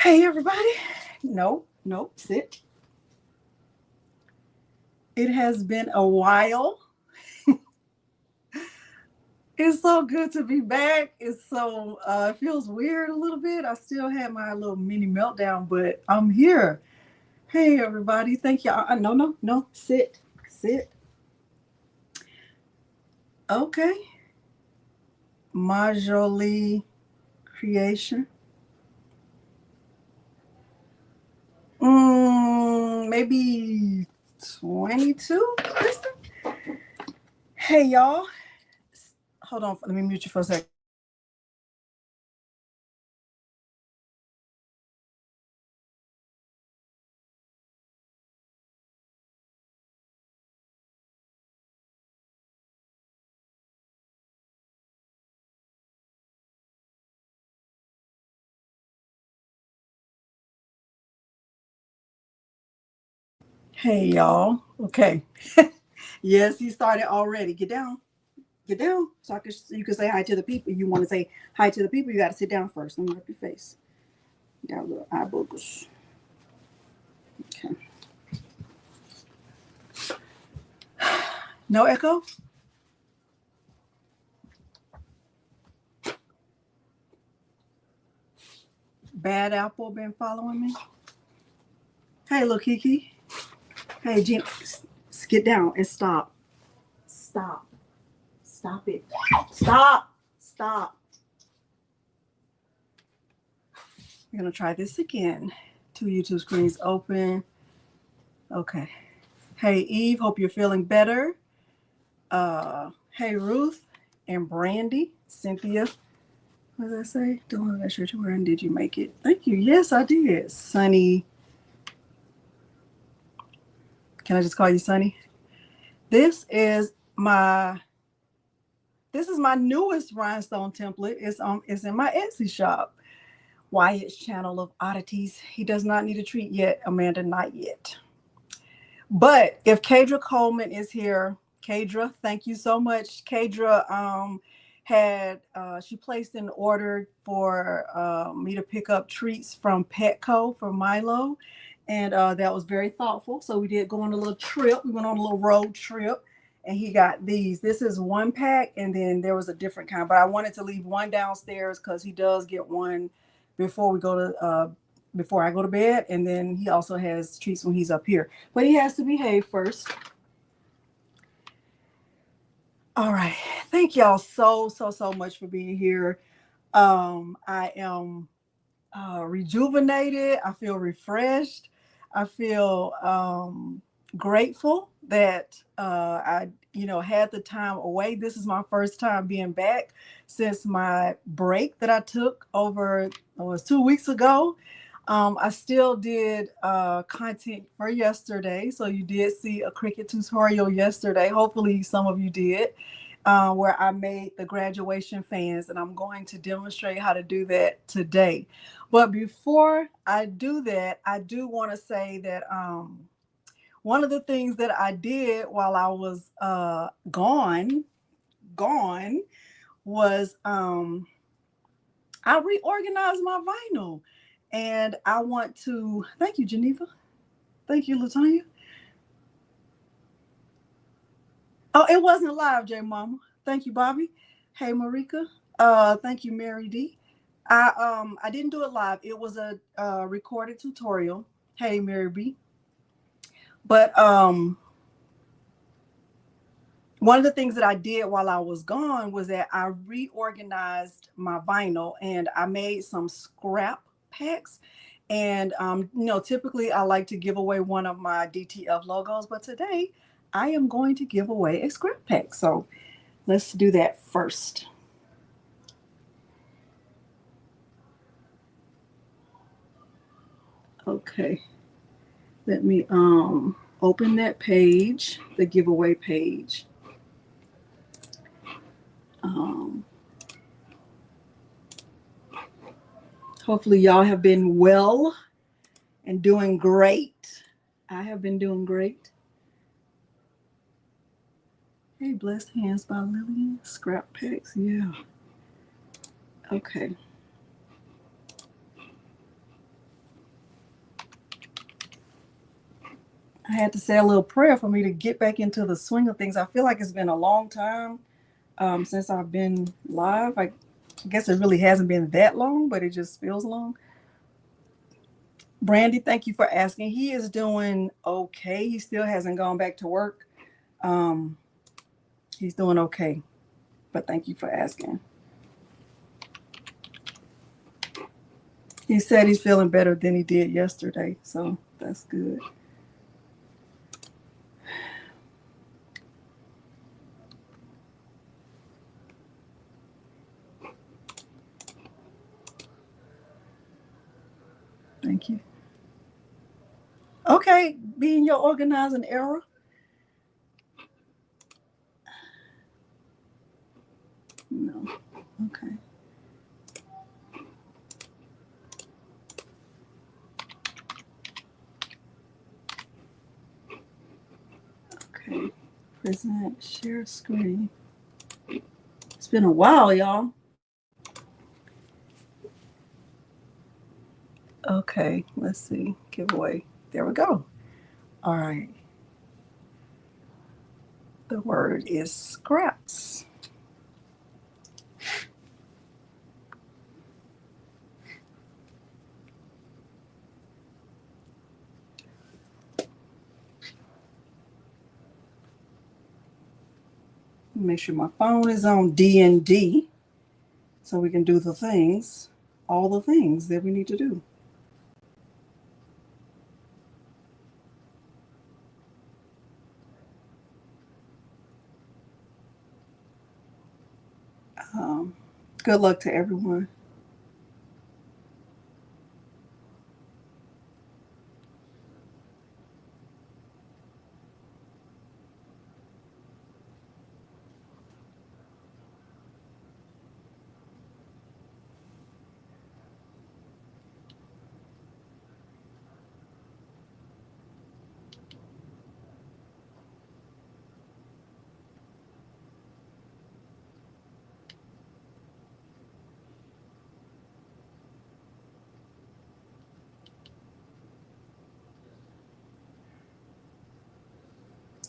Hey, everybody. Nope, nope, sit. It has been a while. It's so good to be back. It feels weird a little bit. I still had my little mini meltdown, but I'm here. Hey, everybody. Thank y'all. No. Sit, sit. Okay. Majoli creation. Maybe 22, Kristen? Hey, y'all. Hold on. Let me mute you for a second. Hey, y'all. Okay. Yes, he started already. Get down. Get down. So you can say hi to the people. You want to say hi to the people, you got to sit down first. Let me rip your face. You got a little eye boogers. Okay. No echo? Bad Apple been following me? Hey, little Kiki. Hey, Gina. Get down and stop. Stop. Stop it. Stop. Stop. We're going to try this again. 2 YouTube screens open. Okay. Hey, Eve. Hope you're feeling better. Hey, Ruth and Brandy. Cynthia. What did I say? Delonda, that shirt you're wearing, did you make it? Thank you. Yes, I did. Sunny. Can I just call you Sunny? This is my newest rhinestone template. It's in my Etsy shop. Wyatt's channel of oddities. He does not need a treat yet, Amanda, not yet. But if Kadra Coleman is here, Kadra, thank you so much. Kadra she placed an order for me to pick up treats from Petco for Milo, and that was very thoughtful. So we did go on a little trip. We went on a little road trip, and he got these. This is one pack, and then there was a different kind, but I wanted to leave one downstairs because he does get one before I go to bed, and then he also has treats when he's up here. But he has to behave first. All right. Thank y'all so much for being here. I am rejuvenated. I feel refreshed. I feel grateful that I had the time away. This is my first time being back since my break that I took over, it was 2 weeks ago. I still did content for yesterday. So you did see a Cricut tutorial yesterday. Hopefully some of you did, where I made the graduation fans, and I'm going to demonstrate how to do that today. But before I do that, I do want to say that one of the things that I did while I was gone was I reorganized my vinyl. And I want to thank you, Geneva. Thank you, Latanya. Oh, it wasn't live, J Mama. Thank you, Bobby. Hey, Marika. Thank you, Mary D. I didn't do it live. It was a recorded tutorial. Hey, Mary B. But one of the things that I did while I was gone was that I reorganized my vinyl, and I made some scrap packs. And typically I like to give away one of my DTF logos, but today I am going to give away a scrap pack. So let's do that first. Okay. Let me open that page, the giveaway page. Hopefully y'all have been well and doing great. I have been doing great. Hey, Blessed Hands by Lillian. Scrap packs, yeah. Okay. I had to say a little prayer for me to get back into the swing of things. I feel like it's been a long time since I've been live. I guess it really hasn't been that long, but it just feels long. Brandy, thank you for asking. He is doing okay. He still hasn't gone back to work. He's doing okay, but thank you for asking. He said he's feeling better than he did yesterday, so that's good. Thank you. Okay, be in your organizing era. No. Okay. Okay. Present, share screen. It's been a while, y'all. Okay, let's see. Giveaway. There we go. All right. The word is scraps. Make sure my phone is on D&D so we can do the things, all the things that we need to do. Good luck to everyone.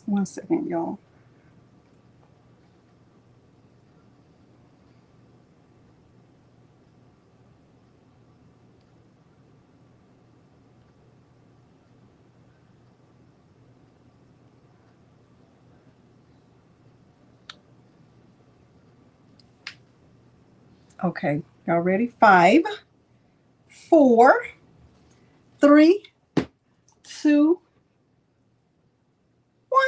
One second, y'all. Okay, y'all ready? 5, 4, 3, 2, 1.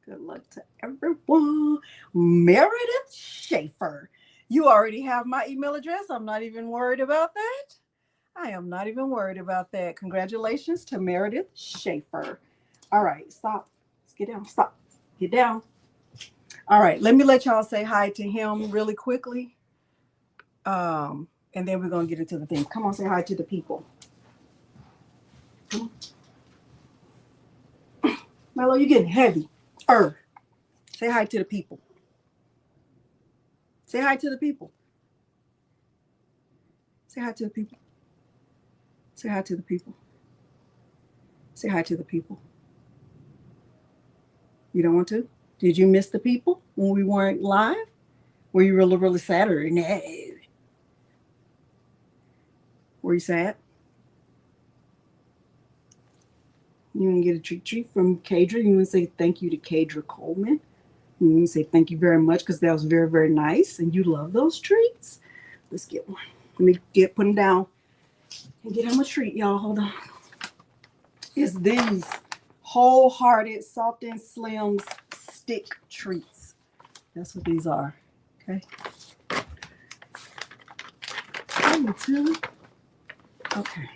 Good luck to everyone. Meredith Schaefer. You already have my email address. I'm not even worried about that. I am not even worried about that. Congratulations to Meredith Schaefer. All right, stop. Let's get down. Stop. Get down. All right, let me let y'all say hi to him really quickly. And then we're going to get into the thing. Come on, say hi to the people. Come on. Mello, you're getting heavy. Say hi to the people. Say hi to the people. Say hi to the people. Say hi to the people. Say hi to the people. You don't want to? Did you miss the people when we weren't live? Were you really, really sad or no? Were you sad? You can get a treat from Kadra. You want to say thank you to Kadra Coleman. You want to say thank you very much because that was very, very nice. And you love those treats. Let's get one. Let me put them down and get him a treat, y'all. Hold on. It's these Wholehearted Soft and Slims stick treats. That's what these are. Okay. Okay.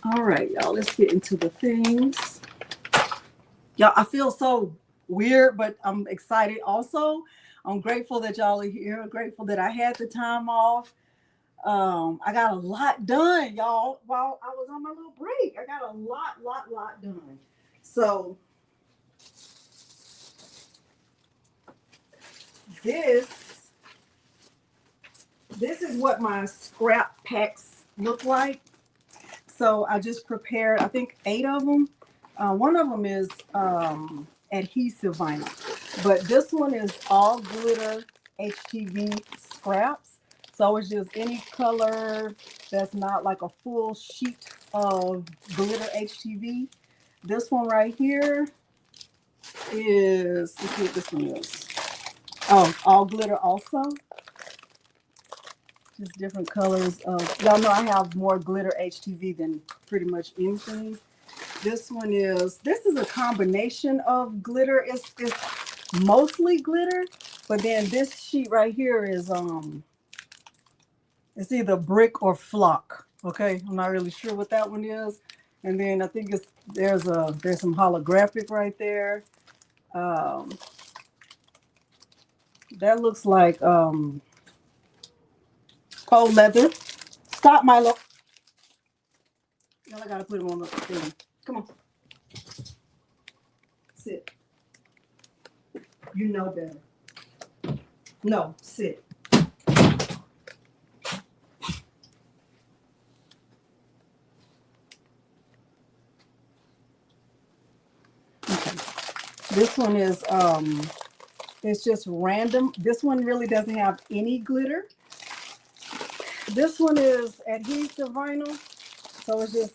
All right, y'all. Let's get into the things. Y'all, I feel so weird, but I'm excited also. I'm grateful that y'all are here. I'm grateful that I had the time off. I got a lot done, y'all, while I was on my little break. I got a lot done. So this is what my scrap packs look like. So I just prepared, I think 8 of them. One of them is adhesive vinyl, but this one is all glitter HTV scraps. So it's just any color that's not like a full sheet of glitter HTV. This one right here is, let's see what this one is. Oh, all glitter also. Just different colors of, y'all know I have more glitter HTV than pretty much anything. This is a combination of glitter. It's mostly glitter, but then this sheet right here is it's either brick or flock. Okay, I'm not really sure what that one is. And then I think there's some holographic right there. That looks like faux leather. Stop, Milo. Now I gotta put him on the thing. Come on. Sit. You know better. No, sit. Okay. This one is it's just random. This one really doesn't have any glitter. This one is adhesive vinyl. So it's just,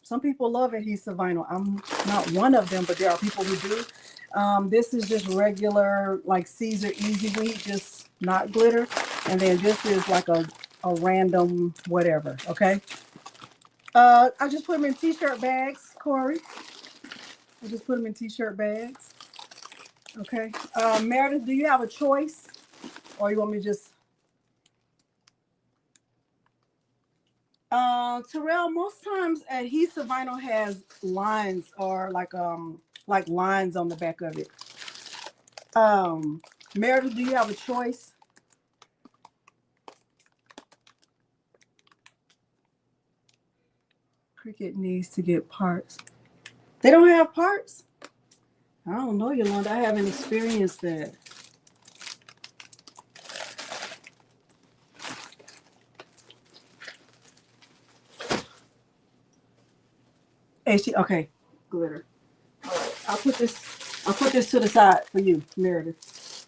some people love adhesive vinyl. I'm not one of them, but there are people who do. This is just regular, like Siser Easy Weed, just not glitter. And then this is like a random whatever, okay? I just put them in t-shirt bags, Corey. I just put them in t-shirt bags. Okay. Meredith, do you have a choice? Or you want me to just... Terrell, most times adhesive vinyl has lines or like lines on the back of it. Meredith, do you have a choice? Cricut needs to get parts. They don't have parts? I don't know, Yolanda. I haven't experienced that. Okay, glitter. All right, I'll put this to the side for you, Meredith.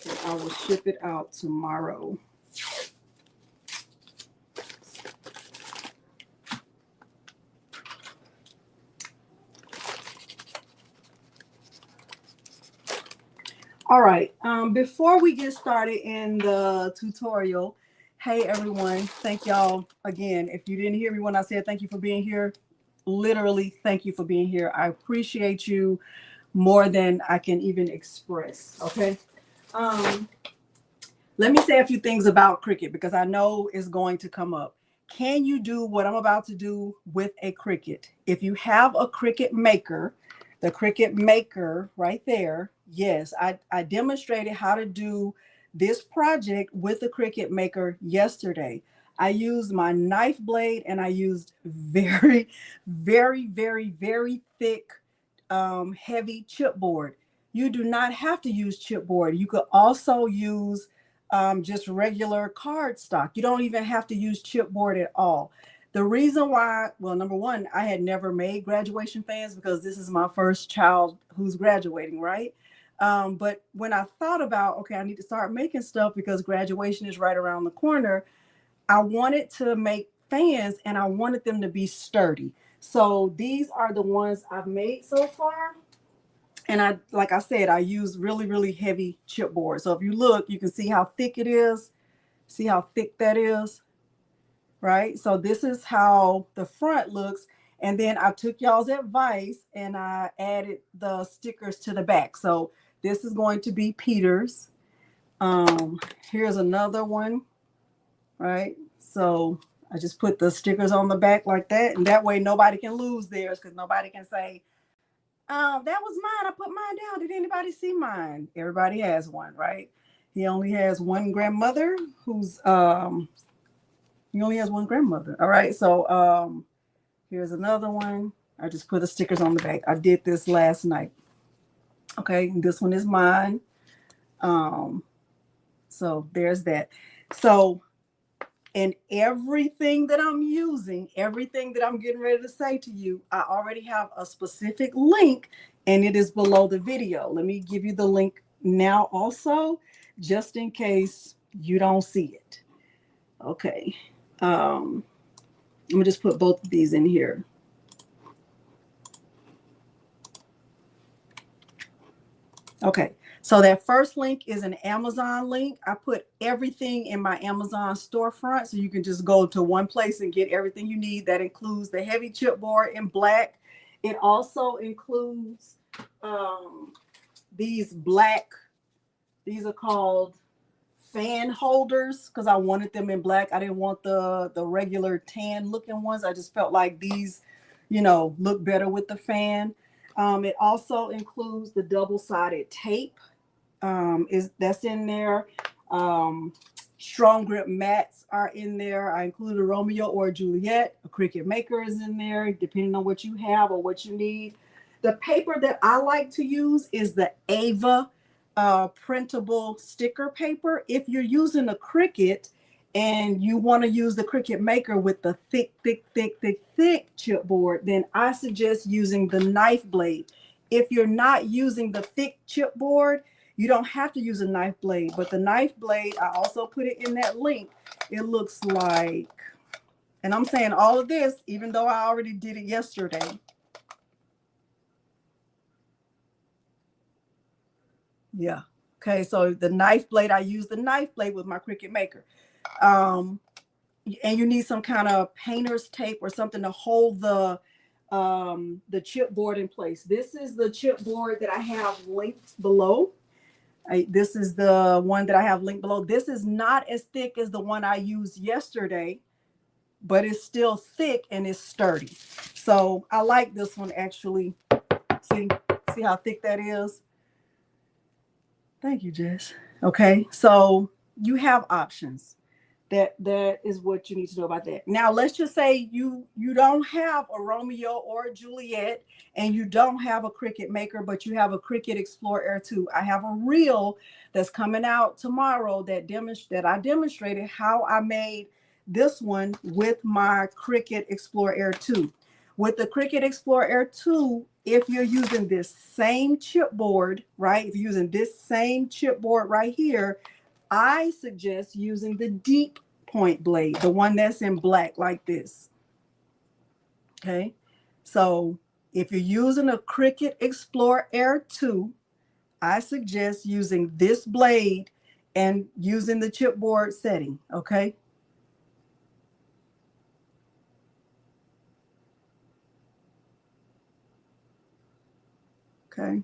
And I will ship it out tomorrow. All right, before we get started in the tutorial, hey everyone, thank y'all again. If you didn't hear me when I said thank you for being here, literally thank you for being here. I appreciate you more than I can even express, okay? Let me say a few things about Cricut because I know it's going to come up. Can you do what I'm about to do with a Cricut? If you have a Cricut Maker, the Cricut Maker right there, yes, I demonstrated how to do this project with the Cricut Maker yesterday. I used my knife blade and I used very, very, very, very thick, heavy chipboard. You do not have to use chipboard. You could also use just regular cardstock. You don't even have to use chipboard at all. The reason why, well, number one, I had never made graduation fans because this is my first child who's graduating, right? But when I thought about, okay, I need to start making stuff because graduation is right around the corner, I wanted to make fans and I wanted them to be sturdy. So these are the ones I've made so far. And like I said, I use really, really heavy chipboard. So if you look, you can see how thick it is. See how thick that is, right? So this is how the front looks. And then I took y'all's advice and I added the stickers to the back. So this is going to be Peter's. Here's another one, right? So I just put the stickers on the back like that. And that way nobody can lose theirs because nobody can say, that was mine. I put mine down. Did anybody see mine? Everybody has one, right? He only has one grandmother who's, he only has one grandmother. All right. So here's another one. I just put the stickers on the back. I did this last night. Okay, this one is mine. So there's that. So, and everything that I'm using, everything that I'm getting ready to say to you, I already have a specific link and it is below the video. Let me give you the link now also, just in case you don't see it. Okay. Let me just put both of these in here. Okay, so that first link is an Amazon link. I put everything in my Amazon storefront, so you can just go to one place and get everything you need. That includes the heavy chipboard in black. It also includes these black, these are called fan holders because I wanted them in black. I didn't want the regular tan looking ones. I just felt like these, look better with the fan. It also includes the double-sided tape. That's in there. Strong grip mats are in there. I included Romeo or Juliet. A Cricut Maker is in there, depending on what you have or what you need. The paper that I like to use is the Ava printable sticker paper. If you're using a Cricut and you want to use the Cricut Maker with the thick chipboard, then I suggest using the knife blade. If you're not using the thick chipboard, you don't have to use a knife blade, but the knife blade, I also put it in that link. It looks like, and I'm saying all of this, even though I already did it yesterday. Yeah. Okay. So the knife blade, I use the knife blade with my Cricut Maker. And you need some kind of painter's tape or something to hold the chipboard in place. This is the chipboard that I have linked below. This is the one that I have linked below. This is not as thick as the one I used yesterday, but it's still thick and it's sturdy. So I like this one actually. See how thick that is? Thank you, Jess. Okay, so you have options. That is what you need to know about that. Now let's just say you don't have a Romeo or a Juliet and you don't have a Cricut Maker, but you have a Cricut Explore Air 2. I have a reel that's coming out tomorrow that I demonstrated how I made this one with my Cricut Explore Air 2. With the Cricut Explore Air 2, if you're using this same chipboard, right? If you're using this same chipboard right here, I suggest using the deep point blade, the one that's in black like this. Okay. So if you're using a Cricut Explore Air 2, I suggest using this blade and using the chipboard setting. Okay. Okay.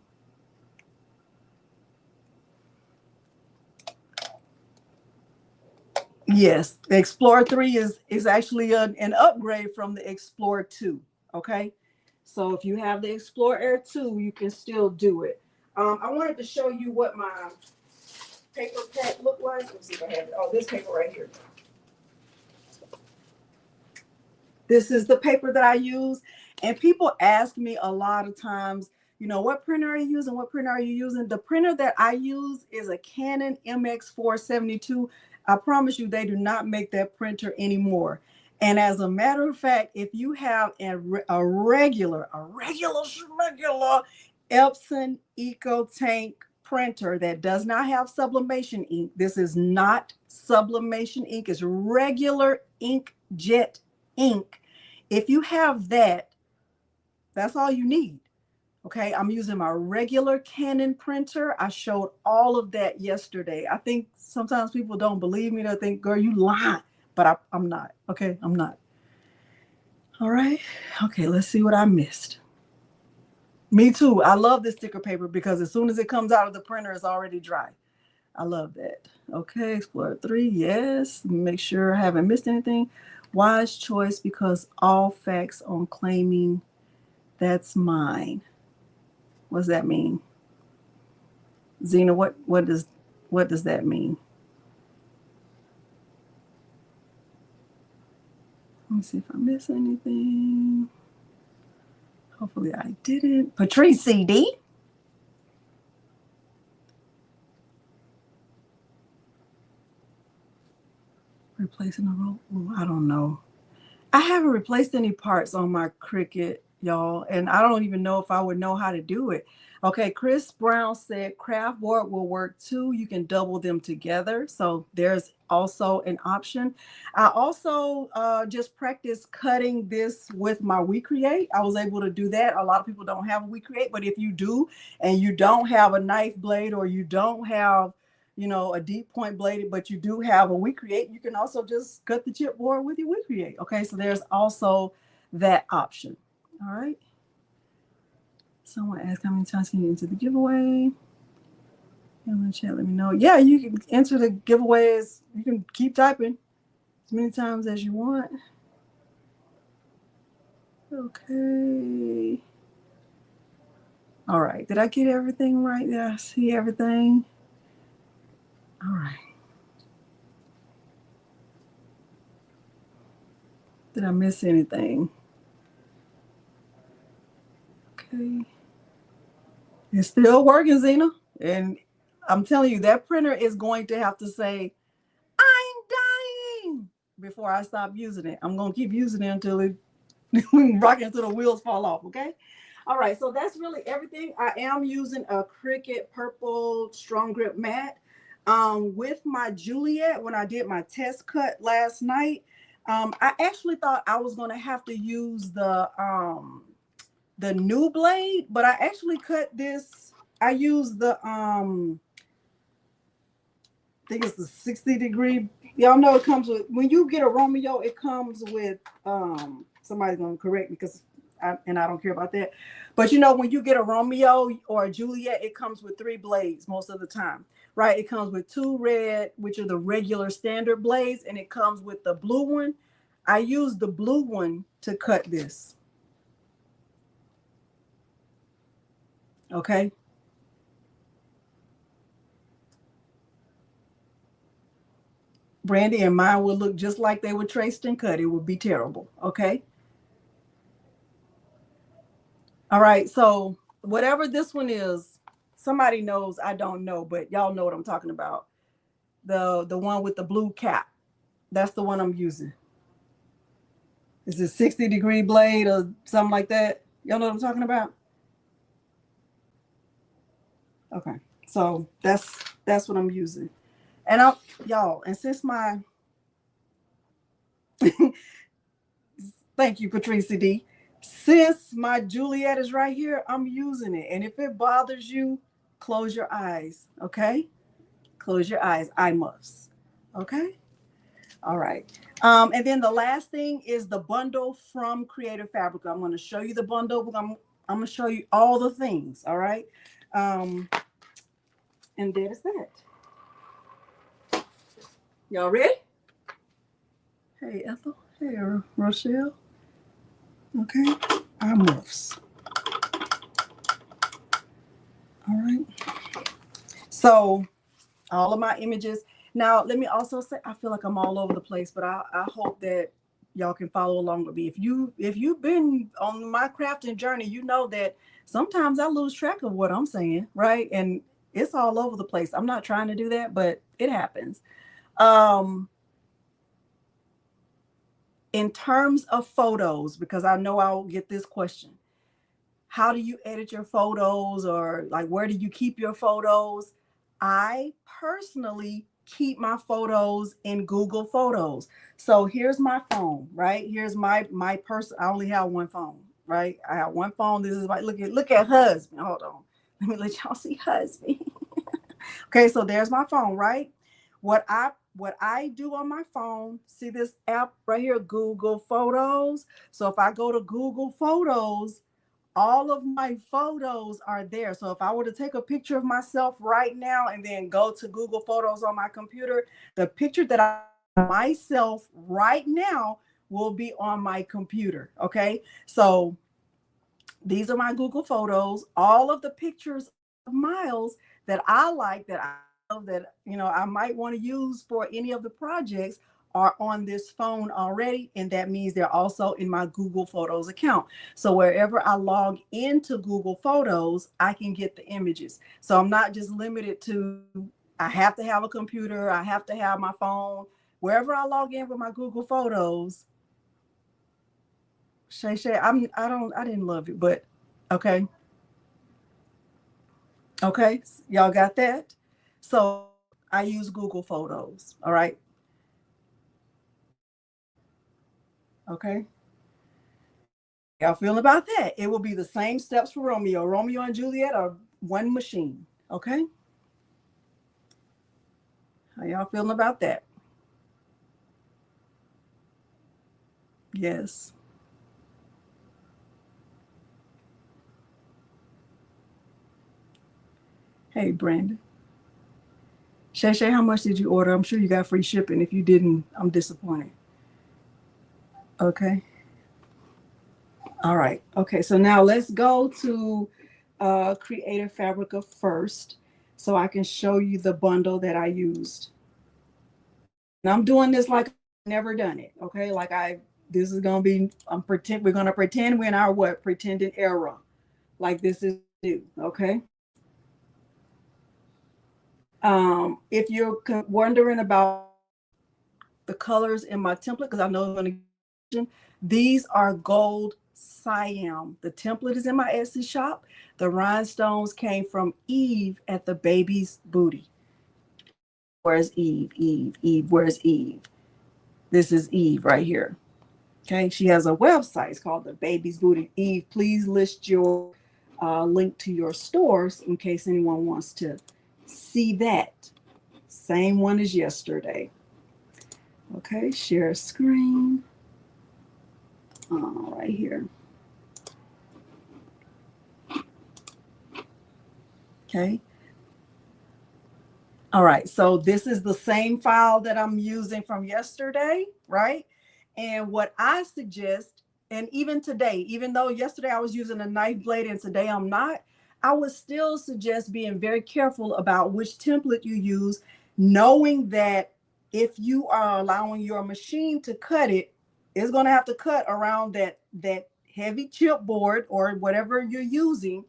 Yes, the Explorer 3 is actually an upgrade from the Explorer 2. Okay, so if you have the Explorer Air 2, you can still do it. I wanted to show you what my paper pack looked like. Let me see if I have it. Oh, this paper right here. This is the paper that I use, and people ask me a lot of times, what printer are you using? What printer are you using? The printer that I use is a Canon MX472. I promise you, they do not make that printer anymore. And as a matter of fact, if you have a regular Epson EcoTank printer that does not have sublimation ink, this is not sublimation ink, it's regular inkjet ink. If you have that, that's all you need. Okay, I'm using my regular Canon printer. I showed all of that yesterday. I think sometimes people don't believe me. They think, girl, you lying. But I'm not. Okay, I'm not. All right. Okay, let's see what I missed. Me too. I love this sticker paper because as soon as it comes out of the printer, it's already dry. I love that. Okay, Explorer 3, yes. Make sure I haven't missed anything. Wise choice because all facts on claiming that's mine. What does that mean? Zena, what does that mean? Let me see if I miss anything. Hopefully I didn't. Patrice CD. Replacing the roll? Ooh, I don't know. I haven't replaced any parts on my Cricut, y'all, and I don't even know if I would know how to do it. Okay, Chris Brown said craft board will work too. You can double them together. So there's also an option. I also just practiced cutting this with my WeCreate. I was able to do that. A lot of people don't have a WeCreate, but if you do and you don't have a knife blade or you don't have a deep point bladed, but you do have a WeCreate, you can also just cut the chipboard with your WeCreate. Okay, so there's also that option. All right. Someone asked how many times can you enter the giveaway? In the chat, let me know. Yeah, you can enter the giveaways. You can keep typing as many times as you want. Okay. All right. Did I get everything right? Did I see everything? All right. Did I miss anything? Okay. It's still working, Zena. And I'm telling you, that printer is going to have to say, I'm dying before I stop using it. I'm going to keep using it until it rocking until the wheels fall off. Okay. All right. So that's really everything. I am using a Cricut purple strong grip mat. With my Juliet, when I did my test cut last night, I actually thought I was going to have to use the new blade, but I actually cut this. I used the I think it's the 60-degree. Y'all know it comes with, when you get a Romeo, it comes with somebody's gonna correct me because I don't care about that. But when you get a Romeo or a Juliet, it comes with 3 blades most of the time, right? It comes with 2 red, which are the regular standard blades, and it comes with the blue one. I used the blue one to cut this. Okay. Brandy, and mine would look just like they were traced and cut. It would be terrible. Okay. All right. So whatever this one is, somebody knows. I don't know, but y'all know what I'm talking about. The one with the blue cap. That's the one I'm using. Is it 60-degree blade or something like that? Y'all know what I'm talking about? Okay. So that's what I'm using. And y'all, and since my thank you, Patricia D. Since my Juliet is right here, I'm using it. And if it bothers you, close your eyes. Okay? Close your eyes. Eye muffs. Okay? All right. And then the last thing is the bundle from Creative Fabrica. I'm going to show you the bundle. I'm going to show you all the things. All right. And that is that. Y'all ready? Hey, Ethel. Hey, Rochelle. Okay. Eye muffs. All right. So all of my images. Now, let me also say, I feel like I'm all over the place, but I hope that y'all can follow along with me. If you've been on my crafting journey, you know that sometimes I lose track of what I'm saying, right? And it's all over the place. I'm not trying to do that, but it happens. In terms of photos, because I know I'll get this question. How do you edit your photos, or like where do you keep your photos? I personally keep my photos in Google Photos. So here's my phone, right? Here's my person. I only have one phone, right? I have one phone. This is like look at husband. Hold on. Let me let y'all see husband. Okay, so there's my phone, right? What I do on my phone, see this app right here, Google Photos. So if I go to Google Photos, all of my photos are there. So if I were to take a picture of myself right now and then go to Google Photos on my computer, the picture that I myself right now will be on my computer. Okay. So these are my Google Photos. All of the pictures of Miles that I like, that I might want to use for any of the projects are on this phone already, and that means they're also in my Google Photos account. So wherever I log into Google Photos, I can get the images. So I'm not just limited to, I have to have a computer, I have to have my phone. wherever I log in with my Google Photos, Shay, I didn't love it, but okay. Okay, y'all got that? So I use Google Photos. All right. Okay. Y'all feeling about that? It will be the same steps for Romeo. Romeo and Juliet are one machine. Okay. How y'all feeling about that? Yes. Hey, Brandon. Shay, how much did you order? I'm sure you got free shipping. If you didn't, I'm disappointed. Okay. All right. Okay. So now let's go to Creative Fabrica first so I can show you the bundle that I used. And I'm doing this like I've never done it. Okay. This is going to be, we're going to pretend we're in our pretending era. Like this is new. Okay. If you're wondering about the colors in my template, because I know I'm going to, these are gold Siam. The template is in my Etsy shop. The rhinestones came from Eve at the baby's booty. Where's Eve? Eve, where's Eve? This is Eve right here. Okay, she has a website. It's called the Baby's Booty. Eve, please list your link to your stores in case anyone wants to see that. Same one as yesterday. Okay, share screen. Right here. Okay. All right, so this is the same file that I'm using from yesterday, right? And what I suggest, and even today, even though yesterday I was using a knife blade and today I'm not, I would still suggest being very careful about which template you use, knowing that if you are allowing your machine to cut it, it's going to have to cut around that heavy chipboard or whatever you're using,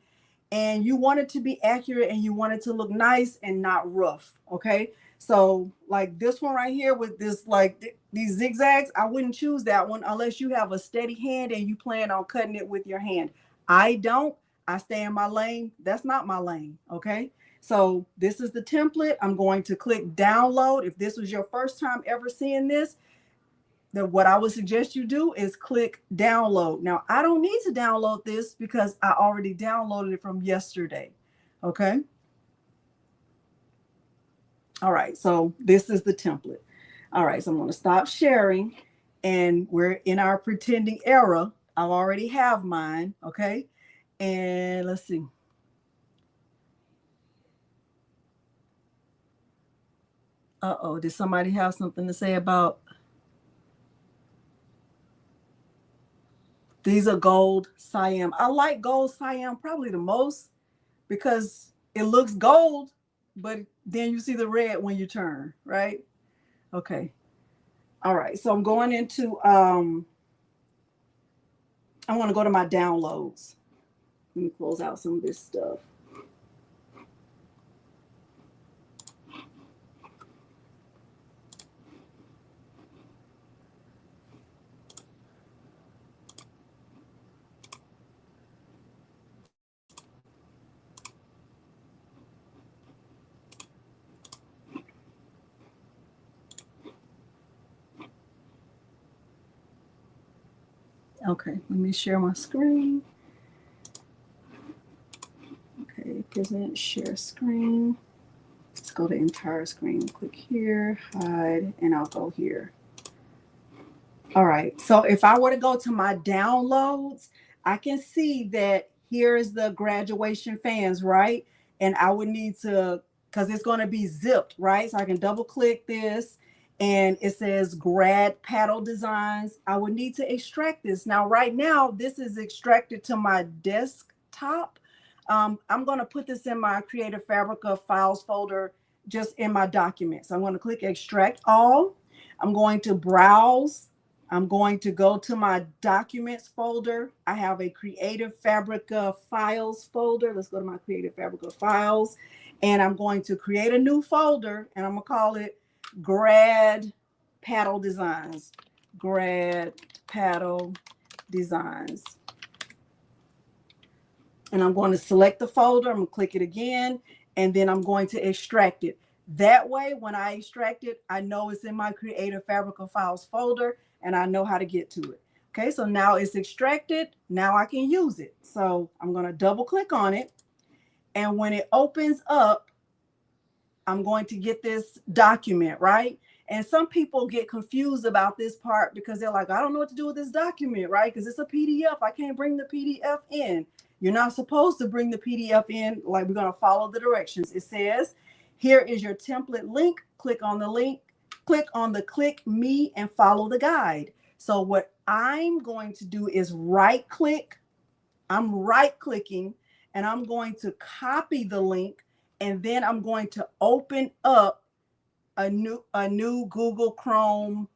and you want it to be accurate and you want it to look nice and not rough. Okay. So like this one right here with this, like these zigzags, I wouldn't choose that one unless you have a steady hand and you plan on cutting it with your hand. I don't. I stay in my lane. That's not my lane. Okay. So this is the template. I'm going to click download. If this was your first time ever seeing this, what I would suggest you do is click download. Now, I don't need to download this because I already downloaded it from yesterday. Okay. All right. So this is the template. All right. So I'm going to stop sharing and we're in our pretending era. I already have mine. Okay. And let's see. Uh-oh. Did somebody have something to say about these are gold Siam? I like gold Siam probably the most because it looks gold, but then you see the red when you turn, right? Okay. All right. So I'm going into, I want to go to my downloads. Let me close out some of this stuff. Okay, let me share my screen. Okay, present, share screen. Let's go to entire screen. Click here, hide, and I'll go here. All right, so if I were to go to my downloads, I can see that here's the graduation fans, right? And I would need to, because it's going to be zipped, right? So I can double click this and it says grad paddle designs. I would need to extract this. Now, right now, this is extracted to my desktop. I'm going to put this in my Creative Fabrica files folder, just in my documents. I'm going to click extract all. I'm going to browse. I'm going to go to my documents folder. I have a Creative Fabrica files folder. Let's go to my Creative Fabrica files. And I'm going to create a new folder and I'm going to call it grad paddle designs, grad paddle designs. And I'm going to select the folder. I'm going to click it again, and then I'm going to extract it. That way, when I extract it, I know it's in my Creative Fabrica Files folder, and I know how to get to it. Okay, so now it's extracted. Now I can use it. So I'm going to double click on it. And when it opens up, I'm going to get this document, right? And some people get confused about this part because they're like, I don't know what to do with this document, right? Because it's a PDF. I can't bring the PDF in. You're not supposed to bring the PDF in. Like, we're going to follow the directions. It says, here is your template link. Click on the link, click on the click me and follow the guide. So what I'm going to do is right click. I'm right clicking and I'm going to copy the link, and then I'm going to open up a new Google Chrome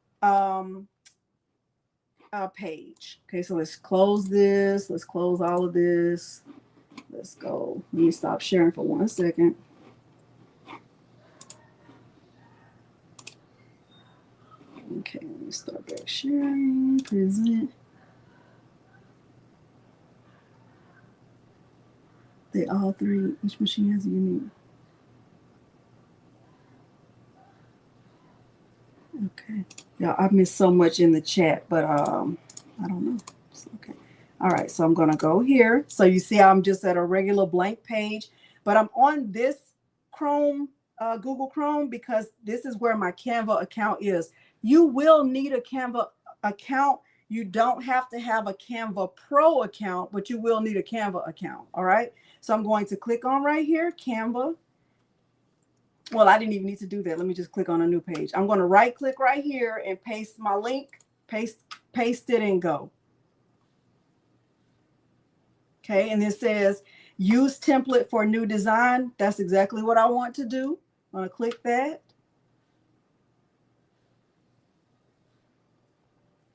page. Okay, so let's close this. Let's close all of this. Let's go. Let me stop sharing for 1 second. Okay, let me start back sharing. Present. They all three. Each machine has a unique. Okay. Yeah, I've missed so much in the chat, but I don't know. It's okay. All right, so I'm gonna go here. So you see I'm just at a regular blank page, but I'm on this Chrome, Google Chrome, because this is where my Canva account is. You will need a Canva account. You don't have to have a Canva Pro account, but you will need a Canva account. All right. So I'm going to click on right here, Canva. Well, I didn't even need to do that. Let me just click on a new page. I'm going to right click right here and paste my link, paste it and go. Okay. And it says use template for new design. That's exactly what I want to do. I'm going to click that.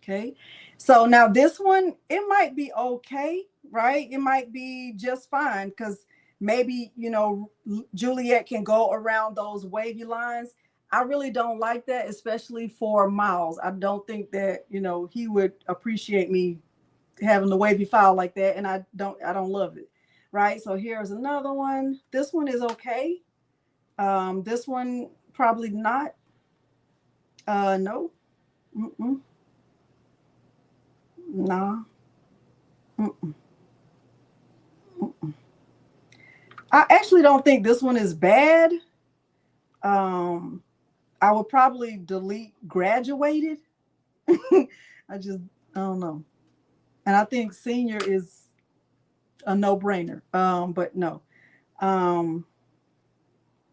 Okay. So now this one, it might be okay, right? It might be just fine because maybe, you know, Juliet can go around those wavy lines. I really don't like that, especially for Miles. I don't think that, you know, he would appreciate me having the wavy file like that. And I don't love it. Right. So here's another one. This one is okay. This one probably not. No. Mm-mm. No. Mm-mm. Mm-mm. I actually don't think this one is bad. I would probably delete graduated. I don't know. And I think senior is a no-brainer. But no.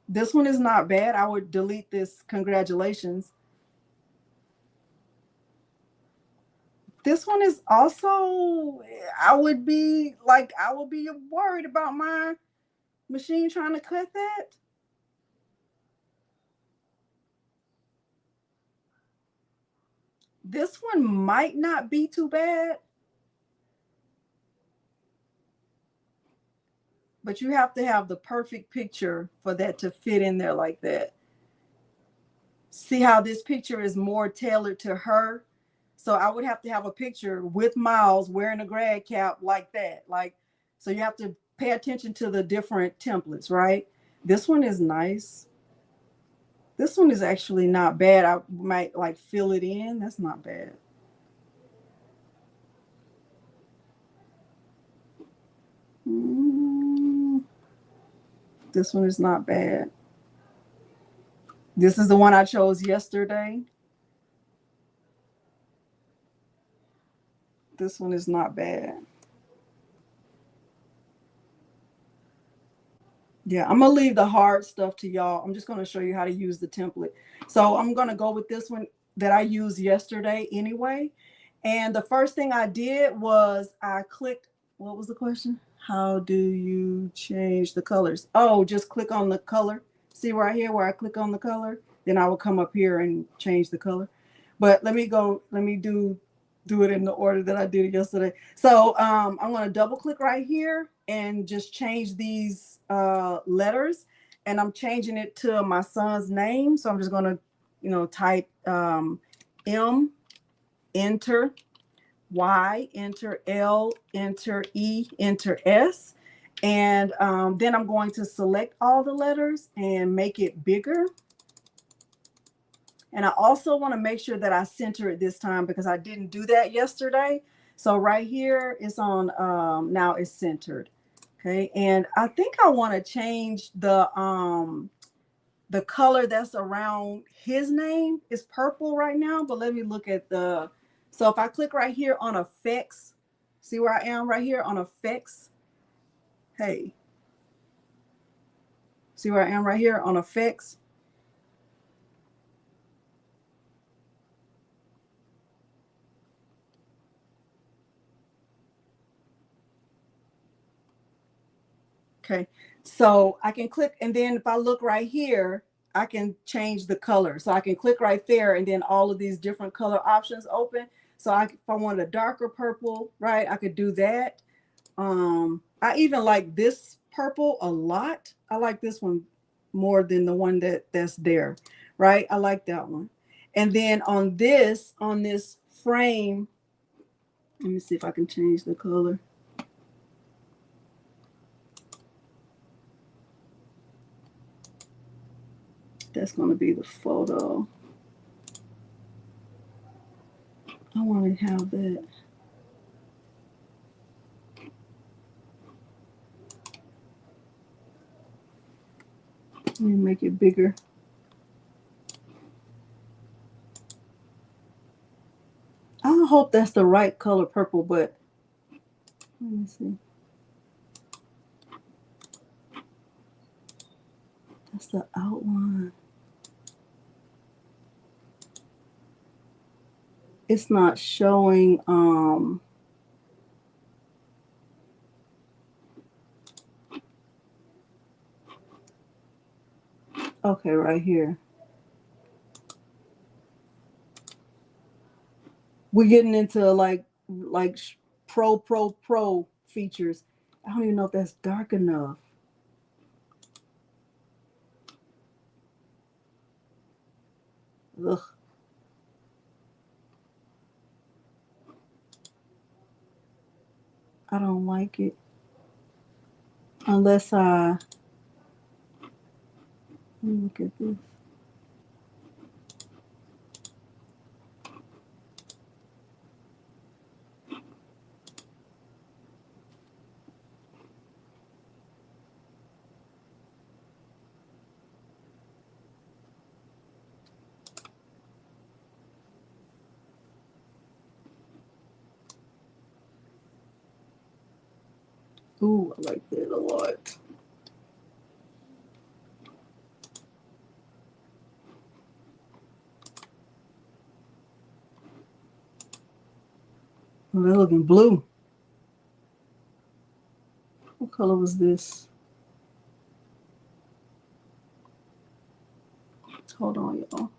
This one is not bad. I would delete this congratulations. This one is also, I would be worried about my machine trying to cut that. This one might not be too bad. But you have to have the perfect picture for that to fit in there like that. See how this picture is more tailored to her? So I would have to have a picture with Miles wearing a grad cap like that. Like, so you have to pay attention to the different templates, right? This one is nice. This one is actually not bad. I might like fill it in. That's not bad. This one is not bad. This is the one I chose yesterday. This one is not bad. Yeah, I'm going to leave the hard stuff to y'all. I'm just going to show you how to use the template. So I'm going to go with this one that I used yesterday anyway. And the first thing I did was I clicked, what was the question? How do you change the colors? Oh, just click on the color. See right here where I click on the color? Then I will come up here and change the color. But let me do it in the order that I did it yesterday. So I'm going to double click right here and just change these letters. And I'm changing it to my son's name. So I'm just going to, type M, enter. Y, enter. L, enter. E, enter. S. And then I'm going to select all the letters and make it bigger. And I also want to make sure that I center it this time because I didn't do that yesterday. So right here it's on, now it's centered. Okay. And I think I want to change the color that's around his name. Is purple right now, but let me look at the, so if I click right here on effects, see where I am right here on effects. Hey, see where I am right here on effects. Okay, so I can click, and then if I look right here, I can change the color. So I can click right there, and then all of these different color options open. So if I want a darker purple, right, I could do that. I even like this purple a lot. I like this one more than the one that's there, right? I like that one. And then on this frame, let me see if I can change the color. That's going to be the photo. I want to have that. Let me make it bigger. I hope that's the right color purple, but let me see. That's the outline. It's not showing okay, right here. We're getting into like pro features. I don't even know if that's dark enough. Ugh. I don't like it. Unless let me look at this. Ooh, I like that a lot. Oh, they're looking blue. What color was this? Hold on, y'all.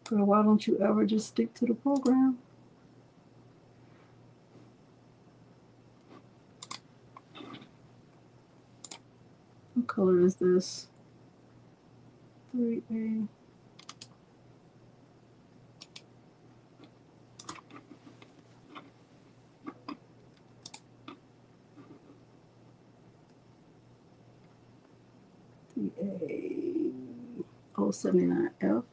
Girl, why don't you ever just stick to the program? What color is this? 3A. A 079F.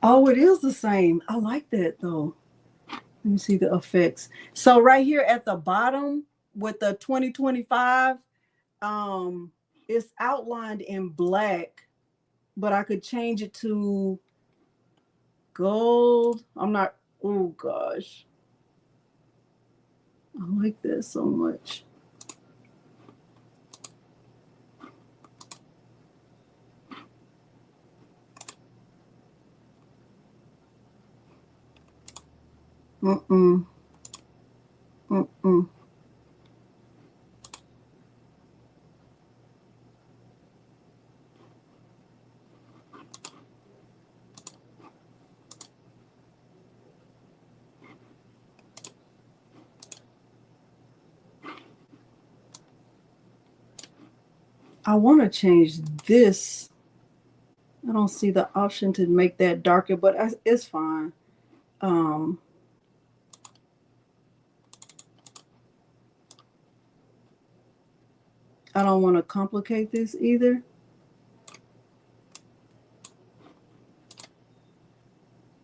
Oh, it is the same. I like that though. Let me see the effects. So right here at the bottom with the 2025, it's outlined in black, but I could change it to gold. I'm not, oh gosh. I like that so much. Mm-mm. Mm-mm. I want to change this. I don't see the option to make that darker, but it's fine. I don't want to complicate this either.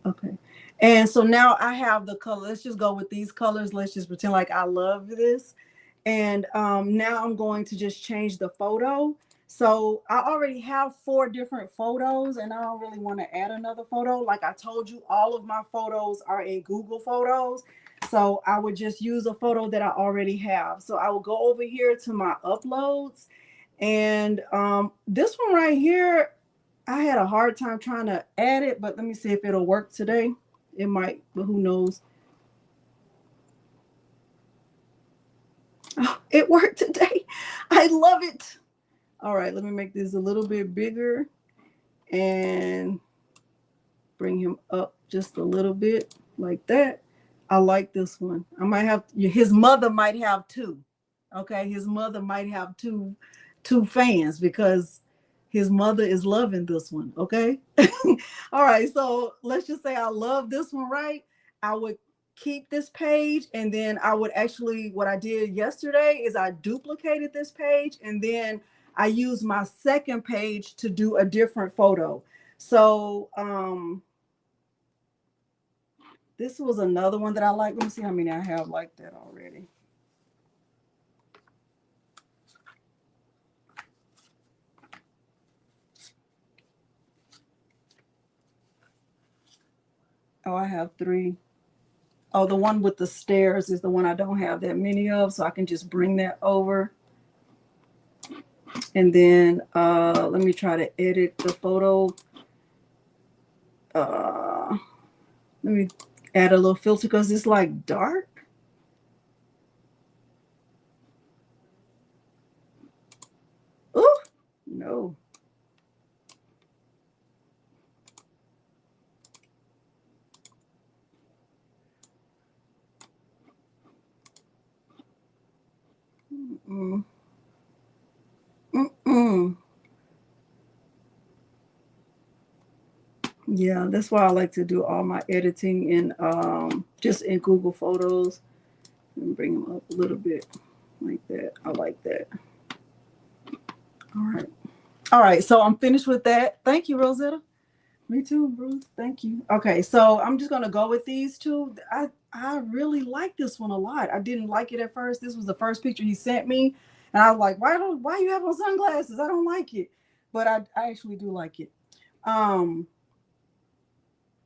Okay. And so now I have the color. Let's just go with these colors. Let's just pretend like I love this. And now I'm going to just change the photo. So I already have 4 different photos and I don't really want to add another photo. Like I told you, all of my photos are in Google Photos. So I would just use a photo that I already have. So I will go over here to my uploads. And this one right here, I had a hard time trying to add it, but let me see if it'll work today. It might, but who knows? Oh, it worked today. I love it. All right, let me make this a little bit bigger and bring him up just a little bit like that. I like this one. I might have, his mother might have 2. Okay, his mother might have two fans because his mother is loving this one. Okay. All right, so let's just say I love this one, right? I would keep this page, and then I would actually, what I did yesterday is I duplicated this page, and then I used my second page to do a different photo. So this was another one that I like. Let me see how many I have like that already. Oh, I have 3. Oh, the one with the stairs is the one I don't have that many of, so I can just bring that over. And then let me try to edit the photo. Let me add a little filter because it's like dark. Oh, no. Mm-mm. Mm-mm. Yeah, that's why I like to do all my editing in just in Google Photos. And bring them up a little bit like that. I like that. All right. All right, so I'm finished with that. Thank you, Rosetta. Me too, Bruce. Thank you. Okay, so I'm just gonna go with these 2. I really like this one a lot. I didn't like it at first. This was the first picture he sent me, and I was like, why you have on sunglasses? I don't like it, but I actually do like it. And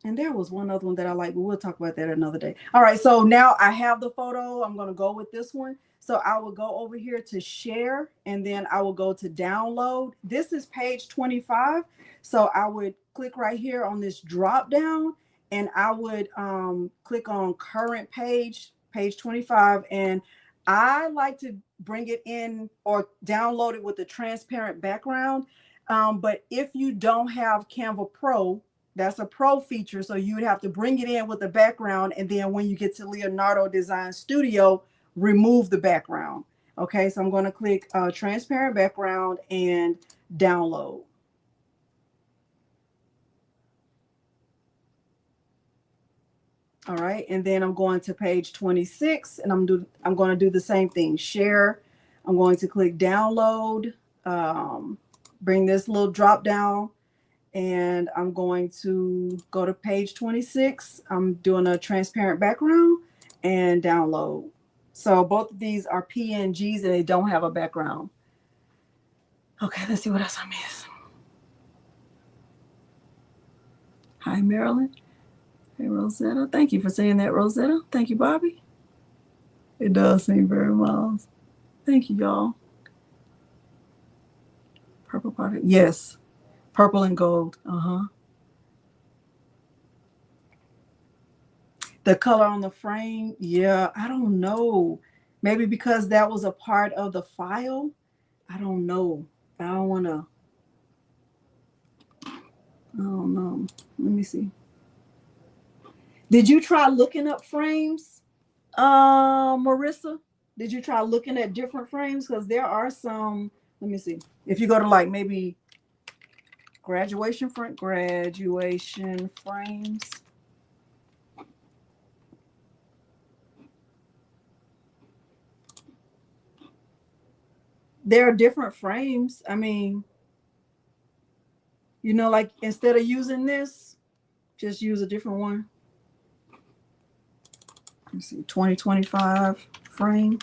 there was one other one that I like, but we'll talk about that another day. All right, so now I have the photo. I'm gonna go with this one. So I will go over here to share, and then I will go to download. This is page 25. So I would click right here on this drop down, and I would click on current page, page 25. And I like to bring it in or download it with a transparent background. But if you don't have Canva Pro, that's a pro feature. So you would have to bring it in with the background. And then when you get to Leonardo Design Studio, remove the background. Okay, so I'm going to click transparent background and download. All right, and then I'm going to page 26, and I'm going to do the same thing. Share. I'm going to click download. Bring this little drop down, and I'm going to go to page 26. I'm doing a transparent background and download. So both of these are PNGs and they don't have a background. Okay, let's see what else I missed. Hi, Marilyn. Hey, Rosetta. Thank you for saying that, Rosetta. Thank you, Bobby. It does seem very mild. Thank you, y'all. Purple product. Yes. Purple and gold. Uh-huh. The color on the frame. Yeah, I don't know. Maybe because that was a part of the file. I don't know. I don't want to. I don't know. Let me see. Did you try looking up frames, Marissa? Did you try looking at different frames? Because there are some Let me see. If you go to like maybe graduation frames. There are different frames. I mean, you know, like instead of using this, just use a different one. Let's see, 2025 frame.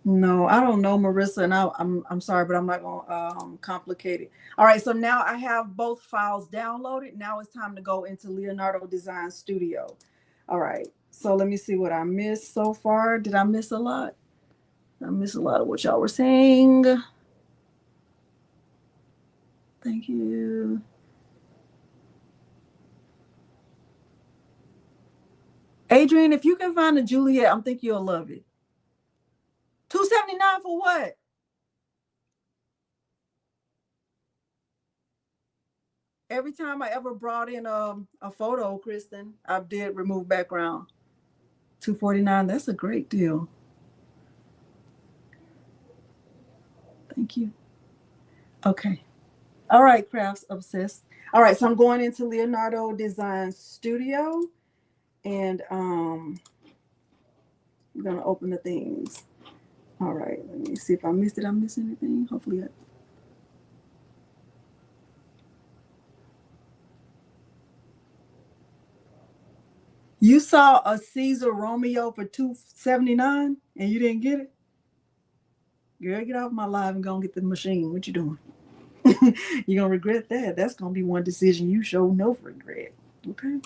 No, I don't know, Marissa, and I'm sorry, but I'm not gonna complicate it. All right, so now I have both files downloaded. Now it's time to go into Leonardo Design Studio. All right, so let me see what I missed so far. Did I miss a lot? I missed a lot of what y'all were saying. Thank you. Adrian, if you can find a Juliet, I'm think you'll love it. $279 for what? Every time I ever brought in a photo, Kristen, I did remove background. $249. That's a great deal. Thank you. Okay. All right, Crafts Obsessed. All right, so I'm going into Leonardo Design Studio, and I'm gonna open the things. All right, let me see if I missed it. I missed anything. Hopefully I. You saw a Siser Romeo for $279 and you didn't get it? Girl, get off my live and go and get the machine. What you doing? You're gonna regret that. That's gonna be one decision you show no regret. Okay.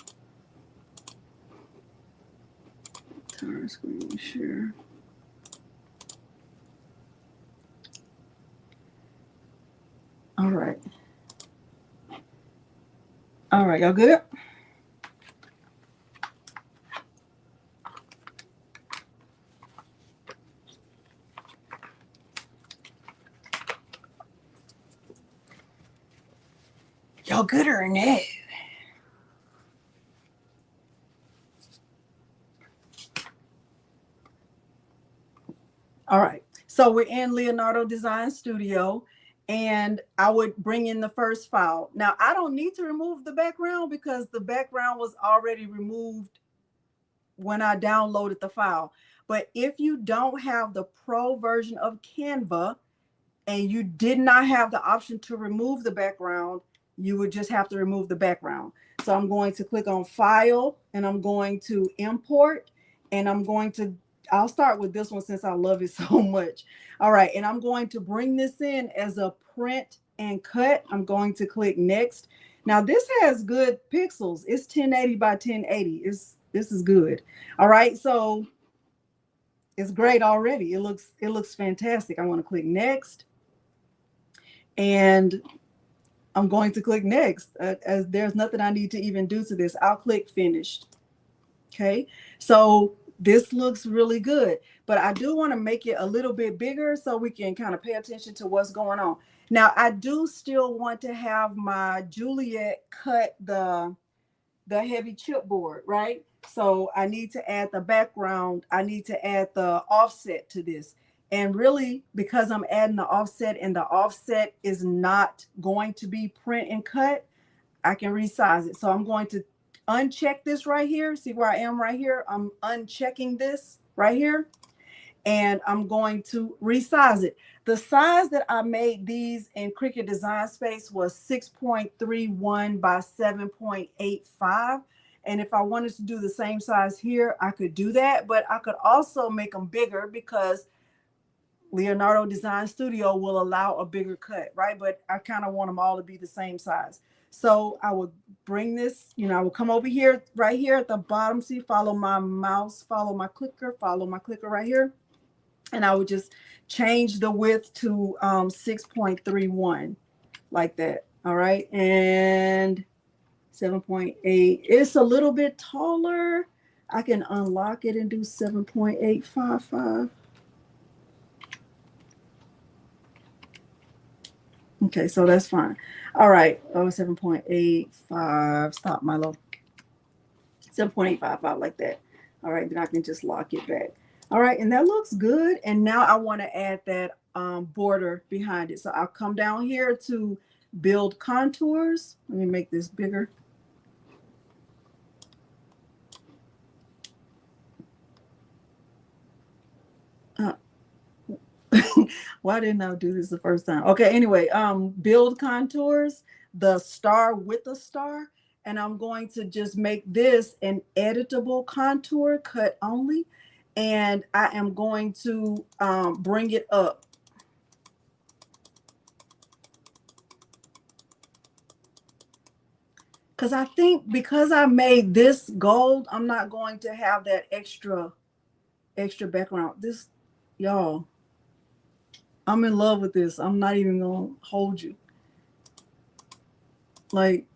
Turn screen share. All right. All right, y'all good? Y'all good or no? All right. So we're in Leonardo Design Studio, and I would bring in the first file. Now, I don't need to remove the background because the background was already removed when I downloaded the file. But if you don't have the pro version of Canva and you did not have the option to remove the background, you would just have to remove the background. So I'm going to click on File, and I'm going to Import, and I'll start with this one since I love it so much. All right, and I'm going to bring this in as a print and cut. I'm going to click Next. Now this has good pixels. It's 1080 by 1080. This is good. All right, so it's great already. It looks fantastic. I want to click Next. And I'm going to click Next, as there's nothing I need to even do to this. I'll click Finished. Okay, so this looks really good, but I do want to make it a little bit bigger so we can kind of pay attention to what's going on. Now, I do still want to have my Juliet cut the heavy chipboard, right? So I need to add the background. I need to add the offset to this. And really, because I'm adding the offset and the offset is not going to be print and cut, I can resize it. So I'm going to uncheck this right here. See where I am right here? I'm unchecking this right here. And I'm going to resize it. The size that I made these in Cricut Design Space was 6.31 by 7.85. And if I wanted to do the same size here, I could do that. But I could also make them bigger because Leonardo Design Studio will allow a bigger cut, right? But I kind of want them all to be the same size. So I would bring this, I will come over here, right here at the bottom. See, follow my mouse, follow my clicker right here. And I would just change the width to 6.31 like that. All right. And 7.8. It's a little bit taller. I can unlock it and do 7.855. Okay, so that's fine. All right. Oh, 7.85. Stop, Milo. 7.855 like that. All right, then I can just lock it back. All right, and that looks good. And now I want to add that border behind it. So I'll come down here to build contours. Let me make this bigger. Uh, why didn't I do this the first time? Okay, anyway, build contours, the star with a star. And I'm going to just make this an editable contour, cut only. And I am going to bring it up. Because I think because I made this gold, I'm not going to have that extra background. This, y'all, I'm in love with this. I'm not even going to hold you. Like,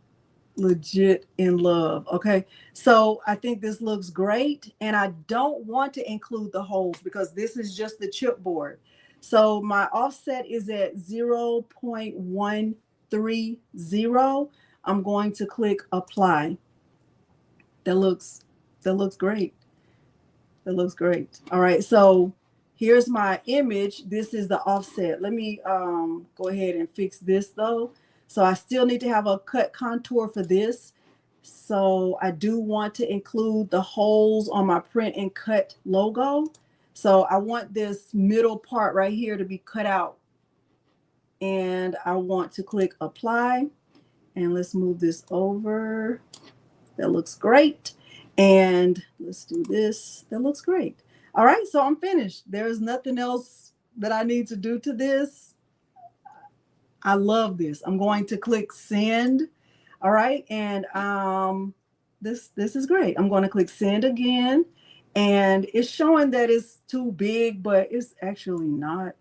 legit in love. Okay, so I think this looks great, and I don't want to include the holes because this is just the chipboard. So my offset is at 0.130. I'm going to click apply. That looks great. That looks great. All right, so here's my image. This is the offset. Let me go ahead and fix this though. So I still need to have a cut contour for this. So I do want to include the holes on my print and cut logo. So I want this middle part right here to be cut out. And I want to click apply. And let's move this over. That looks great. And let's do this. That looks great. All right, so I'm finished. There's nothing else that I need to do to this. I love this. I'm going to click send. All right, and this is great. I'm going to click send again, and it's showing that it's too big, but it's actually not.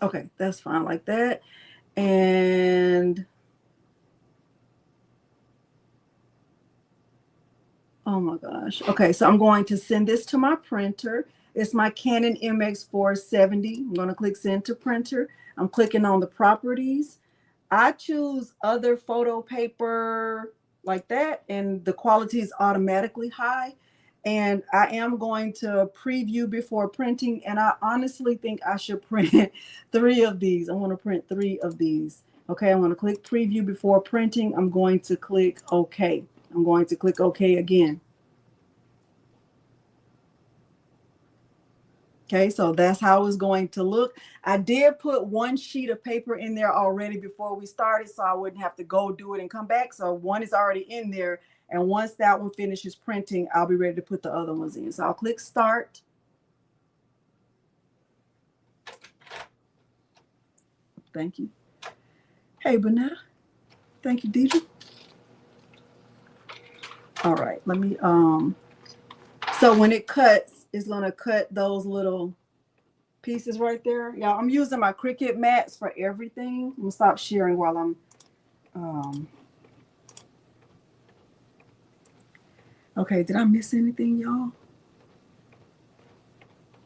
Okay, that's fine like that. And oh my gosh. Okay, so I'm going to send this to my printer. It's my Canon MX470. I'm going to click send to printer. I'm clicking on the properties. I choose other photo paper like that, and the quality is automatically high. And I am going to preview before printing, and I honestly think I should print 3 of these. I want to print 3 of these. Okay, I'm going to click preview before printing. I'm going to click OK. I'm going to click OK again. Okay, so that's how it's going to look. I did put 1 sheet of paper in there already before we started, so I wouldn't have to go do it and come back. So 1 is already in there. And once that one finishes printing, I'll be ready to put the other ones in. So I'll click start. Thank you. Hey, Bonetta. Thank you, Deidre. All right, let me, so when it cuts, it's gonna cut those little pieces right there. Y'all, I'm using my Cricut mats for everything. I'm gonna stop sharing while I'm, okay, did I miss anything, y'all?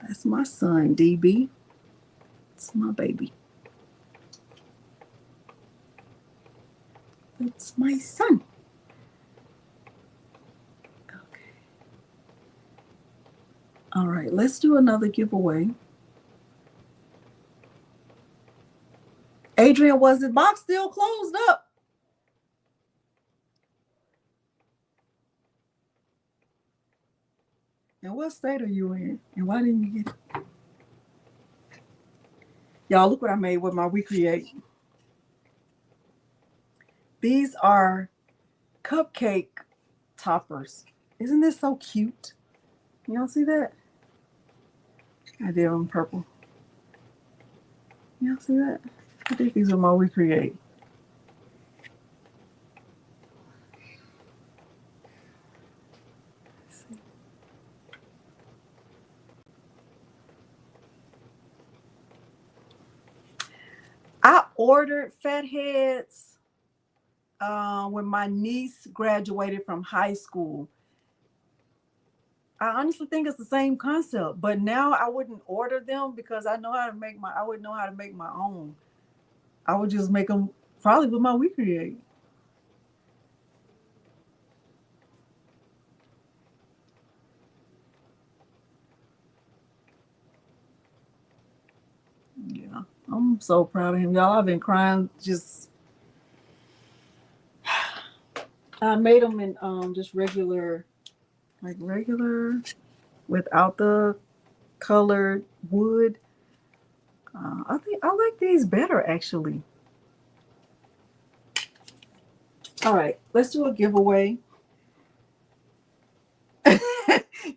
That's my son, DB. It's my baby. That's my son. Okay. All right, let's do another giveaway. Adrian, was the box still closed up? And what state are you in? And why didn't you get it? Y'all, look what I made with my Recreate. These are cupcake toppers. Isn't this so cute? Y'all see that? I did them purple. Y'all see that? I did these with my Recreate. I ordered Fatheads when my niece graduated from high school. I honestly think it's the same concept, but now I wouldn't order them because I would know how to make my own. I would just make them probably with my Recreate. Yeah, I'm so proud of him, y'all. I've been crying. Just I made them in just regular, like regular, without the colored wood. I think I like these better actually. All right, let's do a giveaway.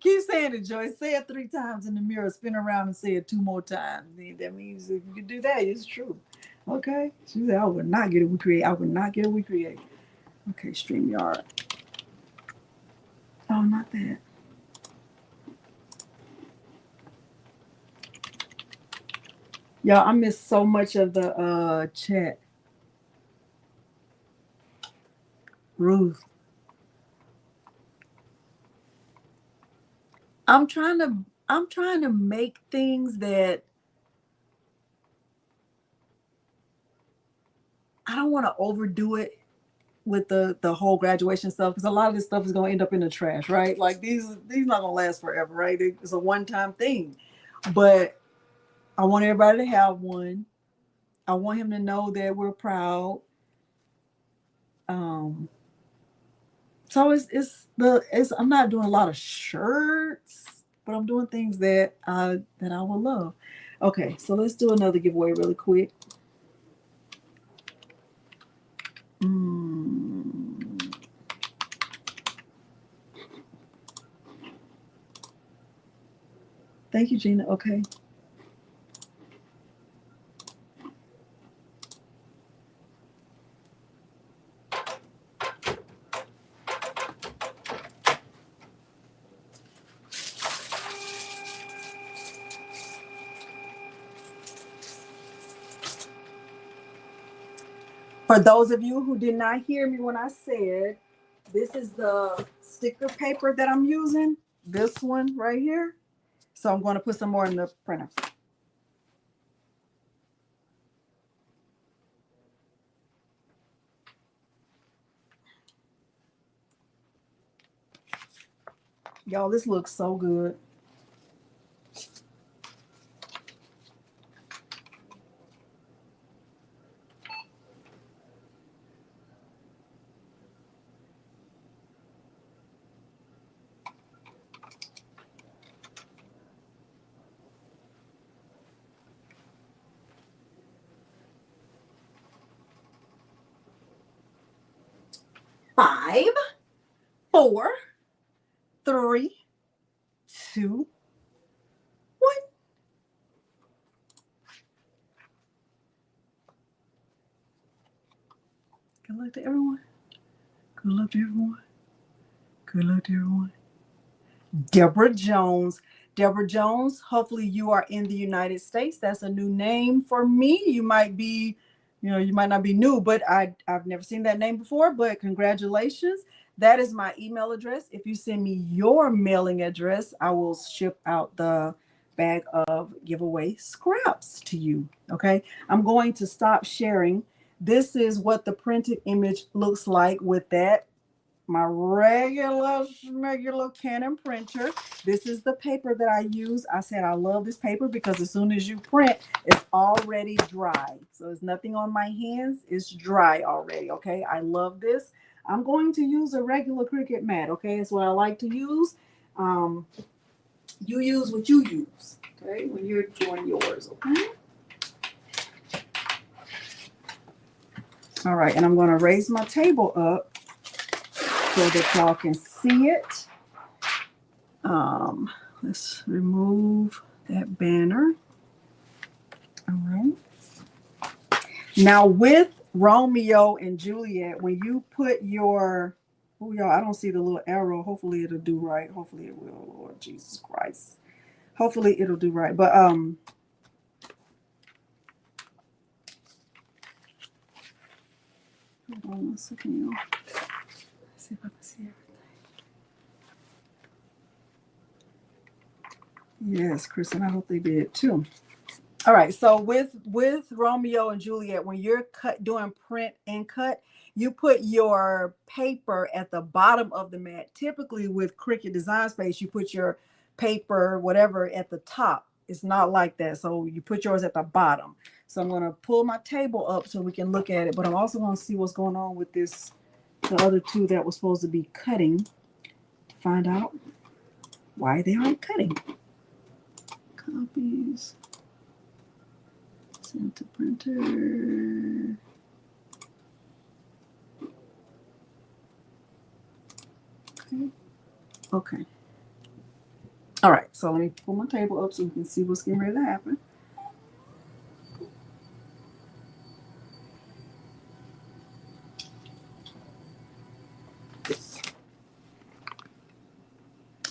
Keep saying it, Joyce. Say it 3 times in the mirror, spin around and say it 2 more times. That means if you can do that, it's true. Okay? She said, I would not get a Recreate. I would not get a Recreate. Okay, StreamYard. Oh, not that. Y'all, I missed so much of the chat. Ruth. I'm trying to I'm trying to make things that I don't want to overdo it with the whole graduation stuff because a lot of this stuff is going to end up in the trash, right? Like these not going to last forever, right? It's a one-time thing. But I want everybody to have one. I want him to know that we're proud. Um so it's I'm not doing a lot of shirts, but I'm doing things that I will love. Okay, so let's do another giveaway really quick. Mm. Thank you, Gina. Okay. For those of you who did not hear me when I said this is the sticker paper that I'm using, this one right here. So I'm going to put some more in the printer. Y'all, this looks so good. Five, four, three, two, one. Good luck to everyone. Good luck to everyone. Good luck to everyone. Deborah Jones. Deborah Jones, hopefully you are in the United States. That's a new name for me. You might be, you might not be new, but I've never seen that name before, but congratulations. That is my email address. If you send me your mailing address, I will ship out the bag of giveaway scraps to you. Okay. I'm going to stop sharing. This is what the printed image looks like with that my regular Canon printer. This is the paper that I use. I said I love this paper because as soon as you print, it's already dry. So there's nothing on my hands. It's dry already. Okay. I love this. I'm going to use a regular Cricut mat. Okay. That's what I like to use. You use what you use. Okay. When you're doing yours. Okay. All right. And I'm going to raise my table up so that y'all can see it. Let's remove that banner. All right. Now with Romeo and Juliet, when you put your, oh y'all, I don't see the little arrow. Hopefully it'll do right. Hopefully it will, Lord Jesus Christ. Hopefully it'll do right. But hold on a second, y'all. Let's see if I can see everything. Yes, Kristen, I hope they did too. All right, so with Romeo and Juliet, when you're doing print and cut, you put your paper at the bottom of the mat. Typically with Cricut Design Space, you put your paper, whatever, at the top. It's not like that. So you put yours at the bottom. So I'm going to pull my table up so we can look at it, but I'm also going to see what's going on with this, the other two that was supposed to be cutting, to find out why they aren't cutting. Copies. Send to printer. Okay. Okay. All right. So let me pull my table up so we can see what's getting ready to happen.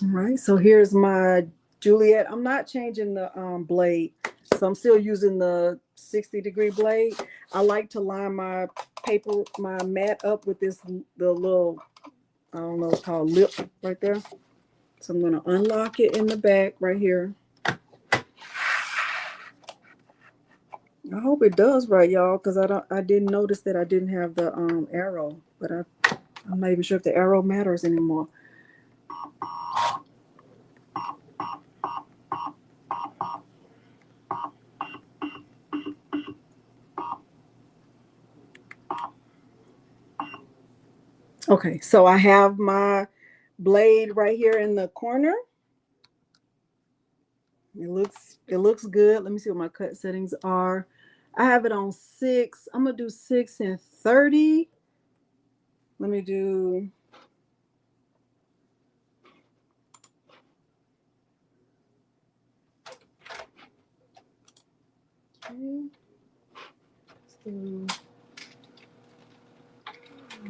All right. So here's my Juliet. I'm not changing the blade, so I'm still using the 60-degree blade. I like to line my paper, my mat up with this, the little, I don't know, it's called lip right there. So I'm going to unlock it in the back right here. I hope it does right, y'all, because I didn't notice that I didn't have the arrow, but I'm not even sure if the arrow matters anymore. Okay, so I have my blade right here in the corner. It looks good. Let me see what my cut settings are. I have it on 6. I'm gonna do 6 and 30. Let me do. Okay. So,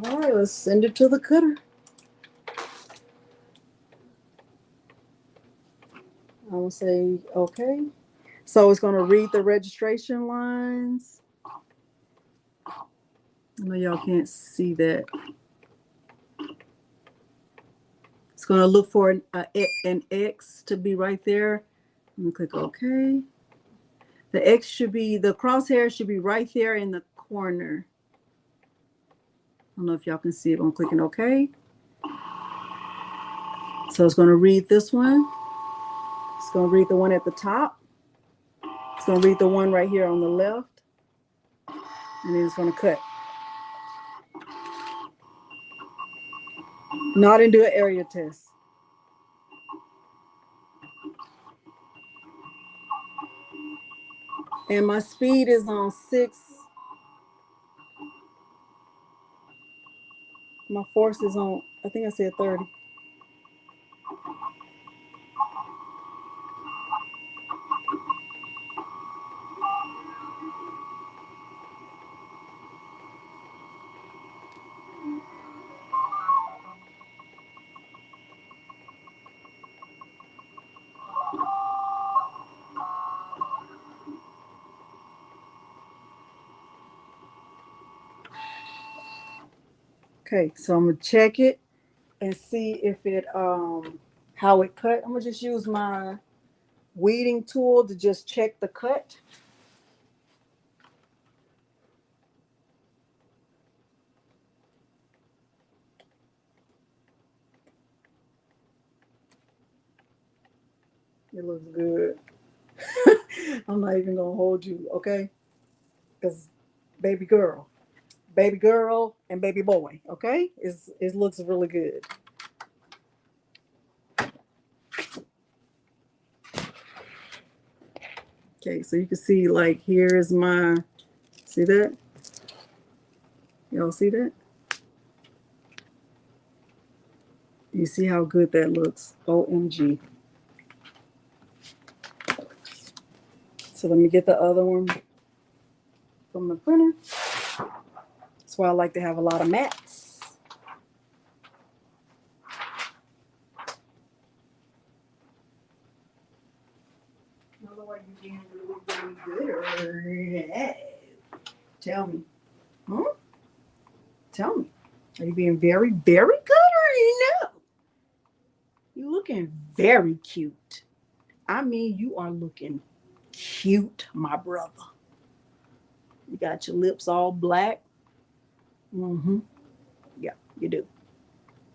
all right, let's send it to the cutter. I will say okay. So it's going to read the registration lines. I know y'all can't see that. It's going to look for an X to be right there. I'm going to click OK. The X should be, the crosshair should be right there in the corner. I don't know if y'all can see it. I'm clicking OK. So it's going to read this one. It's going to read the one at the top. It's going to read the one right here on the left. And then it's going to cut. Now I didn't do an area test. And my speed is on 6. My force is on, I think I said 30. Okay, so I'm gonna check it and see if it how it cut. I'm gonna just use my weeding tool to just check the cut. It looks good. I'm not even gonna hold you, okay? Because baby girl, and baby boy, okay? It looks really good. Okay, so you can see like here's my, see that? Y'all see that? You see how good that looks? OMG. So let me get the other one from the printer. That's why I like to have a lot of mats. Tell me. Huh? Tell me. Are you being very, very good or no? You're looking very cute. I mean, you are looking cute, my brother. You got your lips all black. Mm-hmm. Yeah, you do.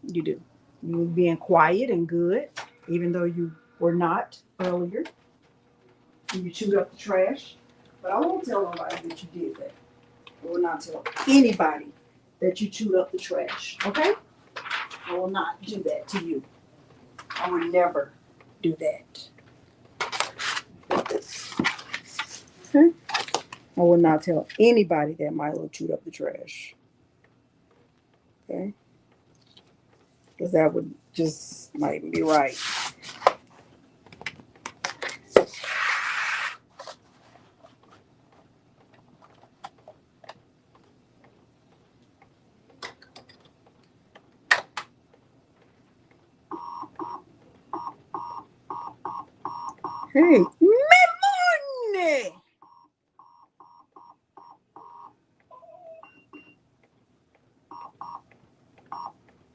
You do. You were being quiet and good, even though you were not earlier. You chewed up the trash. But I won't tell nobody that you did that. I will not tell anybody that you chewed up the trash. Okay? I will not do that to you. I would never do that. Okay? I will not tell anybody that Milo chewed up the trash. Okay? Because that would just might be right. Hey, Memone!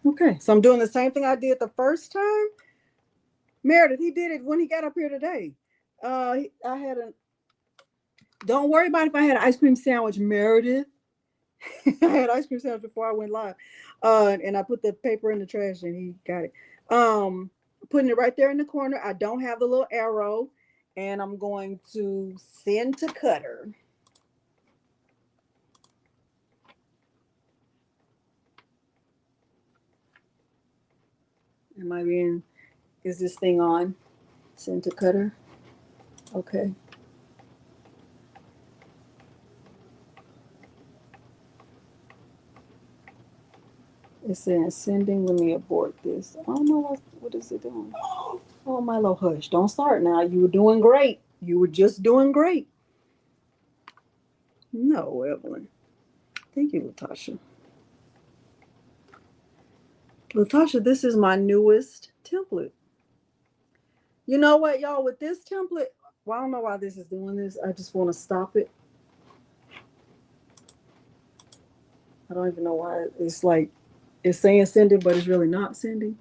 Okay, so I'm doing the same thing I did the first time. Meredith, he did it when he got up here today. I had a. Don't worry about if I had an ice cream sandwich, Meredith. I had ice cream sandwich before I went live, and I put the paper in the trash, and he got it. Putting it right there in the corner. I don't have the little arrow, and I'm going to send to cutter. Am I being? Is this thing on? Send to cutter. Okay. It's saying sending. Let me abort this. I don't know what is it doing. Oh, Milo, hush! Don't start now. You were doing great. You were just doing great. No, Evelyn. Thank you, Latasha. Latasha, this is my newest template. You know what, y'all? With this template, well, I don't know why this is doing this. I just want to stop it. I don't even know why. It's like it's saying sending, but it's really not sending.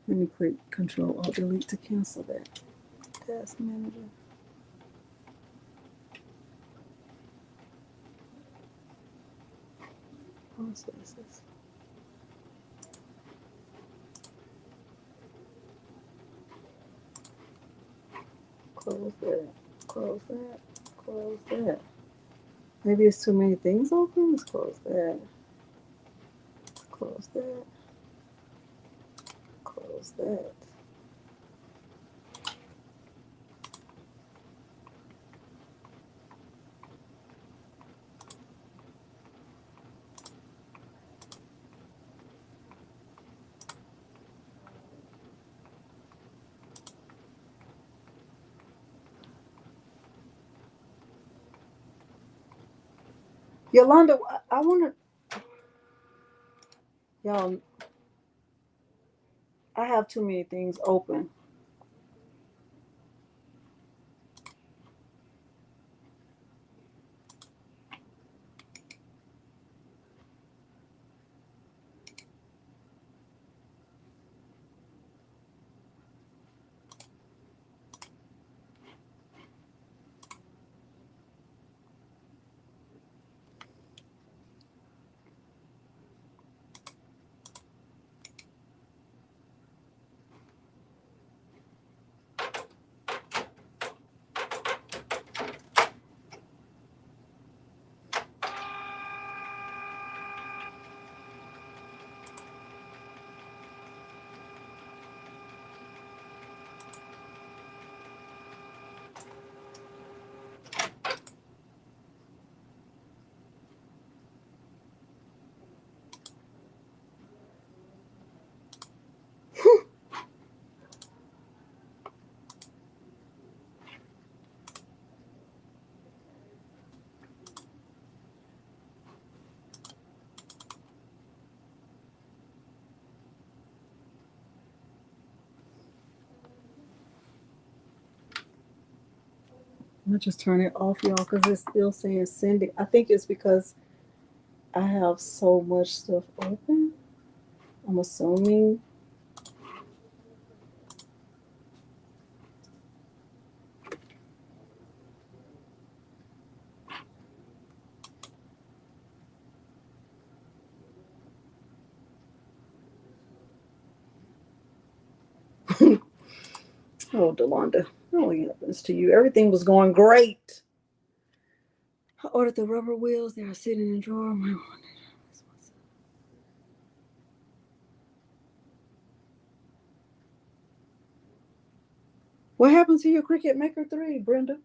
Let me click Control Alt Delete to cancel that. Task Manager. Processes. Close that. Close that. Close that. Maybe it's too many things open. Let's close that. Close that. Close that. Yolanda, I want to, y'all, I have too many things open. I'm gonna just turn it off, y'all, because it's still saying sending. I think it's because I have so much stuff open. I'm assuming. Oh, Delonda, it only happens to you. Everything was going great. I ordered the rubber wheels. They are sitting in the drawer. What happened to your Cricut Maker 3, Brenda?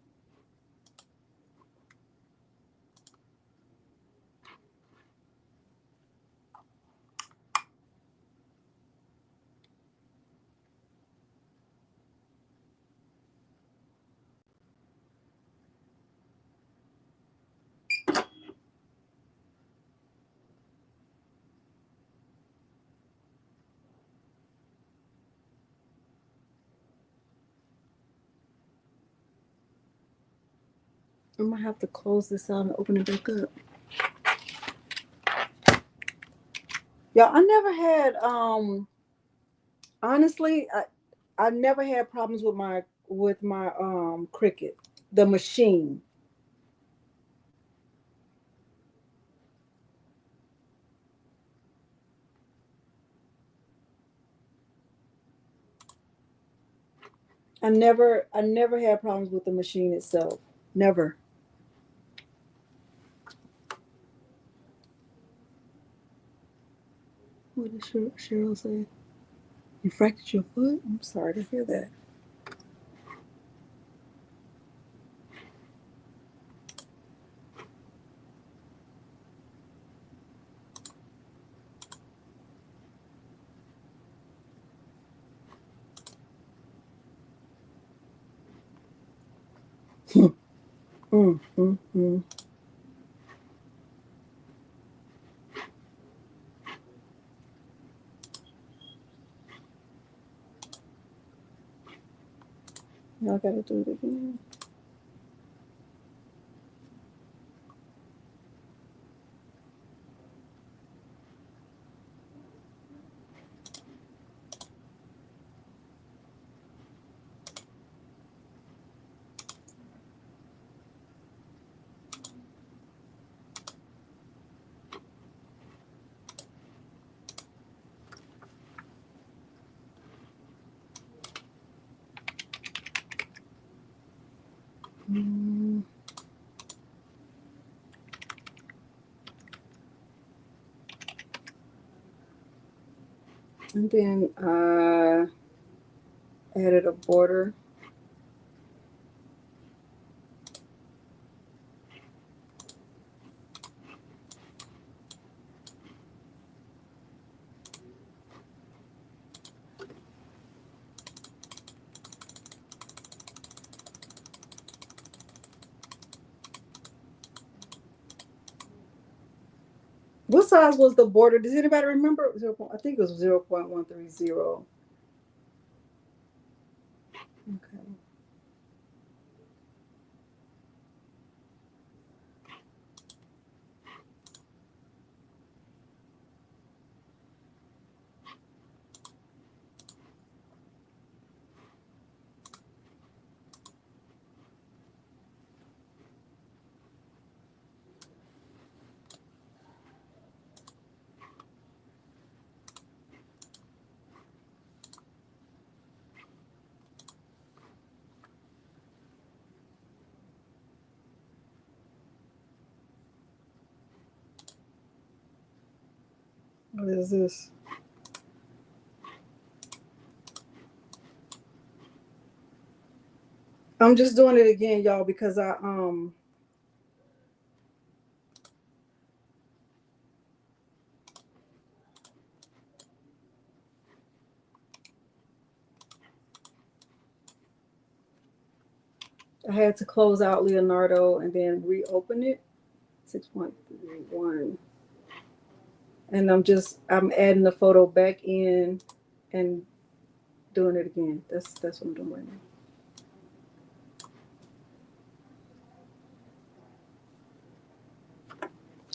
I'm gonna have to close this out and open it back up. Yeah, I never had honestly, I never had problems with my Cricut, the machine. I never had problems with the machine itself. Never. What did Cheryl say? You fractured your foot? I'm sorry to hear that. mm, mm, mm. Y'all gotta do it again. Mm. And then I added a border. What size was the border? Does anybody remember? I think it was 0.130. Okay. What is this? I'm just doing it again, y'all, because I had to close out Leonardo and then reopen it. 6.31. And I'm adding the photo back in and doing it again. That's what I'm doing right now.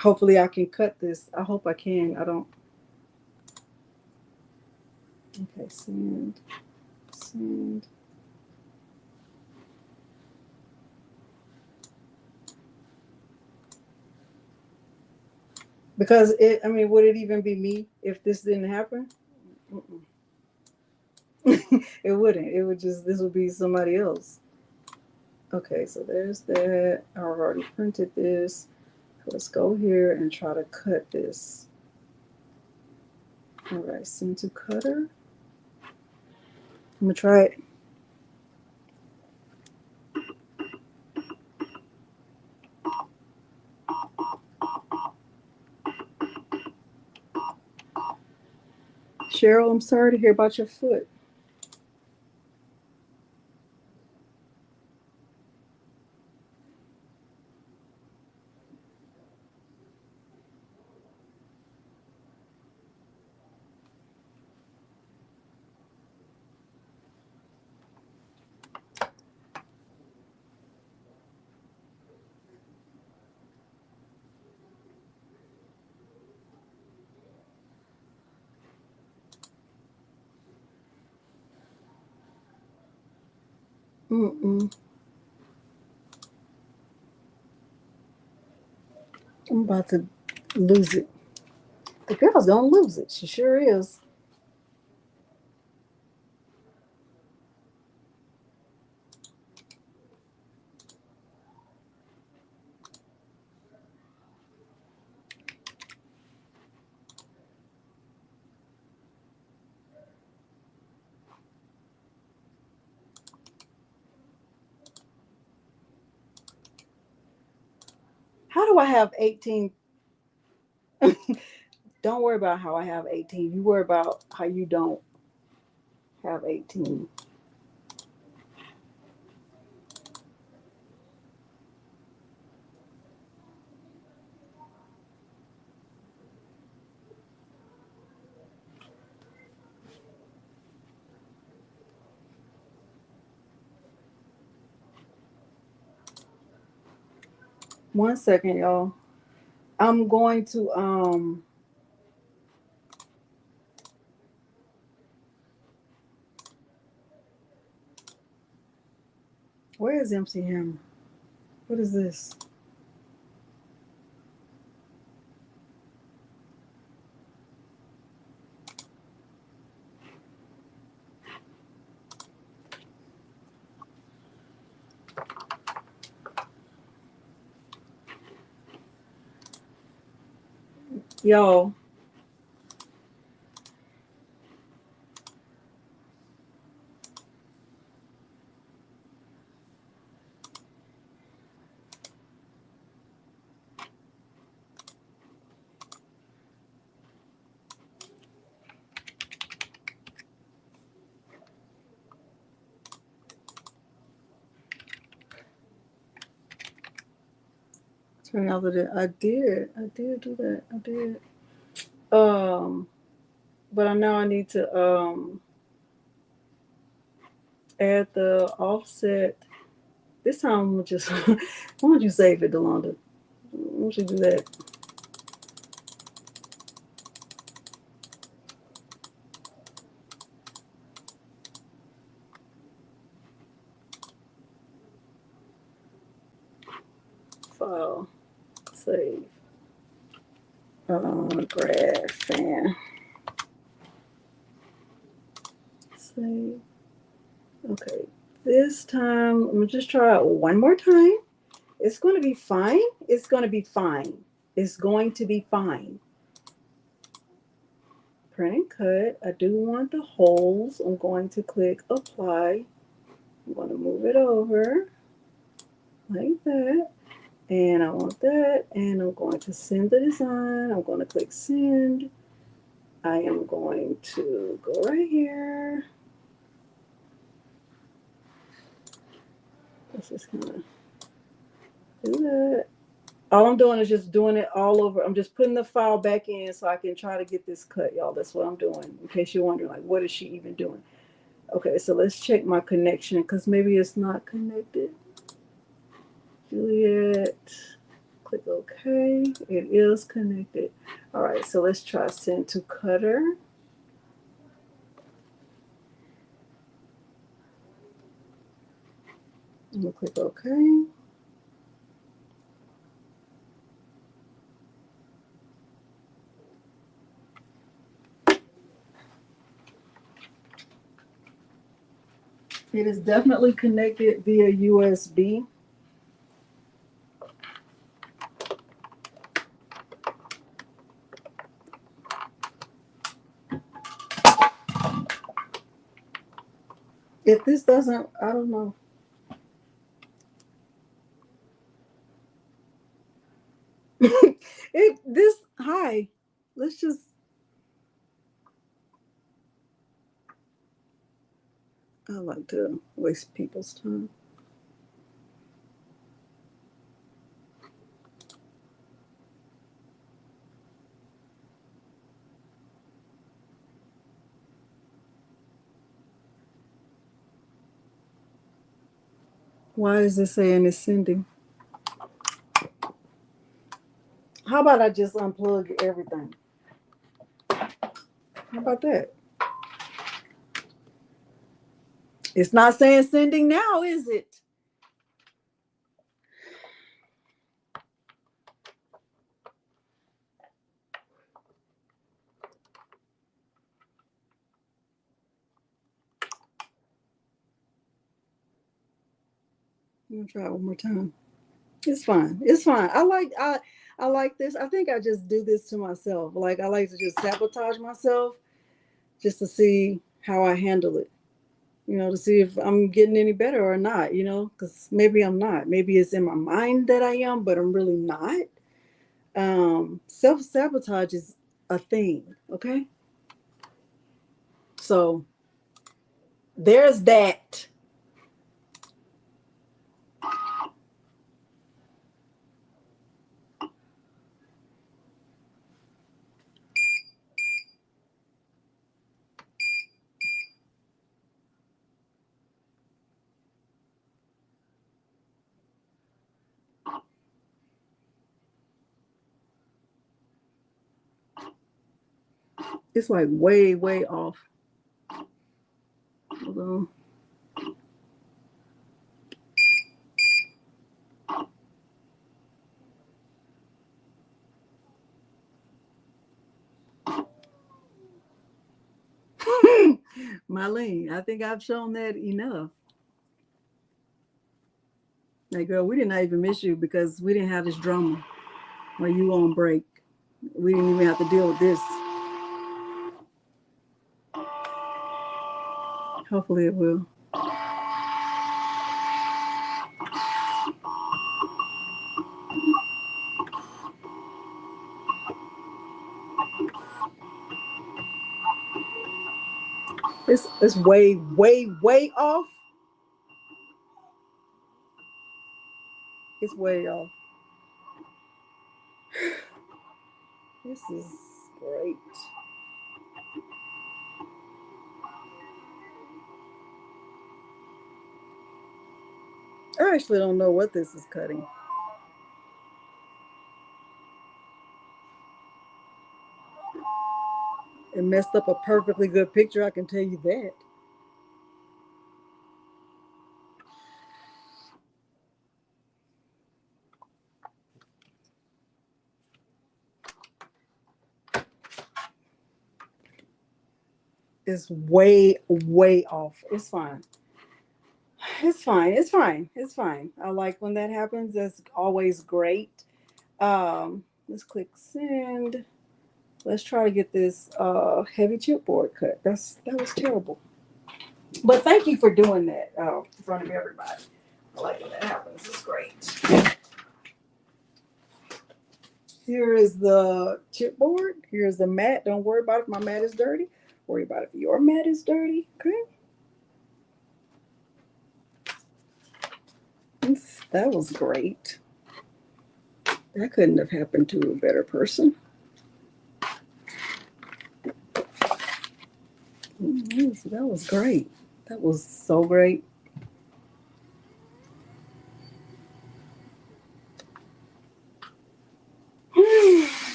Hopefully I can cut this. I hope I can. I don't. Okay, send. Because would it even be me if this didn't happen? Mm-mm. It wouldn't. It would just, this would be somebody else. Okay, so there's that. I already printed this. Let's go here and try to cut this. All right, send to cutter. I'm gonna try it. Cheryl, I'm sorry to hear about your foot. Mm-mm. I'm about to lose it. The girl's gonna lose it. She sure is. How do I have 18? Don't worry about how I have 18. You worry about how you don't have 18. One second, y'all. I'm going to where is MC Hammer? What is this? Y'all. Turn out that I did do that. I did. But I know I need to add the offset. This time I'm gonna just why don't you save it, Delonda? Why don't you do that? File, save, graph, and save. Okay, this time I'm gonna just try it one more time. It's gonna be fine. It's gonna be fine. It's going to be fine. Print and cut. I do want the holes. I'm going to click apply. I'm going to move it over like that. And I want that. And I'm going to send the design. I'm going to click send. I am going to go right here. Let's just kind of do that. All I'm doing is just doing it all over. I'm just putting the file back in so I can try to get this cut, y'all. That's what I'm doing. In case you're wondering, like, what is she even doing? Okay, so let's check my connection because maybe it's not connected. Juliet, click OK. It is connected. All right, so let's try send to cutter. I'm gonna click OK. It is definitely connected via USB. If this doesn't, I don't know. Hi. Let's just, I like to waste people's time. Why is it saying it's sending? How about I just unplug everything? How about that? It's not saying sending now, is it? I'm gonna try it one more time. It's fine. It's fine. I like this. I think I just do this to myself. Like I like to just sabotage myself just to see how I handle it. To see if I'm getting any better or not, because maybe I'm not. Maybe it's in my mind that I am, but I'm really not. Self-sabotage is a thing, okay? So there's that. It's like way, way off. Hold on. Marlene, I think I've shown that enough. Like, girl, we did not even miss you because we didn't have this drama while you on break. We didn't even have to deal with this. Hopefully it will. It's way, way, way off. It's way off. This is great. I actually don't know what this is cutting. It messed up a perfectly good picture, I can tell you that. It's way, way off. It's fine. It's fine. It's fine. It's fine. I like when that happens. That's always great. Let's click send. Let's try to get this heavy chipboard cut. That was terrible. But thank you for doing that in front of everybody. I like when that happens. It's great. Here is the chipboard. Here's the mat. Don't worry about if my mat is dirty. Worry about if your mat is dirty. Okay. That was great. That couldn't have happened to a better person. That was great. That was so great.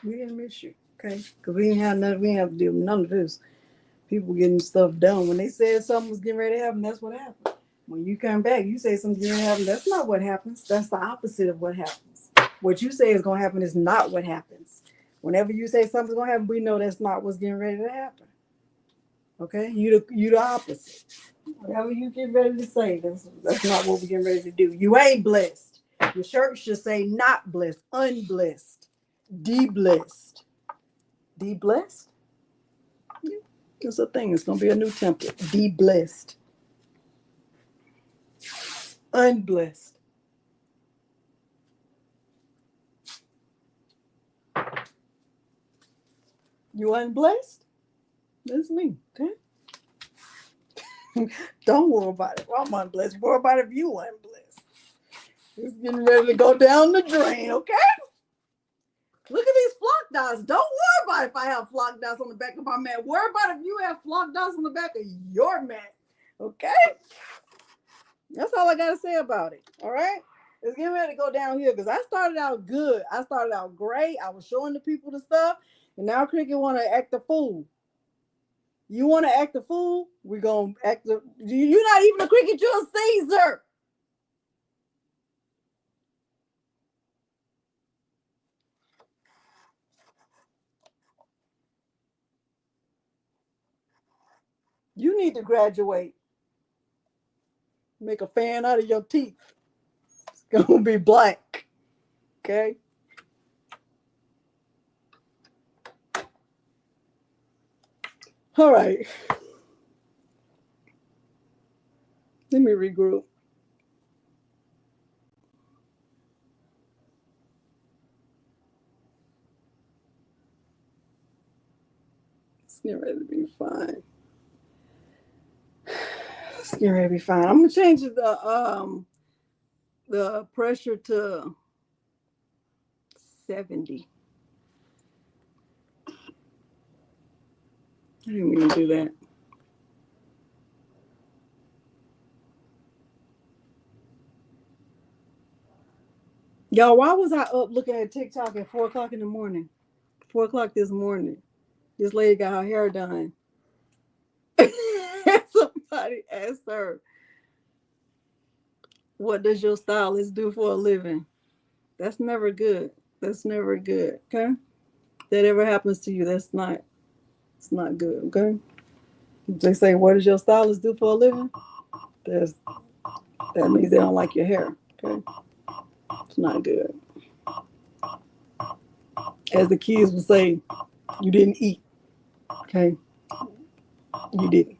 We didn't miss you, okay? Because we didn't have nothing. We didn't have to deal with none of this. People getting stuff done. When they said something was getting ready to happen, that's what happened. When you come back, you say something's going to happen. That's not what happens. That's the opposite of what happens. What you say is going to happen is not what happens. Whenever you say something's going to happen, we know that's not what's getting ready to happen. Okay, you the opposite. Whatever you get ready to say, that's not what we're getting ready to do. You ain't blessed. Your shirt should say not blessed, unblessed, de-blessed. De-blessed? Yeah, it's a thing. It's gonna be a new template. De-blessed. Unblessed. You unblessed? That's me. Okay. Don't worry about it. Well, I'm unblessed. Worry about it if you unblessed. It's getting ready to go down the drain, okay? Look at these flock dots. Don't worry about if I have flock dots on the back of my mat. Worry about if you have flock dots on the back of your mat. Okay? That's all I got to say about it. All right? It's getting ready to go down here because I started out good. I started out great. I was showing the people the stuff. And now Cricket want to act a fool. You want to act a fool? We're going to act a... You're not even a Cricket. You're a Siser. You need to graduate. Make a fan out of your teeth. It's going to be black. Okay? All right. Let me regroup. It's getting ready to be fine. It's getting ready to be fine. I'm gonna change the pressure to 70. I didn't even do that. Y'all, why was I up looking at TikTok at 4 o'clock in the morning? 4 o'clock this morning. This lady got her hair done. Somebody asked her, what does your stylist do for a living? That's never good. That's never good. Okay? If that ever happens to you, it's not good. Okay? They say, what does your stylist do for a living? That means they don't like your hair. Okay? It's not good. As the kids would say, you didn't eat. Okay? You didn't.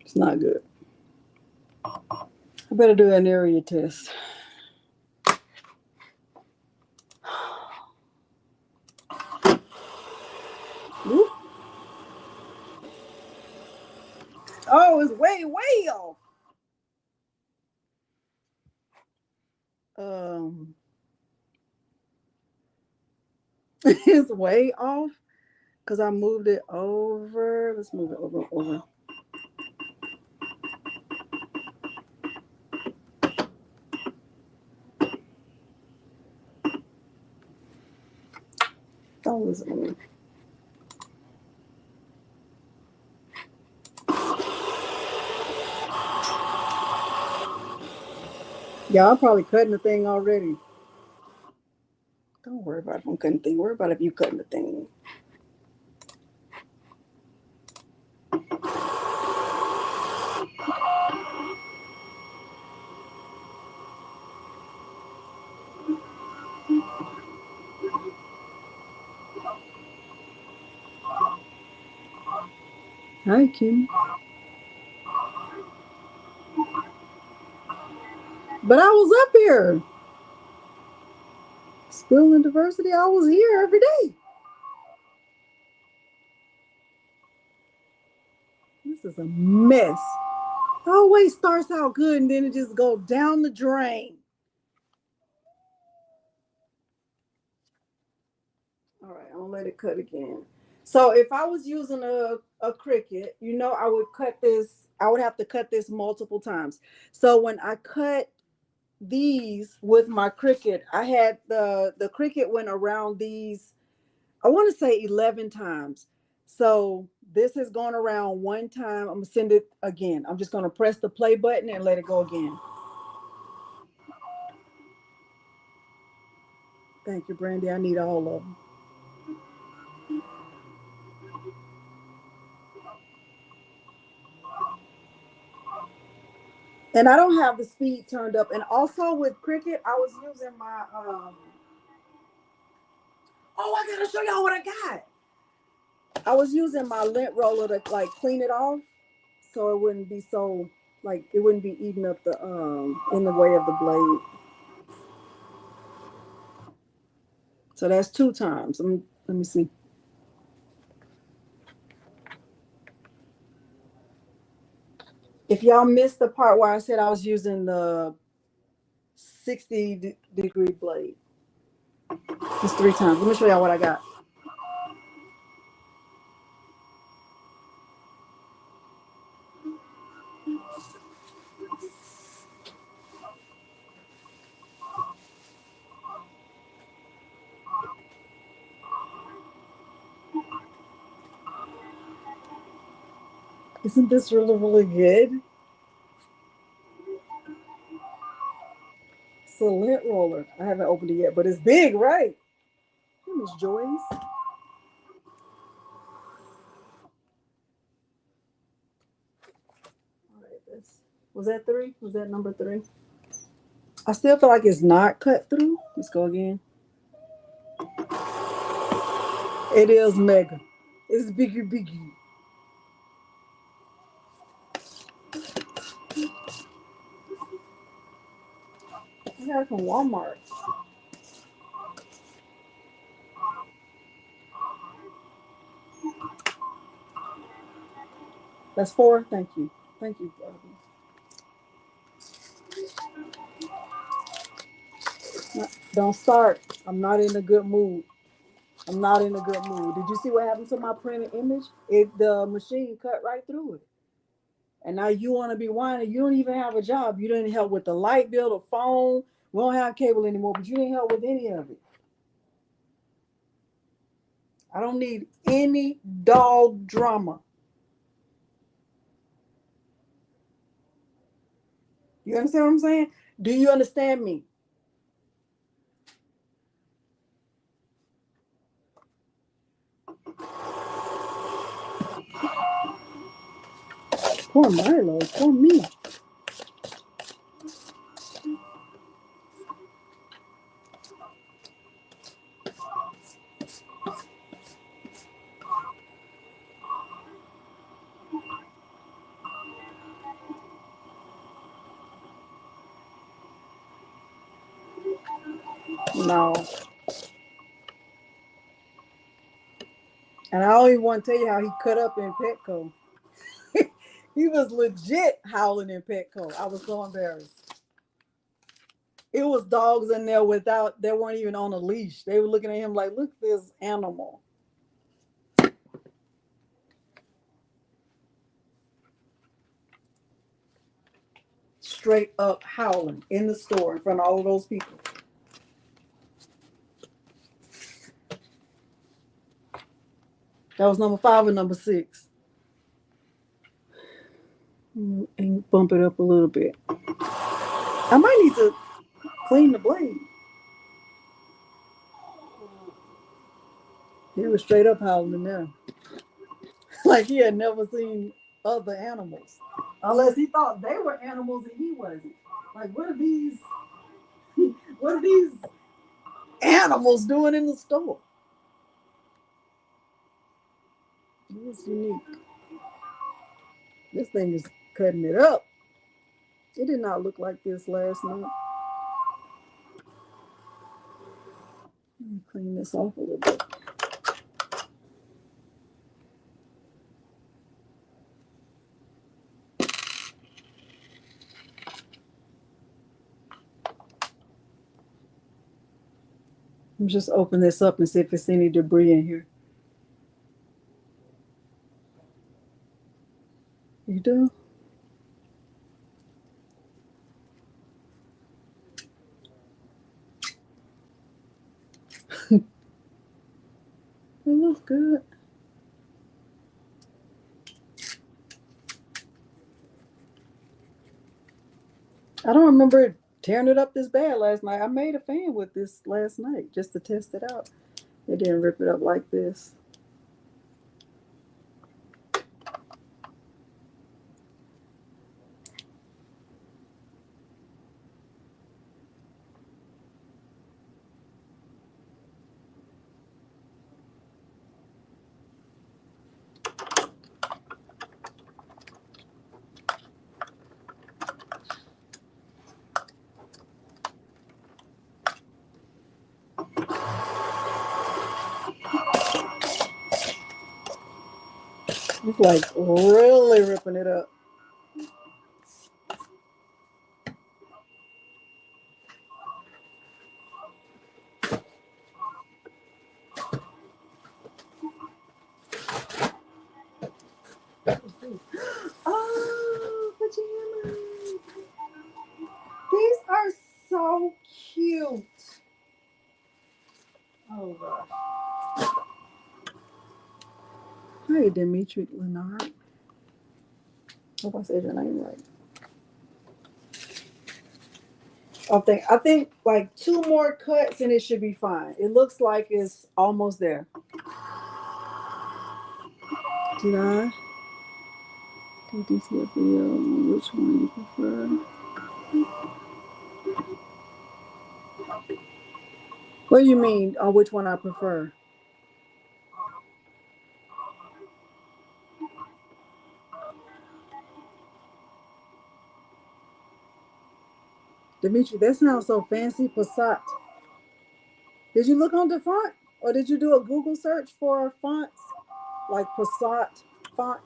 It's not good. I better do an area test. Whoop. Oh, it's way, way off. It's way off because I moved it over. Let's move it over. Don't listen to me. Y'all probably cutting the thing already. Don't worry about if I'm cutting the thing. Worry about if you cutting the thing. Hi, Kim. But I was up here. Skill and diversity, I was here every day. This is a mess. It always starts out good and then it just goes down the drain. All right, I'm gonna let it cut again. So if I was using a Cricut, I would cut this, I would have to cut this multiple times. So when I cut these with my Cricut, I had the Cricut went around these, I want to say 11 times. So this has gone around one time. I'm gonna send it again. I'm just gonna press the play button and let it go again. Thank you, Brandy. I need all of them. And I don't have the speed turned up. And also with Cricut, I was using my oh, I gotta show y'all what I got. I was using my lint roller to like clean it off so it wouldn't be so like it wouldn't be eating up the in the way of the blade. So that's 2 times. Let me see. If y'all missed the part where I said I was using the 60-degree blade, it's 3 times. Let me show y'all what I got. Isn't this really, really good? It's a lint roller. I haven't opened it yet, but it's big, right? Hey, Miss Joyce. All right, was that 3? Was that number 3? I still feel like it's not cut through. Let's go again. It is mega. It's biggie, biggie. I got it from Walmart. That's 4. Thank you. Thank you, Bobby. No, don't start. I'm not in a good mood. I'm not in a good mood. Did you see what happened to my printed image? The machine cut right through it. And now you want to be whining. You don't even have a job. You didn't help with the light bill, the phone. We don't have cable anymore, but you didn't help with any of it. I don't need any dog drama. You understand what I'm saying? Do you understand me? Poor Milo. Poor me. No. And I don't even want to tell you how he cut up in Petco. He was legit howling in Petco. I was so embarrassed. It was dogs in there they weren't even on a leash. They were looking at him like, look at this animal. Straight up howling in the store in front of all of those people. That was number 5 and number 6. And bump it up a little bit. I might need to clean the blade. He was straight up howling in there. Like he had never seen other animals. Unless he thought they were animals and he wasn't. Like, what are these animals doing in the store? It was unique. This thing is cutting it up. It did not look like this last night. Let me clean this off a little bit. Let me just open this up and see if there's any debris in here. You do? It looks good. I don't remember tearing it up this bad last night. I made a fan with this last night just to test it out. It didn't rip it up like this. It's like really ripping it up. Oh, pajamas. These are so cute. Oh gosh. Hey, Dimitri Leonard. Hope I said your name right. I think like 2 more cuts and it should be fine. It looks like it's almost there. Did I? Did you see a video? Which one you prefer? What do you mean? Which one I prefer? Dimitri, that sounds so fancy. Passat. Did you look on the font? Or did you do a Google search for fonts? Like Passat font?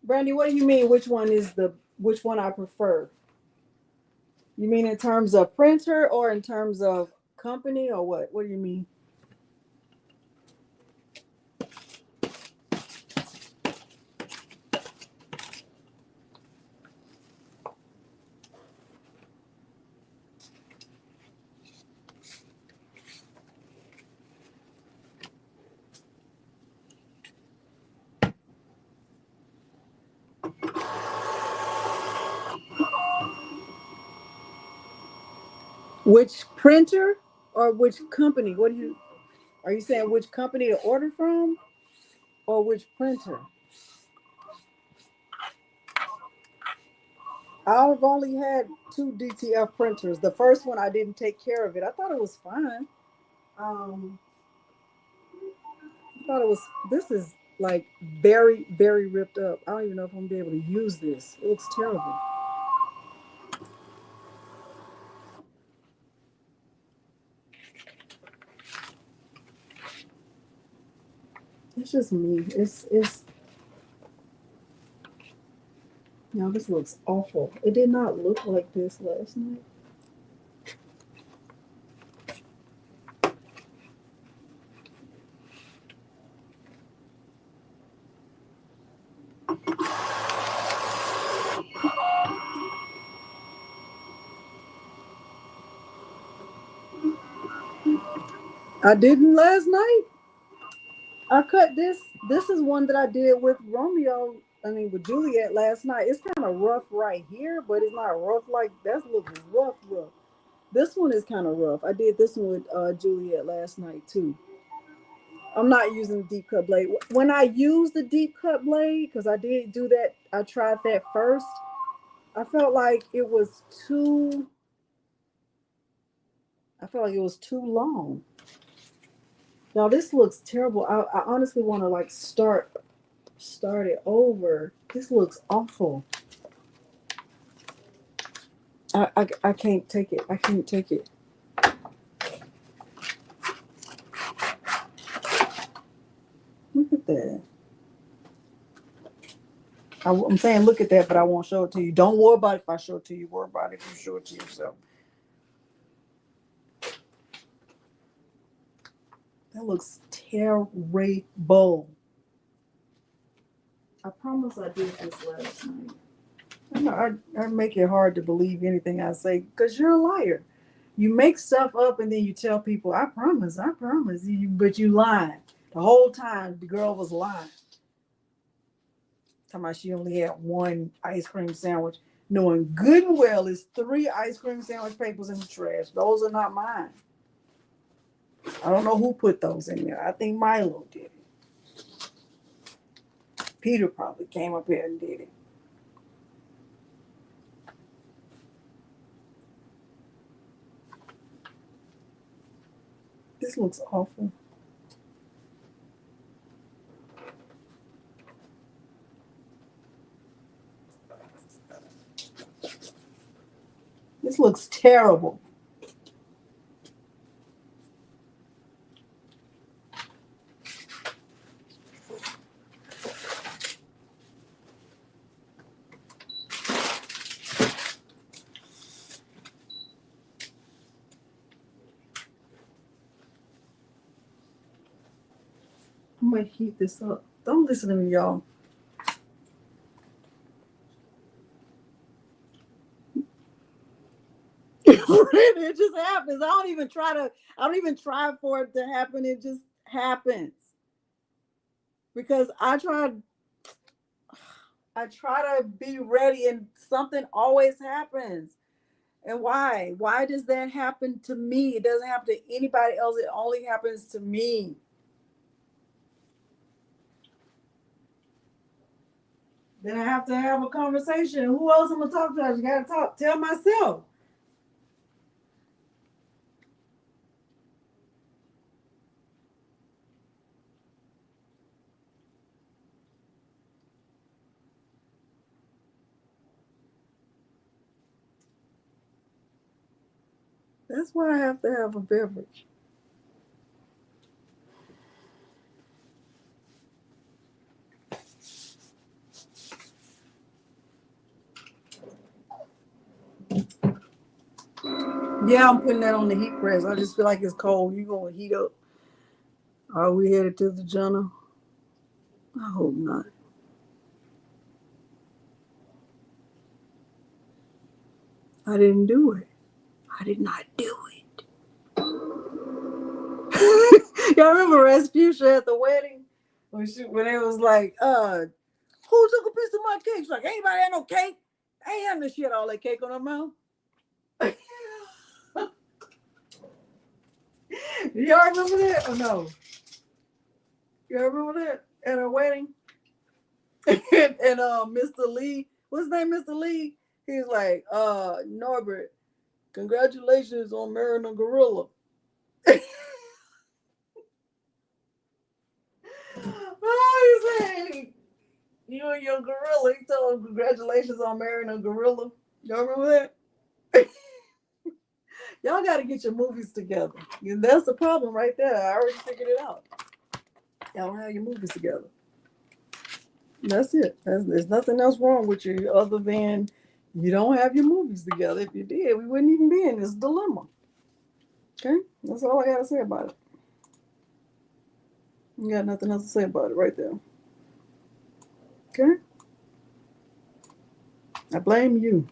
Brandy, what do you mean? Which one I prefer? You mean in terms of printer or in terms of company or what? What do you mean? Which printer or which company? Are you saying which company to order from or which printer? I've only had 2 DTF printers. The first one I didn't take care of it. I thought it was fine. Um, I thought it was. This is like very, very ripped up. I don't even know if I'm gonna be able to use this. It looks terrible. It's just me. It's. Now this looks awful. It did not look like this last night. I didn't last night. I cut this. This is one that I did with Romeo. I mean, with Juliet last night. It's kind of rough right here, but it's not rough like that. Looks rough, rough. This one is kind of rough. I did this one with Juliet last night too. I'm not using the deep cut blade. When I use the deep cut blade, because I did do that, I tried that first. I felt like it was too. I felt like it was too long. Now this looks terrible. I honestly want to like start it over. This looks awful. I can't take it. I can't take it. Look at that. I'm saying look at that, but I won't show it to you. Don't worry about it if I show it to you. Worry about it if you show it to yourself. That looks terrible. I promise I did this last night. I make it hard to believe anything I say because you're a liar. You make stuff up and then you tell people, I promise you, but you lying. The whole time the girl was lying. Talking about she only had 1 ice cream sandwich, knowing good and well it's 3 ice cream sandwich papers in the trash. Those are not mine. I don't know who put those in there. I think Milo did it. Peter probably came up here and did it. This looks awful. This looks terrible. I'm gonna heat this up. Don't listen to me, y'all. It just happens. I don't even try for it to happen. It just happens. Because I try to be ready and something always happens. And why? Why does that happen to me? It doesn't happen to anybody else. It only happens to me. Then I have to have a conversation. Who else I'm gonna talk to? I just gotta tell myself. That's why I have to have a beverage. Yeah, I'm putting that on the heat press. I just feel like it's cold. You're gonna heat up. Are we headed to the journal? I hope not. I didn't do it. I did not do it. Y'all remember Rasputia at the wedding? When it was like, who took a piece of my cake? She's like, anybody had no cake? I ain't having this shit, all that cake on her mouth. Y'all remember that or no? Y'all remember that at her wedding? and Mr. Lee, what's his name, Mr. Lee? He's like, Norbert, congratulations on marrying a gorilla. Oh, he's saying, you and your gorilla. He told him congratulations on marrying a gorilla. Y'all remember that? Y'all got to get your movies together. And that's the problem right there. I already figured it out. Y'all don't have your movies together. That's it. There's nothing else wrong with you other than you don't have your movies together. If you did, we wouldn't even be in this dilemma. Okay? That's all I got to say about it. You got nothing else to say about it right there. Okay? I blame you.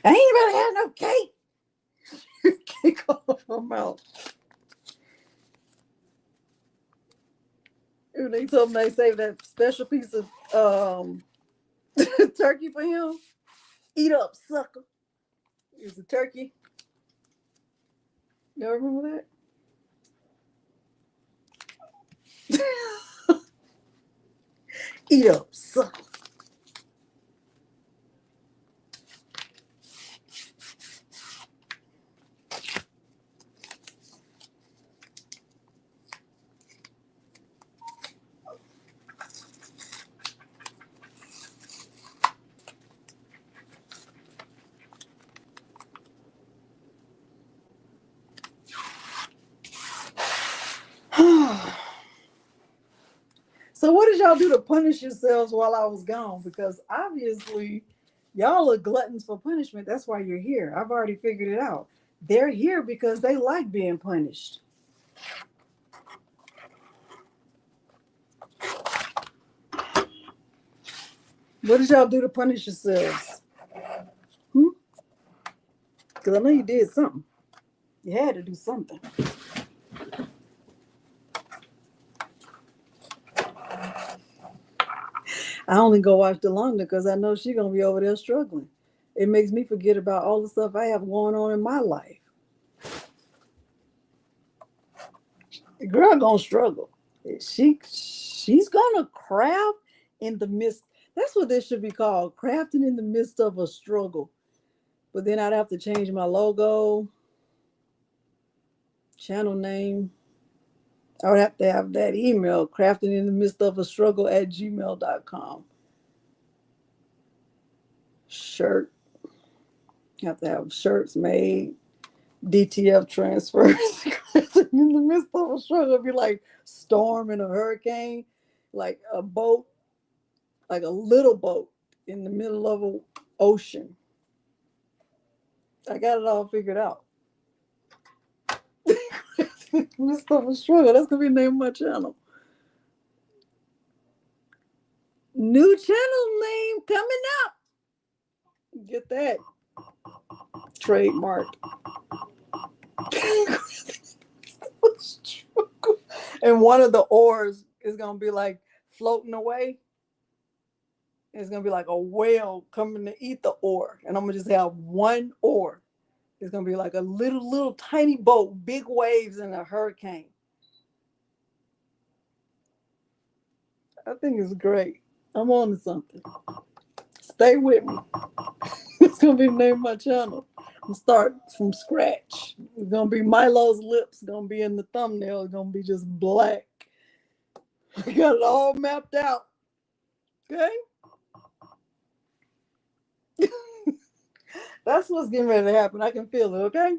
I ain't really had no cake. Cake off my mouth. When they told him they saved that special piece of turkey for him. Eat up, sucker. It was a turkey. Y'all remember that? Eat up, sucker. So what did y'all do to punish yourselves while I was gone? Because obviously y'all are gluttons for punishment. That's why you're here. I've already figured it out. They're here because they like being punished. What did y'all do to punish yourselves? Because I know you did something. You had to do something. I only go watch Delonda because I know she's going to be over there struggling. It makes me forget about all the stuff I have going on in my life. The girl going to struggle. She's going to craft in the midst. That's what this should be called, crafting in the midst of a struggle. But then I'd have to change my logo, channel name. I would have to have that email, crafting in the midst of a struggle at gmail.com. Shirt. Have to have shirts made, DTF transfers. In the midst of a struggle, it'd be like storm and a hurricane, like a boat, like a little boat in the middle of an ocean. I got it all figured out. This stuff is struggle. That's gonna be the name of my channel. New channel name coming up. Get that trademark. And one of the oars is gonna be like floating away. It's gonna be like a whale coming to eat the oar, and I'm gonna just have one oar. It's gonna be like a little tiny boat, big waves in a hurricane. I think it's great. I'm on to something. Stay with me. It's gonna be the name of my channel. I'm start from scratch. It's gonna be Milo's lips. Gonna be in the thumbnail. It's gonna be just black. I got it all mapped out. Okay. That's what's getting ready to happen. I can feel it. Okay.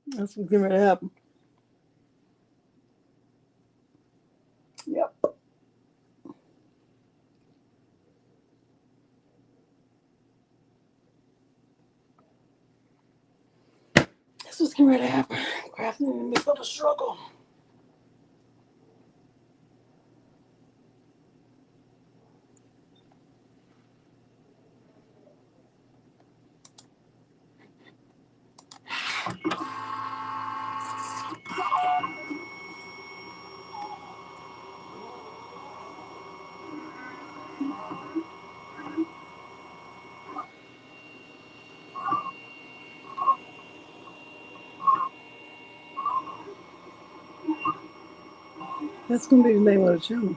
That's what's getting ready to happen. Yep. That's what's getting ready to happen. Crafting in the midst of a struggle. That's gonna be the name of the channel.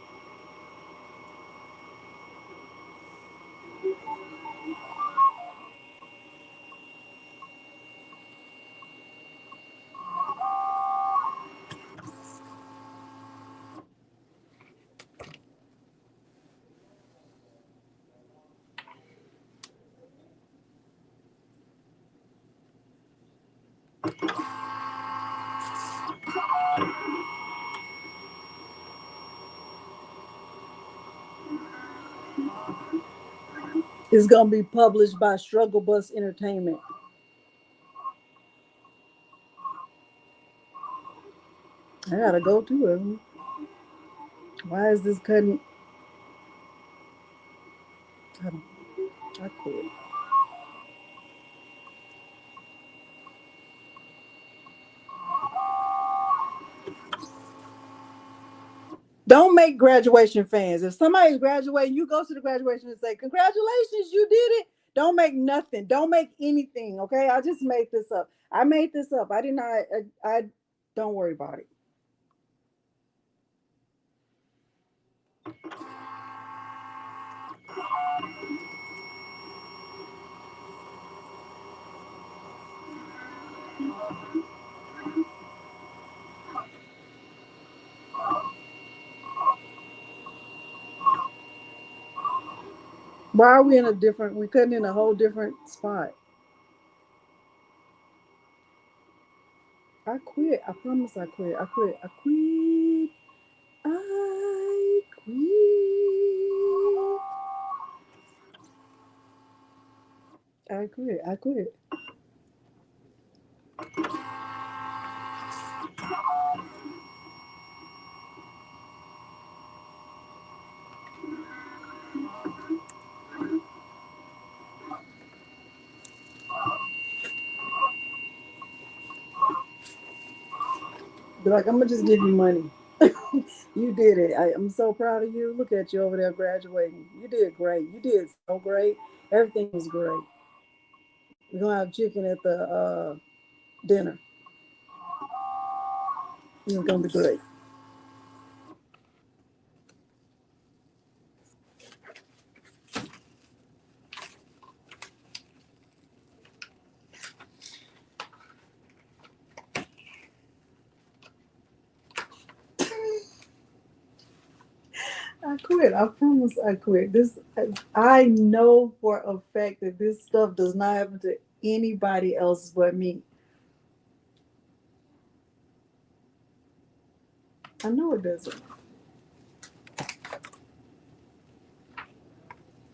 It's gonna be published by Struggle Bus Entertainment. I gotta go to it. Why is this cutting? I quit. Don't make graduation fans. If somebody's graduating, you go to the graduation and say, "Congratulations, you did it." Don't make nothing. Don't make anything. Okay, I just made this up. I made this up. I did not. I don't worry about it. Why are we in a different? We cutting in a whole different spot. I quit. I promise. I quit. I quit. I quit. I quit. I quit. I quit. They're like, I'm gonna just give you money. You did it. I'm so proud of you. Look at you over there graduating. You did great. You did so great. Everything was great. We're gonna have chicken at the dinner. It's gonna be great. I quit. I promise I quit. This I know for a fact that this stuff does not happen to anybody else but me. I know it doesn't.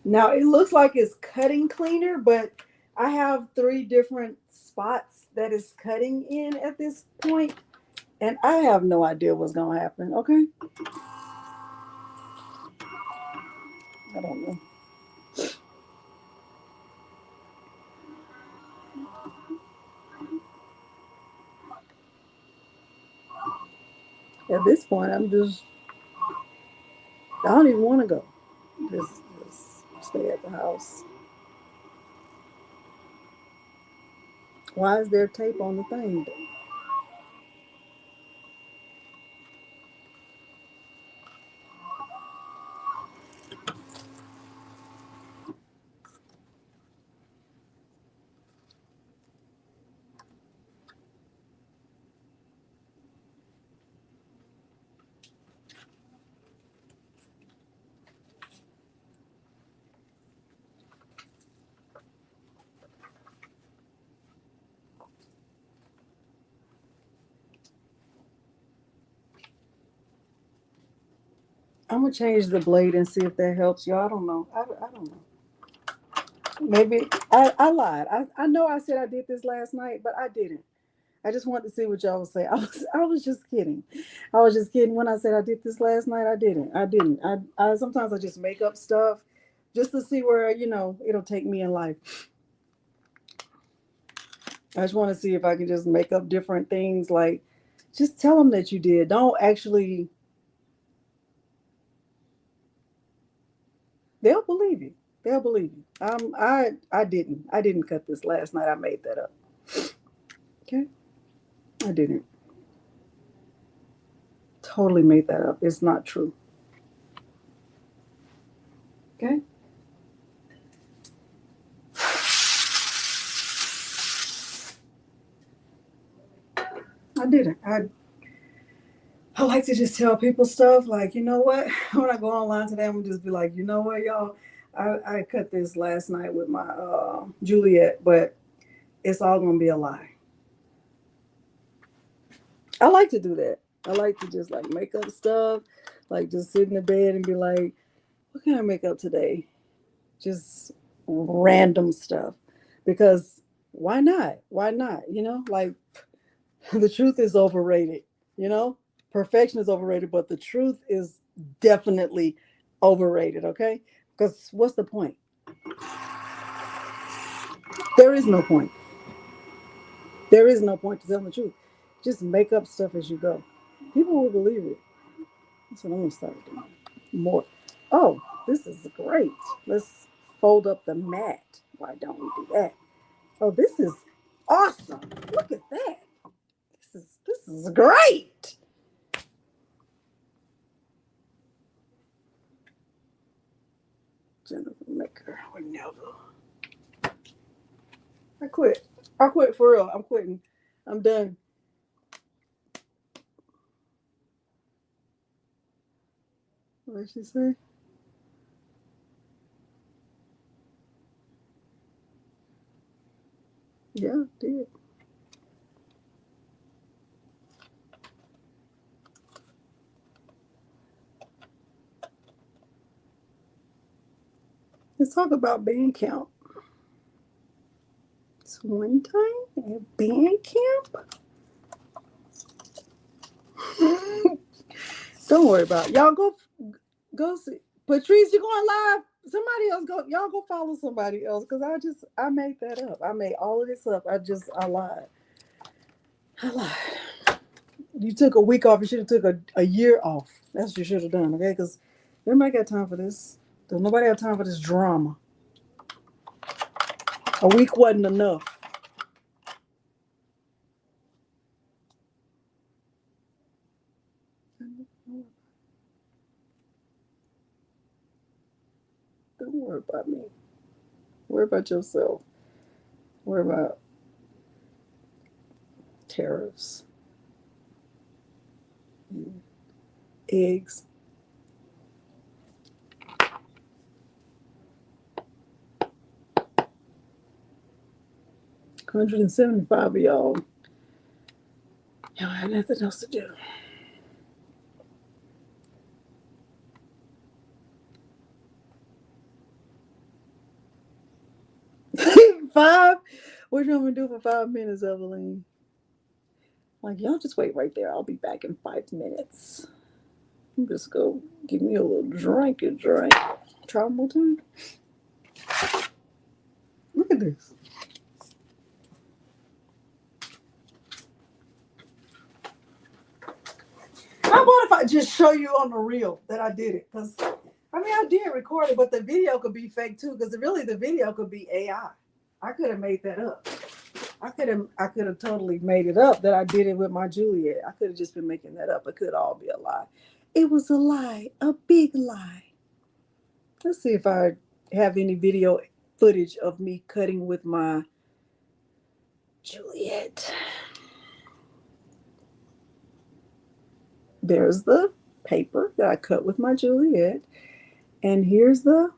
Now it looks like it's cutting cleaner, but I have 3 different spots that is cutting in at this point, and I have no idea what's gonna happen. Okay, I don't know. At this point, I don't even want to go. Just stay at the house. Why is there tape on the thing? I'm gonna change the blade and see if that helps y'all. I don't know. I don't know. Maybe I lied. I know I said I did this last night, but I didn't. I just wanted to see what y'all would say. I was just kidding. I was just kidding when I said I did this last night. I didn't. I didn't. I sometimes I just make up stuff just to see where it'll take me in life. I just want to see if I can just make up different things. Like, just tell them that you did. Don't actually. They'll believe you. They'll believe you. I didn't. I didn't cut this last night. I made that up. Okay. I didn't. Totally made that up. It's not true. Okay. I didn't. I like to just tell people stuff like, you know what? When I go online today, I'm gonna just be like, you know what, y'all? I cut this last night with my Juliet, but it's all gonna be a lie. I like to do that. I like to just like make up stuff, like just sit in the bed and be like, what can I make up today? Just random stuff. Because why not? Why not? Like the truth is overrated, you know? Perfection is overrated, but the truth is definitely overrated, okay? Because what's the point? There is no point. There is no point to telling the truth. Just make up stuff as you go. People will believe it. That's what I'm gonna start doing. More. Oh, this is great. Let's fold up the mat. Why don't we do that? Oh, this is awesome. Look at that. This is great. Jennifer Maker would never. I quit. I quit for real. I'm quitting. I'm done. What did she say? Yeah, did. Let's talk about band camp. It's one time at band camp. Don't worry about it. Y'all go see. Patrice, you going live? Somebody else go. Y'all go follow somebody else because I made that up. I made all of this up. I lied. I lied. You took a week off. You should have took a year off. That's what you should have done. Okay, because nobody got time for this. Nobody have time for this drama. A week wasn't enough. Don't worry about me. Worry about yourself. Worry about tariffs, eggs. 175 of y'all. Y'all have nothing else to do. five What you want me to do for 5 minutes, Evelyn? Like, y'all just wait right there. I'll be back in 5 minutes. I'm just go give me a little drink and drink. Try one more time. Look at this. How about if I just show you on the reel that I did it? Because I mean, I did record it, but the video could be fake too. Because really, the video could be AI. I could have made that up. I could have totally made it up that I did it with my Juliet. I could have just been making that up. It could all be a lie. It was a lie, a big lie. Let's see if I have any video footage of me cutting with my Juliet. There's the paper that I cut with my Juliet. And here's the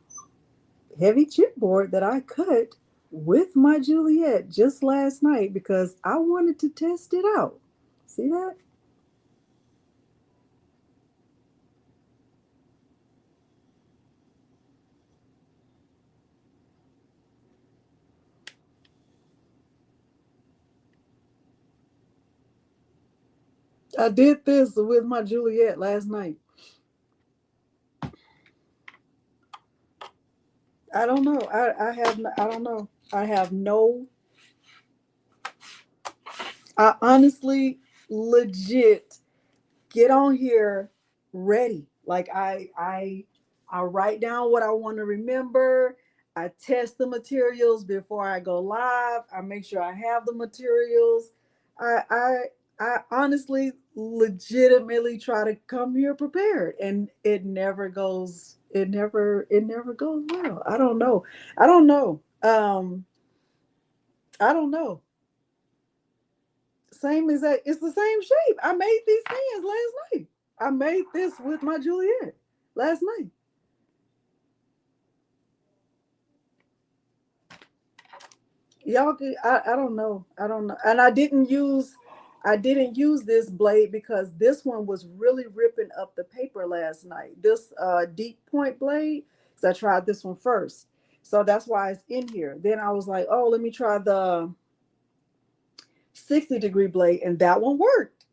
heavy chipboard that I cut with my Juliet just last night because I wanted to test it out. See that? I did this with my Juliet last night. I don't know. I don't know. I have no. I honestly, legit get on here ready. Like I write down what I want to remember. I test the materials before I go live. I make sure I have the materials. I I I honestly legitimately try to come here prepared and it never goes well. I don't know. I don't know. I don't know. Same exact. It's the same shape. I made these pans last night. I made this with my Juliet last night. Y'all could, I don't know. I don't know. And I didn't use this blade because this one was really ripping up the paper last night. This deep point blade, because I tried this one first. So that's why it's in here. Then I was like, oh, let me try the 60-degree blade, and that one worked.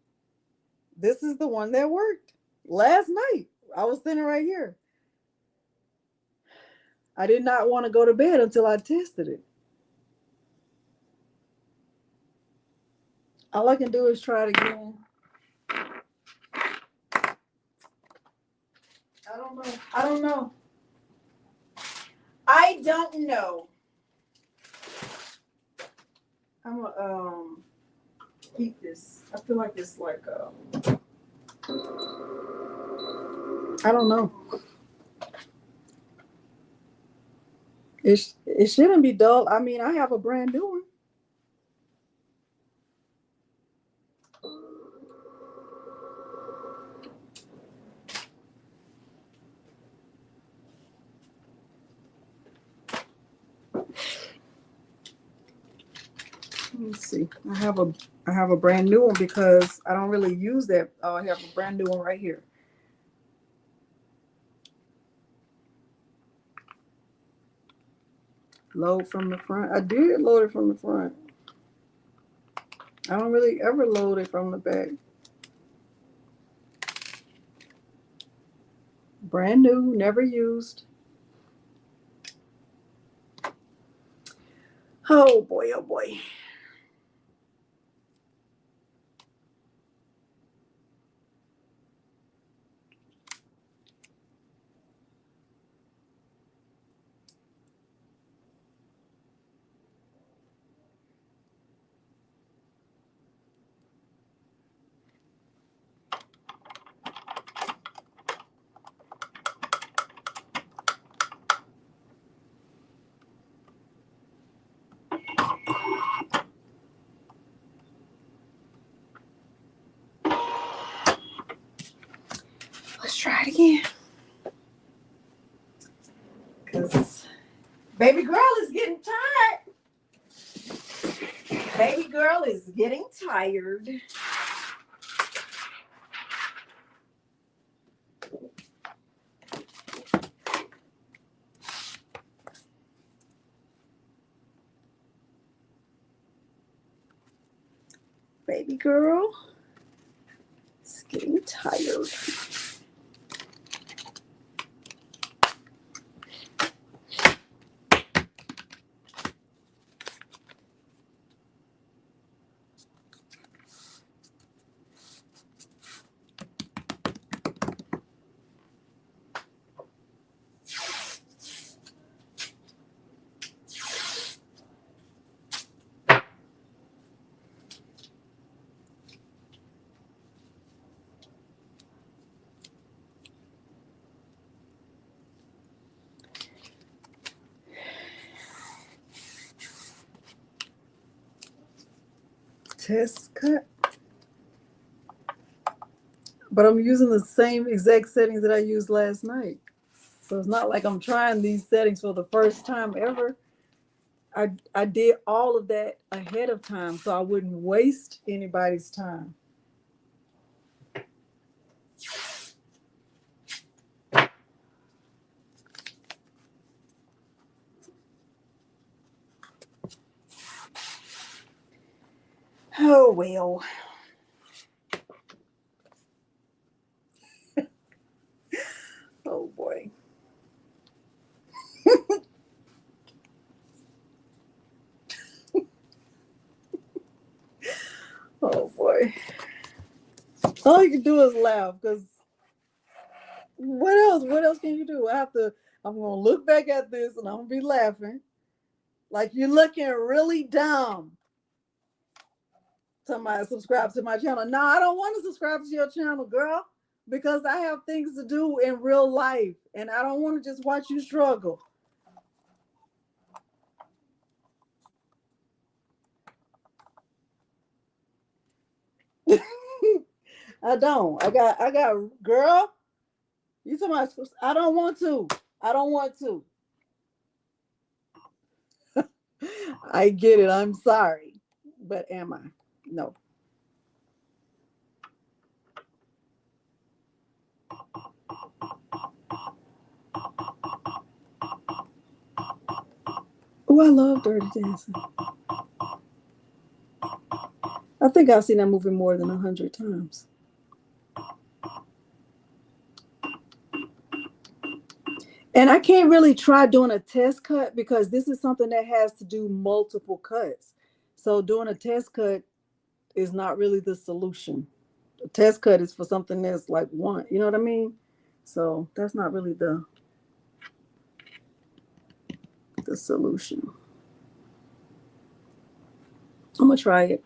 This is the one that worked last night. I was sitting right here. I did not want to go to bed until I tested it. All I can do is try it again. I don't know. I don't know. I don't know. I'm gonna keep this. I feel like it's like I don't know. It shouldn't be dull. I mean, I have a brand new one. Let me see. I have a brand new one because I don't really use that. Oh, I have a brand new one right here. Load from the front. I did load it from the front. I don't really ever load it from the back. Brand new, never used. Oh boy, oh boy. Let's try it again. Because baby girl is getting tired. Baby girl is getting tired. baby girl. It's getting tired. Test cut. But I'm using the same exact settings that I used last night. So it's not like I'm trying these settings for the first time ever. I did all of that ahead of time so I wouldn't waste anybody's time. Oh, well. Oh, boy. Oh, boy. All you can do is laugh, because what else? What else can you do? I'm going to look back at this and I'm going to be laughing. Like you're looking really dumb. Somebody subscribe to my channel. No, I don't want to subscribe to your channel, girl, because I have things to do in real life and I don't want to just watch you struggle. I don't. I got, girl, you talking about, I don't want to. I don't want to. I get it. I'm sorry. But am I? No. Oh, I love Dirty Dancing. I think I've seen that movie more than 100 times. And I can't really try doing a test cut because this is something that has to do multiple cuts. So doing a test cut is not really the solution. A test cut is for something that's like one, you know what I mean? So that's not really the solution. I'm gonna try it.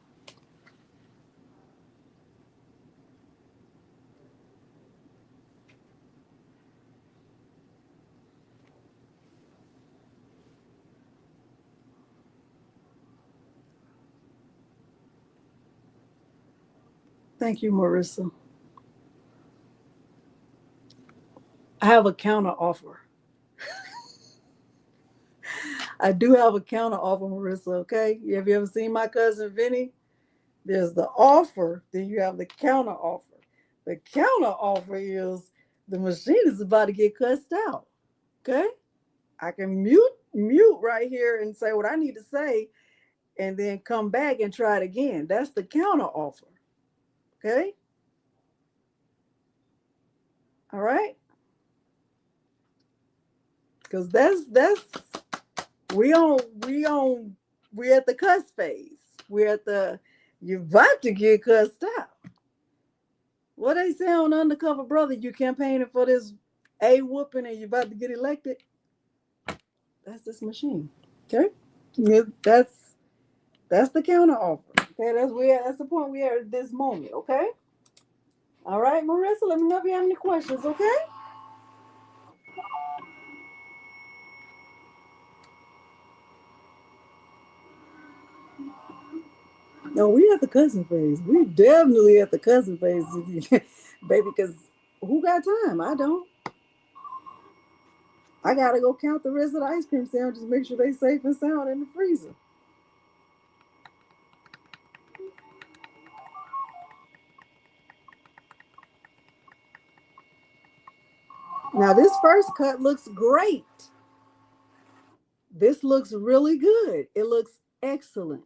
Thank you, Marissa. I have a counter offer. I do have a counter offer, Marissa, okay? Have you ever seen my cousin Vinny? There's the offer, then you have the counter offer. The counter offer is the machine is about to get cussed out. Okay? I can mute right here and say what I need to say and then come back and try it again. That's the counter offer. Okay? All right? Because we at the cuss phase. You're about to get cussed out. What they say on Undercover Brother, you campaigning for this A whooping and you're about to get elected. That's this machine. Okay? Yeah, that's the counter offer. Okay, that's the point we are at this moment. Okay? All right, Marissa, let me know if you have any questions, okay? No, we at the cousin phase. We definitely at the cousin phase, baby, because who got time? I don't. I gotta go count the rest of the ice cream sandwiches, make sure they safe and sound in the freezer. Now this first cut looks great. This looks really good. It looks excellent.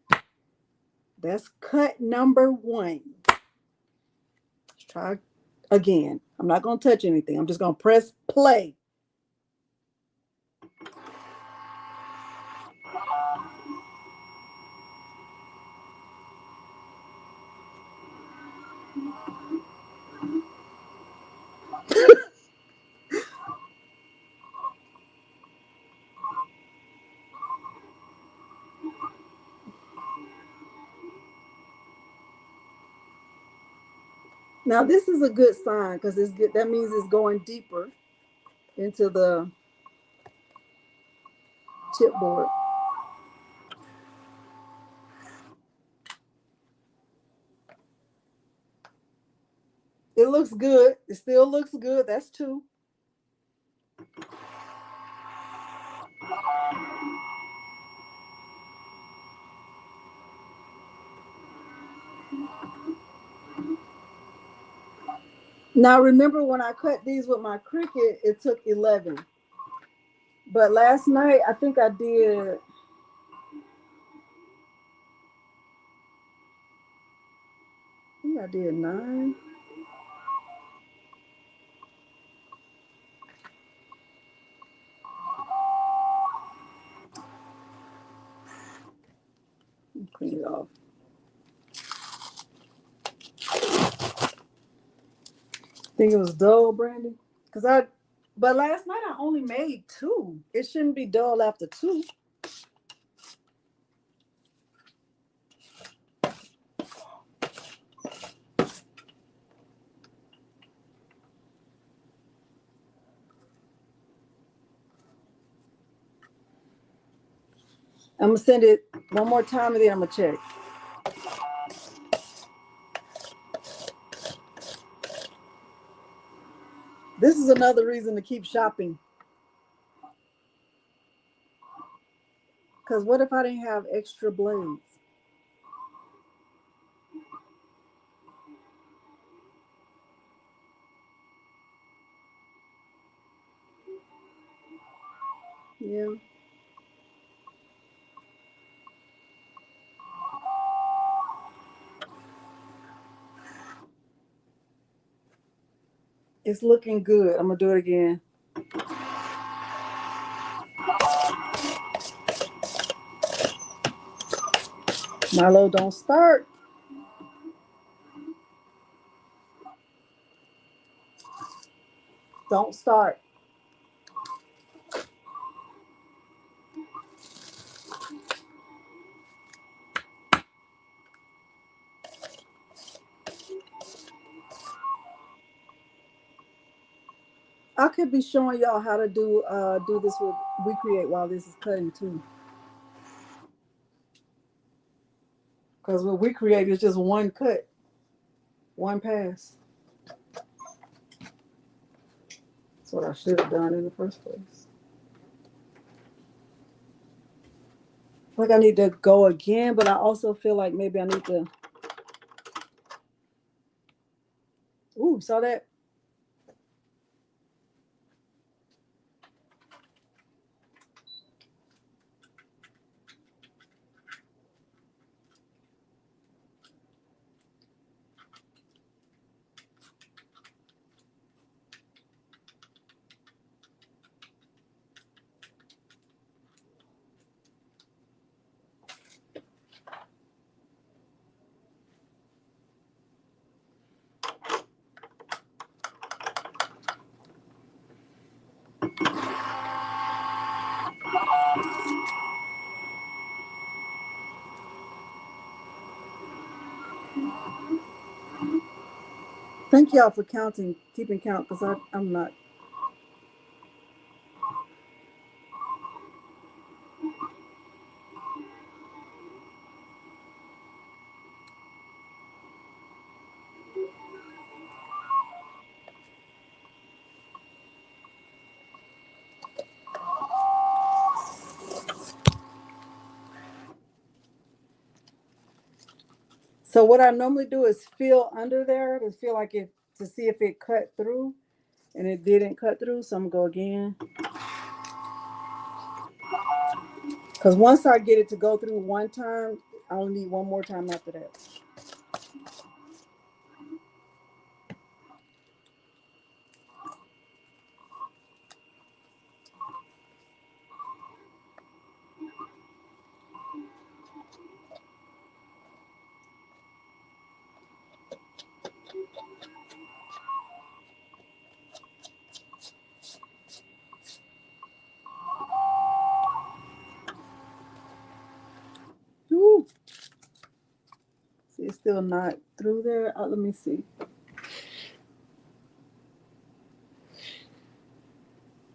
That's cut number 1. Let's try again. I'm not going to touch anything. I'm just going to press play. Now this is a good sign because that means it's going deeper into the chipboard. It looks good. It still looks good. That's 2. Now remember when I cut these with my Cricut, it took 11. But last night I think I did I did 9. Clean it off. Think it was dull, Brandy? But last night I only made 2. It shouldn't be dull after 2. I'm gonna send it one more time and then I'm gonna check. This is another reason to keep shopping. Because what if I didn't have extra blades? Yeah. It's looking good. I'm gonna do it again. Milo, don't start. Don't start. I could be showing y'all how to do this with Recreate while this is cutting too. Because with Recreate, it's just one cut, one pass. That's what I should have done in the first place. Like I need to go again, but I also feel like maybe I need to. Ooh, saw that? Thank y'all for keeping count, because I'm not. So what I normally do is feel under there to feel like to see if it cut through, and it didn't cut through. So I'm gonna go again. Because once I get it to go through one time, I only need one more time after that. Woo. See, it's still not through there. Let me see.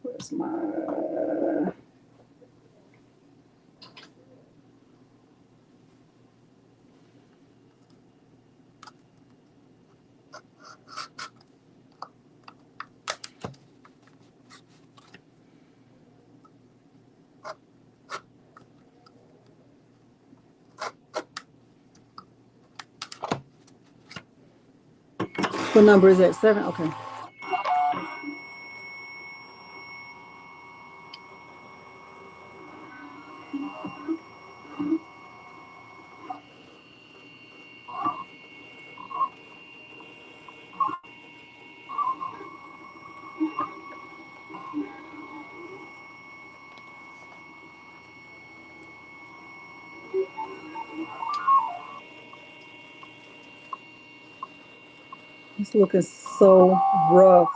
Where's my... What number is that? 7? Okay. It's looking so rough.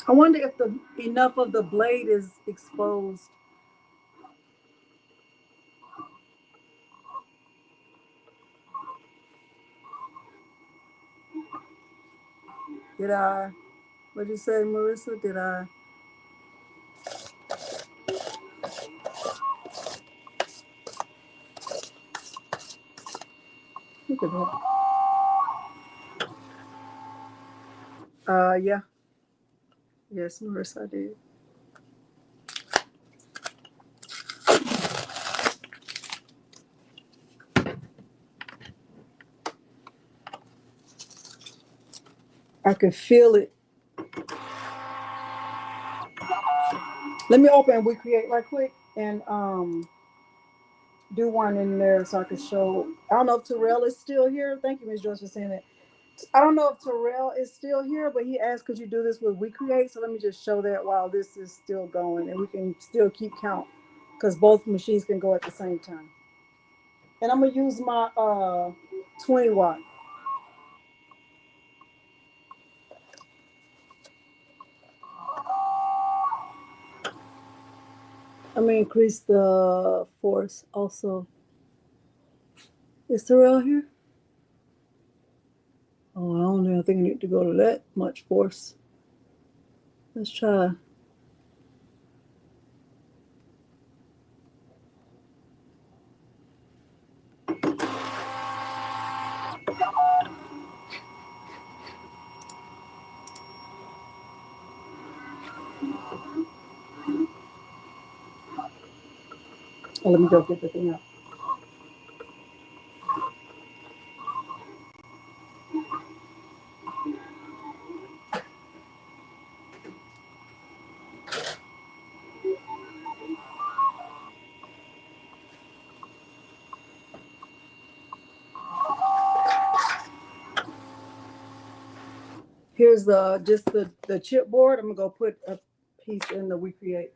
I wonder if the enough of the blade is exposed. Did I? What'd you say, Marissa? Did I? Look at that. Yeah. Yes, Marissa, I did. I can feel it. Let me open Recreate right quick and do one in there so I can show. I don't know if Terrell is still here. Thank you, Ms. Joyce, for saying that. I don't know if Terrell is still here, but he asked, could you do this with Recreate? So let me just show that while this is still going, and we can still keep count because both machines can go at the same time. And I'm gonna use my 20 watt. I'm gonna increase the force also. Is Terrell here? Oh, I don't know. I think I need to go to that much force. Let's try. Oh, let me go get the thing out. Here's just the chipboard. I'm gonna go put a piece in the Recreate.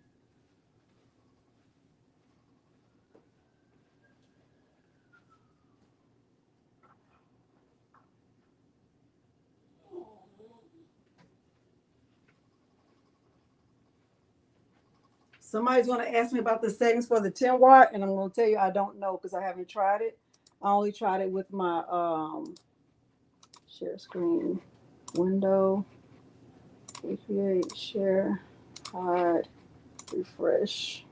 Somebody's gonna ask me about the settings for the 10 watt, and I'm gonna tell you I don't know because I haven't tried it. I only tried it with my share screen window, Recreate, share, hide, refresh.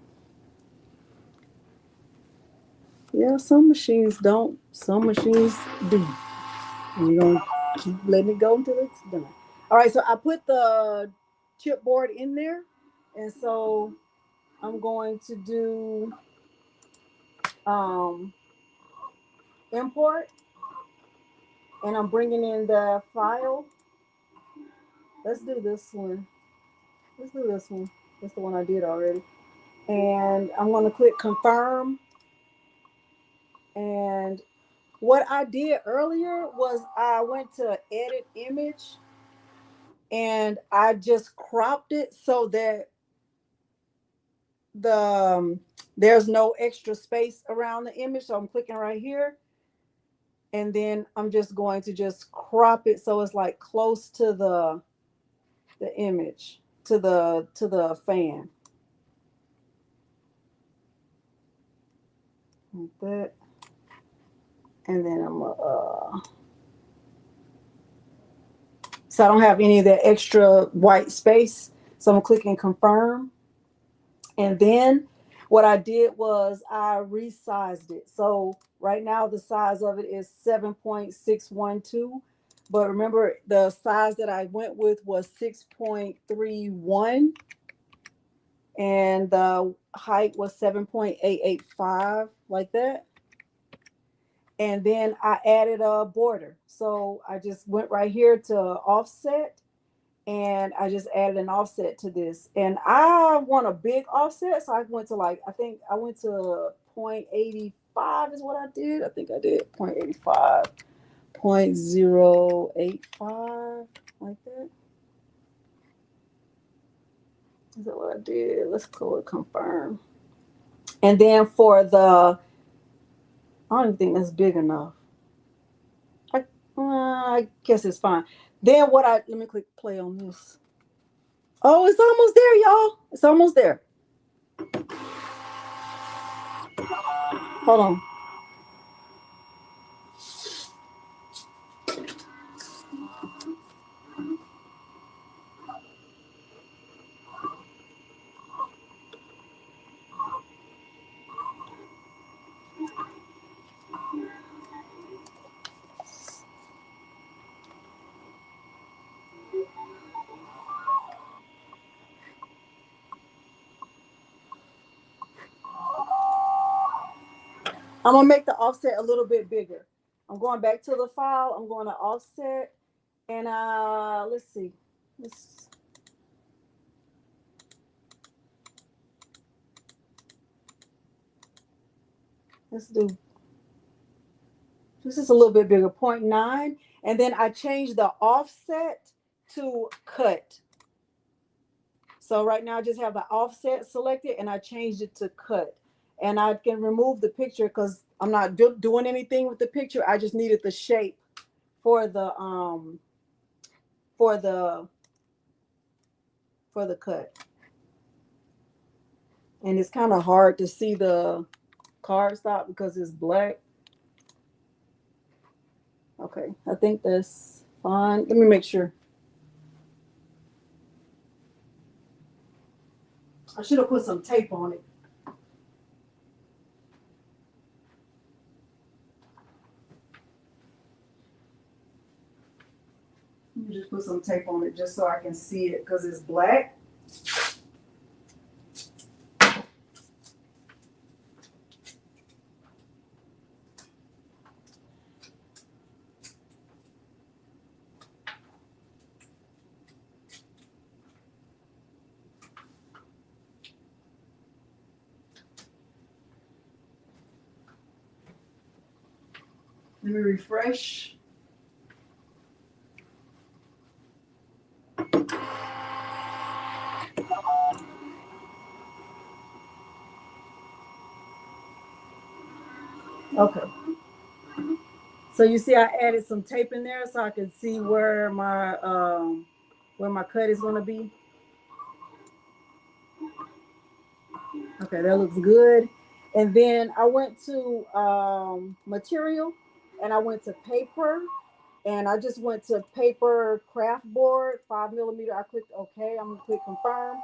Yeah, some machines don't. Some machines do. And you're gonna keep letting it go until it's done. All right, so I put the chipboard in there, and so I'm going to do um, import, and I'm bringing in the file. Let's do this one. Let's do this one. That's the one I did already. And I'm going to click confirm. And what I did earlier was I went to edit image and I just cropped it so that the there's no extra space around the image. So I'm clicking right here, and then I'm just going to just crop it so it's like close to the image, to the fan. Like that. And then I'm so I don't have any of that extra white space. So I'm clicking confirm. And then what I did was I resized it. So right now the size of it is 7.612. But remember the size that I went with was 6.31 and the height was 7.885, like that. And then I added a border. So I just went right here to offset and I just added an offset to this. And I want a big offset, so I went to like, I think I went to 0.85 is what I did. I think I did 0.85, 0.085, like that. Is that what I did? Let's go with confirm. And then for the, I don't even think that's big enough. I guess it's fine. Then what I, let me click play on this. Oh, it's almost there, y'all. It's almost there. Hold on. I'm gonna make the offset a little bit bigger. I'm going back to the file. I'm going to offset, and let's see. Let's do. This is a little bit bigger, 0.9, and then I changed the offset to cut. So right now I just have the offset selected, and I changed it to cut. And I can remove the picture because I'm not doing anything with the picture. I just needed the shape for the for the for the cut. And it's kind of hard to see the cardstock because it's black. Okay, I think that's fine. Let me make sure. I should have put some tape on it. Let me just put some tape on it just so I can see it because it's black. Let me refresh. Okay. So you see I added some tape in there so I can see where my cut is gonna be. Okay, that looks good. And then I went to material and I went to paper and I just went to paper craft board, 5 millimeter. I clicked OK. I'm gonna click confirm.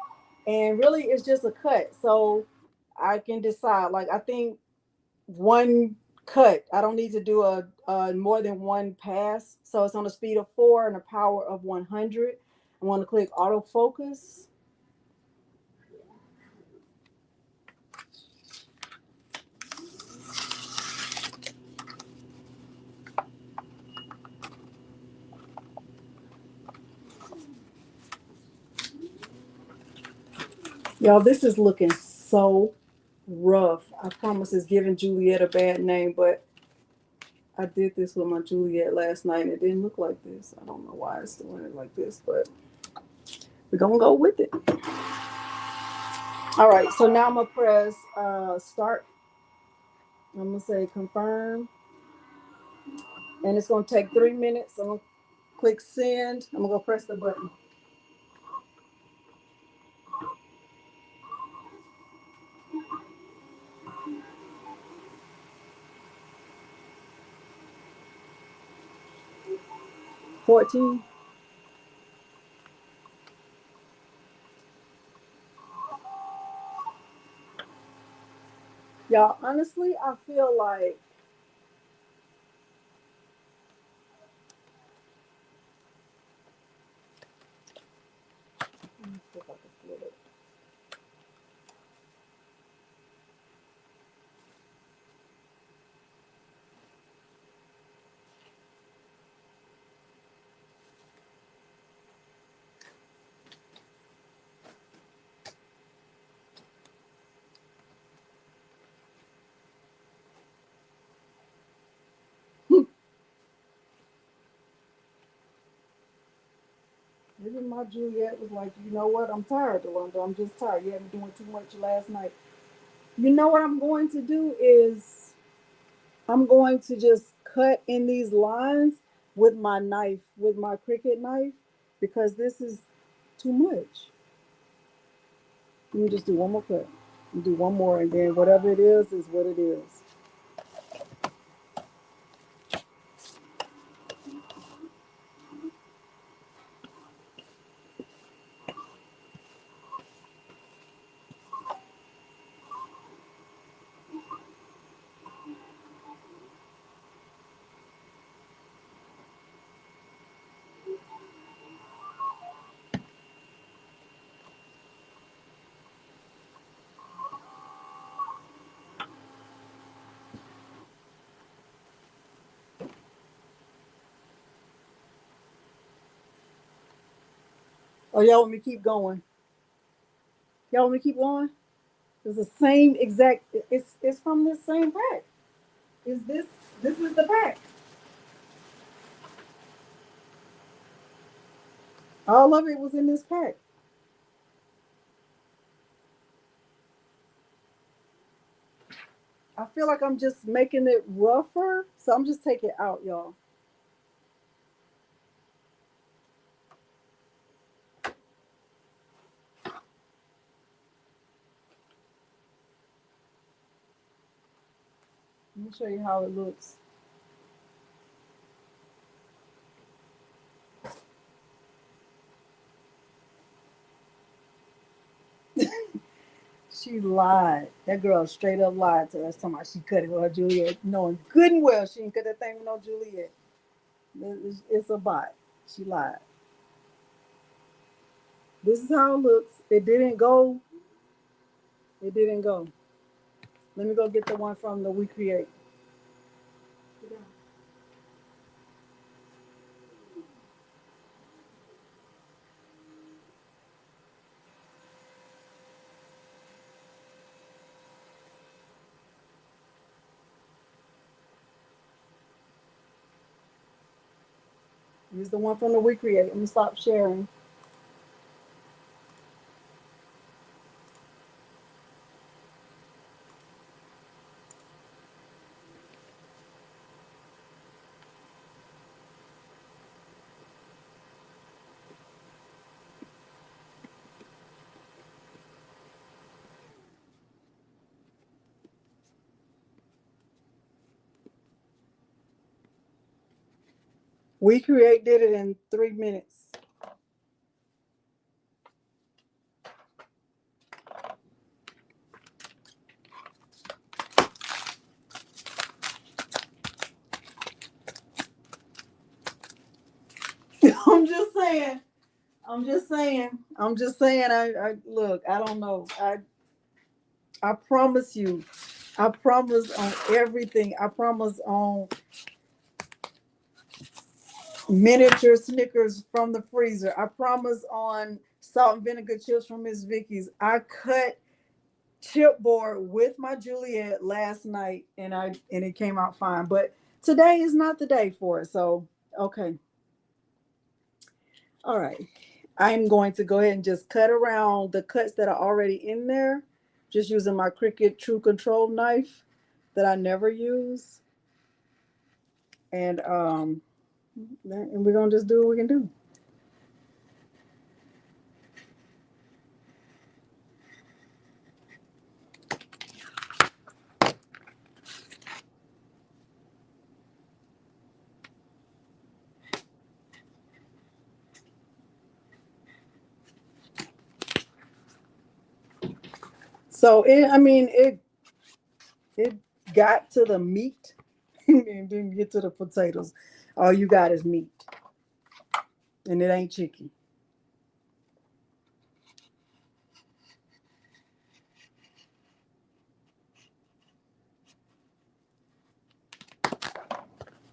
And really it's just a cut. So I can decide. Like I think one cut. I don't need to do a more than one pass. So it's on a speed of 4 and a power of 100. I want to click autofocus. Y'all, this is looking so rough. I promise it's giving Juliet a bad name, but I did this with my Juliet last night and it didn't look like this. I don't know why it's doing it like this, but we're gonna go with it. All right, so now I'm gonna press start. I'm gonna say confirm, and it's gonna take 3 minutes. I'm gonna click send. I'm gonna go press the button. $14. Y'all, honestly, I feel like let me see if I can flip it. Even my Juliet was like, you know what? I'm tired, Delonda. I'm just tired. You had me doing too much last night. You know what I'm going to do is I'm going to just cut in these lines with my knife, with my Cricut knife, because this is too much. Let me just do one more cut. Do one more, and then whatever it is what it is. Oh, y'all want me to keep going? Y'all want me to keep going? It's the same exact. It's from the same pack. Is this is the pack? All of it was in this pack. I feel like I'm just making it rougher, so I'm just taking it out, y'all. Let me show you how it looks. She lied. That girl straight up lied to us. Talking about she cut it with her Juliet, knowing good and well she didn't cut that thing with no Juliet. It's a bot. She lied. This is how it looks. It didn't go. It didn't go. Let me go get the one from the We Create. Here's the one from the We Create. Let me stop sharing. We Create did it in 3 minutes. saying. I'm just saying. I look. I don't know. I promise you. I promise on everything. I promise on miniature Snickers from the freezer. I promise on salt and vinegar chips from Miss Vicky's. I cut chipboard with my Juliet last night, and it came out fine. But today is not the day for it. So okay, all right. I'm going to go ahead and just cut around the cuts that are already in there, just using my Cricut True Control knife that I never use, and we're gonna just do what we can do. So it got to the meat and didn't get to the potatoes. All you got is meat, and it ain't chicken.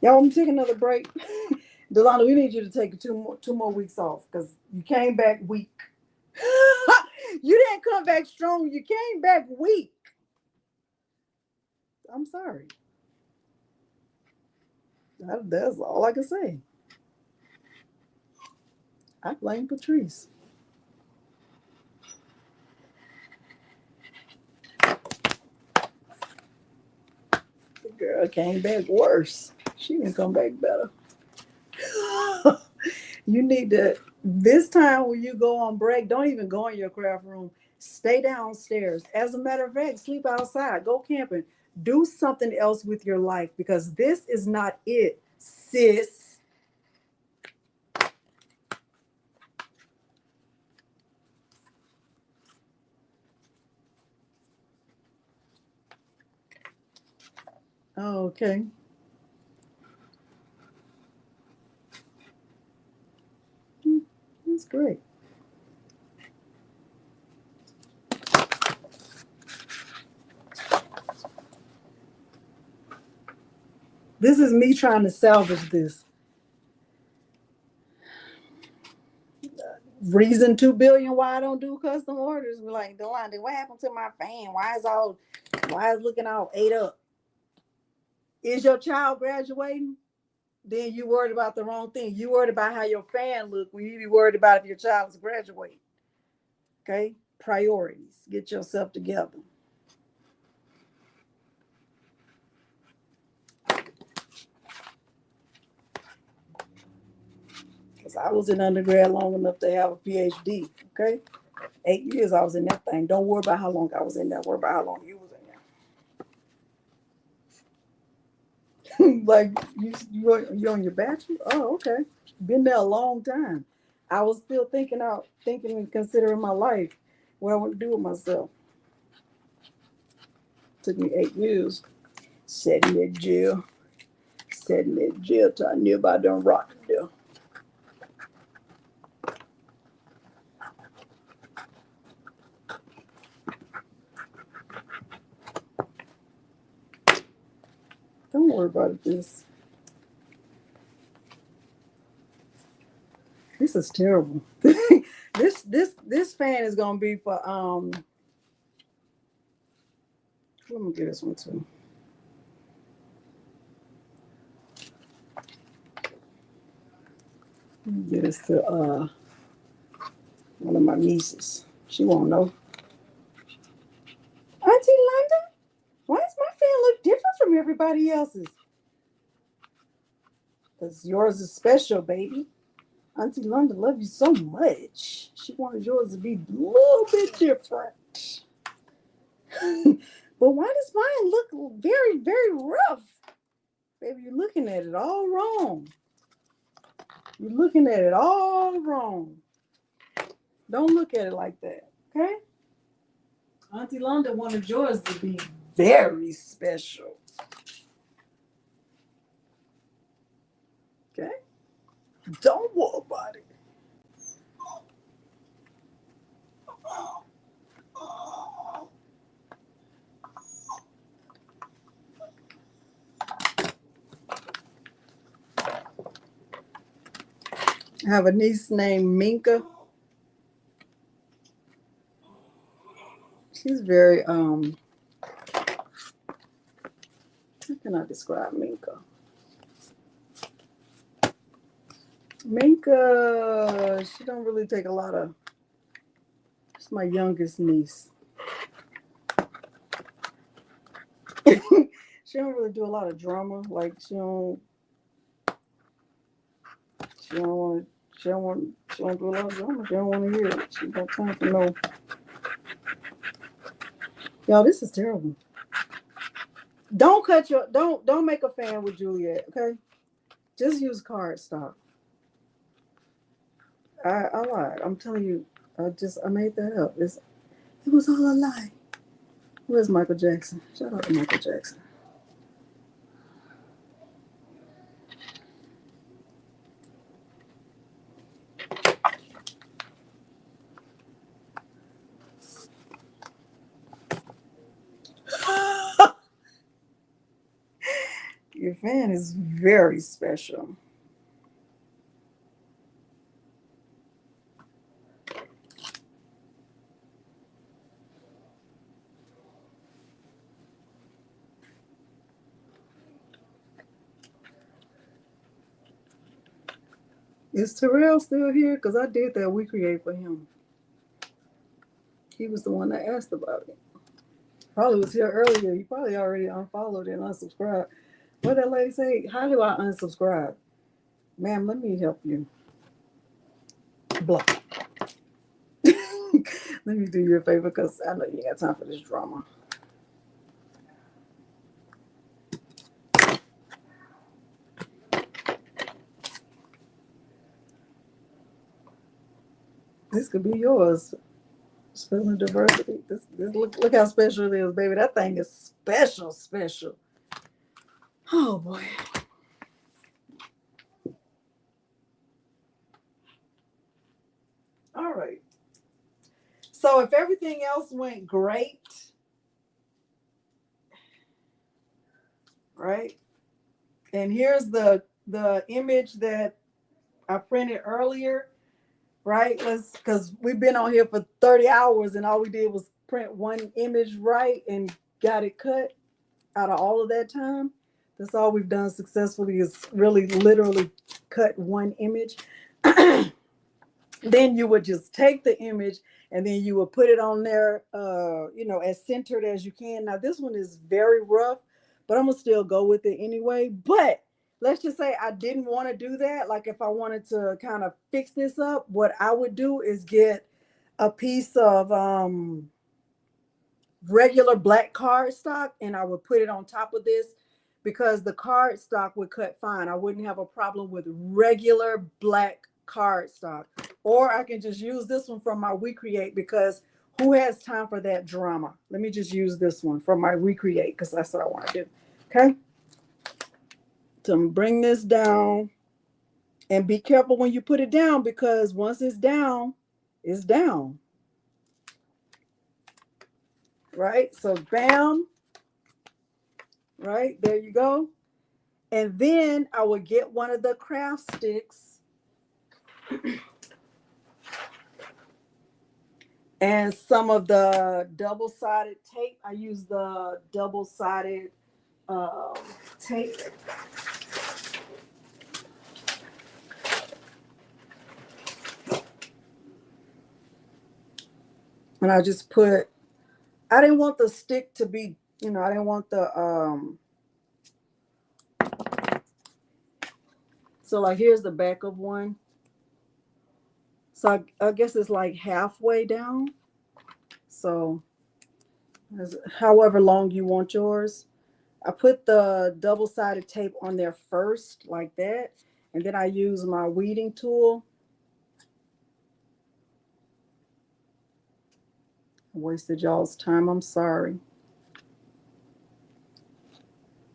Y'all want me to take another break? Delonda, we need you to take two more weeks off because you came back weak. You didn't come back strong. You came back weak. I'm sorry. That's all I can say. I blame Patrice. The girl came back worse. She didn't come back better. You need to, this time when you go on break, don't even go in your craft room. Stay downstairs. As a matter of fact, sleep outside. Go camping. Do something else with your life because this is not it, sis. Oh, okay. That's great. This is me trying to salvage this. Reason 2 billion why I don't do custom orders. We're like, Delonda, what happened to my fan? Why is looking all ate up? Is your child graduating? Then you worried about the wrong thing. You worried about how your fan look when you be worried about if your child is graduating. Okay? Priorities. Get yourself together. Because I was in undergrad long enough to have a PhD. Okay? 8 years I was in that thing. Don't worry about how long I was in there. Worry about how long you was in there. Like you on your bachelor? Oh, okay. Been there a long time. I was still thinking and considering my life, what I want to do with myself. Took me 8 years. Sitting in jail. Sitting in jail till I knew about them rocking there. Don't worry about this. This is terrible. This fan is gonna be for let me get this one too. Let me get this to one of my nieces. She won't know. Auntie Londa, why does my fan look different from everybody else's? Because yours is special, baby. Auntie Londa love you so much. She wanted yours to be a little bit different. But why does mine look very, very rough? Baby, you're looking at it all wrong. You're looking at it all wrong. Don't look at it like that, okay? Auntie Londa wanted yours to be very special. Okay? Don't worry about it. I have a niece named Minka. She's very how can I describe Minka? Minka, she don't really take a lot of. She's my youngest niece. She don't really do a lot of drama. Like she don't want she don't do a lot of drama. She don't want to hear it. She got time for no. Y'all, this is terrible. Don't make a fan with Juliet, okay? Just use cardstock. I lied. I'm telling you, I made that up. It was all a lie. Where's Michael Jackson? Shout out to Michael Jackson. Your fan is very special. Is Terrell still here? Because I did that We Create for him. He was the one that asked about it. Probably was here earlier. He probably already unfollowed and unsubscribed. What that lady say? How do I unsubscribe? Ma'am, let me help you. Block. Let me do you a favor because I know you got time for this drama. This could be yours. Spelling diversity. This look how special it is, baby. That thing is special. Oh boy. All right. So if everything else went great, right? And here's the image that I printed earlier, right? Because we've been on here for 30 hours and all we did was print one image right and got it cut out of all of that time. That's all we've done successfully is really literally cut one image. Then you would just take the image and then you would put it on there, as centered as you can. Now this one is very rough, but I'm gonna still go with it anyway. But let's just say I didn't want to do that. Like if I wanted to kind of fix this up, what I would do is get a piece of regular black cardstock and I would put it on top of this because the cardstock would cut fine. I wouldn't have a problem with regular black cardstock. Or I can just use this one from my We Create because who has time for that drama? Let me just use this one from my We Create because that's what I want to do. Okay. So bring this down and be careful when you put it down because once it's down, it's down. Right? So bam. Right? There you go. And then I would get one of the craft sticks and some of the double-sided tape. I use the double-sided tape. And I just put, I didn't want the stick to be, I didn't want the, so like here's the back of one. So I guess it's like halfway down. So however long you want yours. I put the double-sided tape on there first, like that. And then I use my weeding tool. I wasted y'all's time. I'm sorry.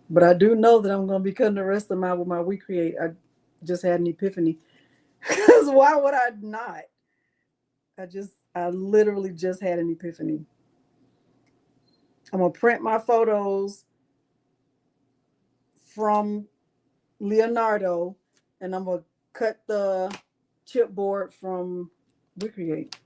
But I do know that I'm going to be cutting the rest of them out with my We Create. I just had an epiphany. Because why would I not? I I literally just had an epiphany. I'm going to print my photos from Leonardo, and I'm going to cut the chipboard from Recreate.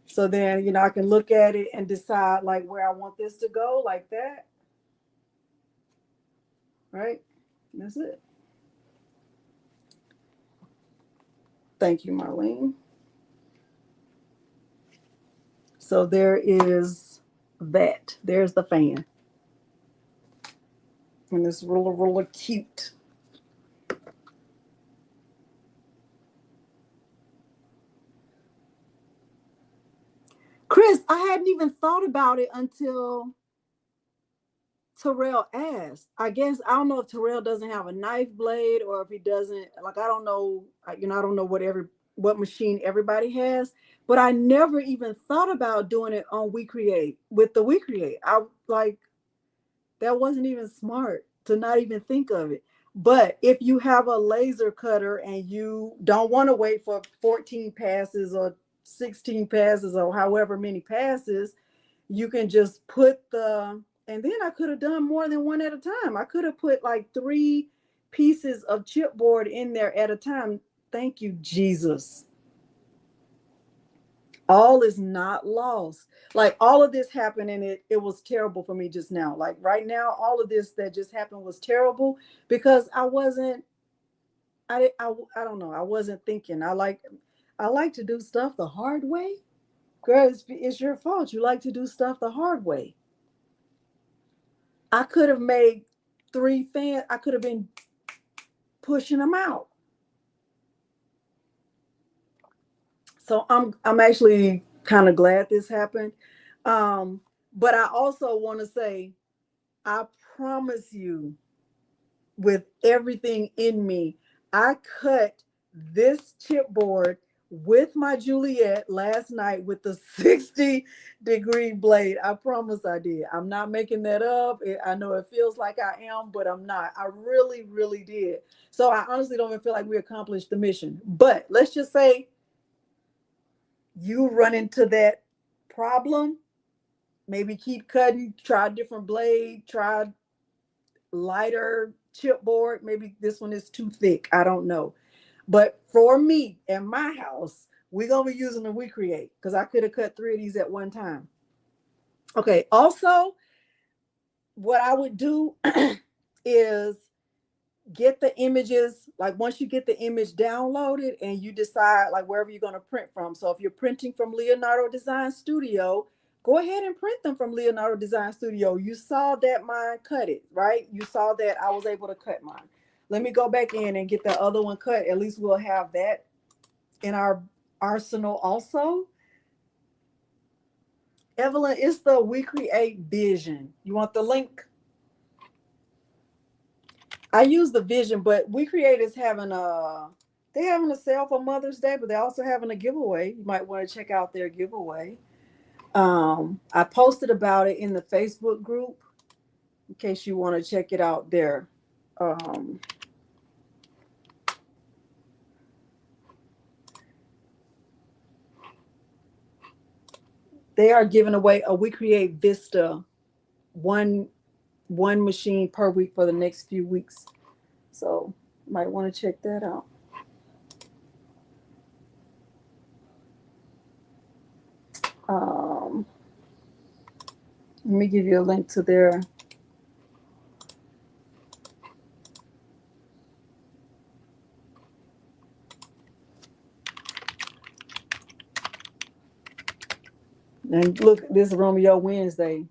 So then, you know, I can look at it and decide like where I want this to go, like that. Right? That's it. Thank you, Marlene. So there is that. There's the fan. And it's really, really cute. Chris, I hadn't even thought about it until Terrell asked. I guess I don't know if Terrell doesn't have a knife blade or if he doesn't. Like I don't know. You know, I don't know what machine everybody has. But I never even thought about doing it on WeCreate with the WeCreate. I like that wasn't even smart to not even think of it. But if you have a laser cutter and you don't want to wait for 14 passes or 16 passes or however many passes, you can just put and then I could have done more than one at a time. I could have put like 3 pieces of chipboard in there at a time. Thank you, Jesus. All is not lost. Like all of this happened and it was terrible for me just now. Like right now, all of this that just happened was terrible because I don't know. I wasn't thinking. I like to do stuff the hard way. Girl, it's your fault. You like to do stuff the hard way. I could have made 3 fans. I could have been pushing them out. So I'm actually kind of glad this happened. But I also want to say, I promise you, with everything in me, I cut this chipboard with my Juliet last night with the 60-degree blade. I promise I did. I'm not making that up. I know it feels like I am, but I'm not. I really, really did. So I honestly don't even feel like we accomplished the mission. But let's just say you run into that problem. Maybe keep cutting, try a different blade, try lighter chipboard. Maybe this one is too thick. I don't know. But for me and my house, we're going to be using the WeCreate because I could have cut 3 of these at one time. Okay. Also, what I would do is get the images. Like once you get the image downloaded and you decide like wherever you're going to print from. So if you're printing from Leonardo Design Studio, go ahead and print them from Leonardo Design Studio. You saw that mine cut it, right? You saw that I was able to cut mine. Let me go back in and get the other one cut. At least we'll have that in our arsenal also. Evelyn, it's the WeCreate Vision. You want the link? I use the Vision, but WeCreate is having they're having a sale for Mother's Day, but they're also having a giveaway. You might want to check out their giveaway. I posted about it in the Facebook group in case you want to check it out there. They are giving away a WeCreate Vista one machine per week for the next few weeks. So might want to check that out. Let me give you a link to their and look, this is Romeo Wednesday.